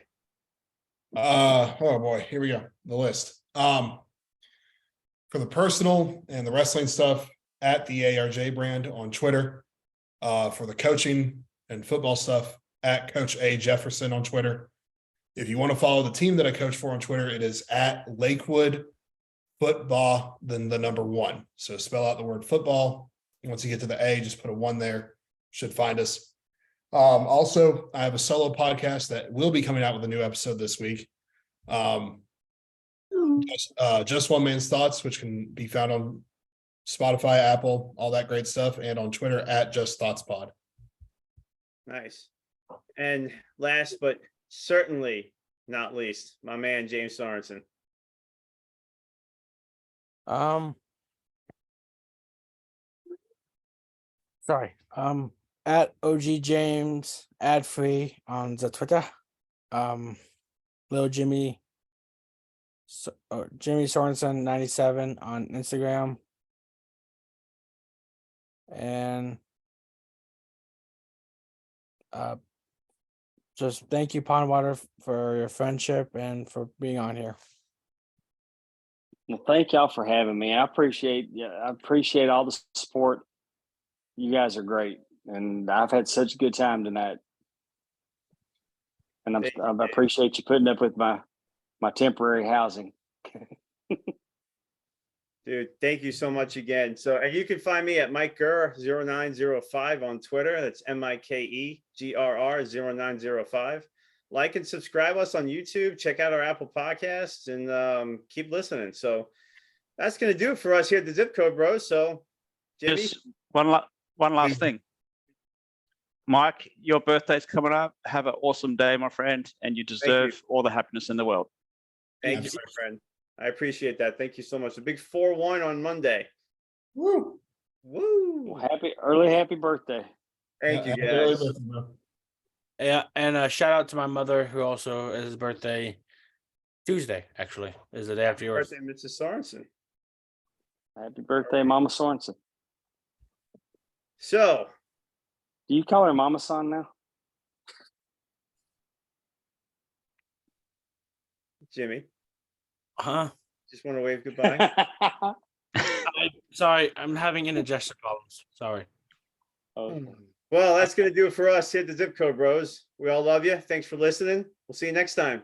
Oh boy, here we go. The list. For the personal and the wrestling stuff, at the ARJ brand on Twitter. For the coaching and football stuff, at Coach A Jefferson on Twitter. If you want to follow the team that I coach for on Twitter, it is at Lakewood Football, then the number 1. So spell out the word football. Once you get to the A, just put a 1 there. Should find us. Also, I have a solo podcast that will be coming out with a new episode this week. Just One Man's Thoughts, which can be found on Spotify, Apple, all that great stuff, and on Twitter at Just Thoughts Pod. Nice. And last but certainly not least, my man James Sorensen. Sorry. At OG James ad free on the Twitter. Lil Jimmy Jimmy Sorensen 97 on Instagram. And just thank you, Pondwater, for your friendship and for being on here. Well, thank y'all for having me. I appreciate all the support. You guys are great, and I've had such a good time tonight. And I appreciate you putting up with my temporary housing. Dude, thank you so much again. So, and you can find me at Mike Gurr 0905 on Twitter. That's MikeGrr 0905. Like and subscribe us on YouTube. Check out our Apple Podcasts and keep listening. So that's going to do it for us here at the Zip Code Bros. So, Jimmy, Just one last thing. Mike, your birthday's coming up. Have an awesome day, my friend, and you deserve all the happiness in the world. Thank you, my friend. I appreciate that. Thank you so much. A big 4-1 on Monday. Woo! Woo! Well, happy birthday. Thank you, Happy guys. birthday, bro. Yeah, and shout out to my mother, who also is his birthday Tuesday. Actually, is the day after yours. Birthday, Mrs. Sorensen. Happy birthday, Mama Sorensen. So, Do you call her Mama Son now? Jimmy, Huh? just want to wave goodbye. Sorry, I'm having indigestion problems. Sorry. Oh. Well, that's going to do it for us here at the Zip Code Bros. We all love you. Thanks for listening. We'll see you next time.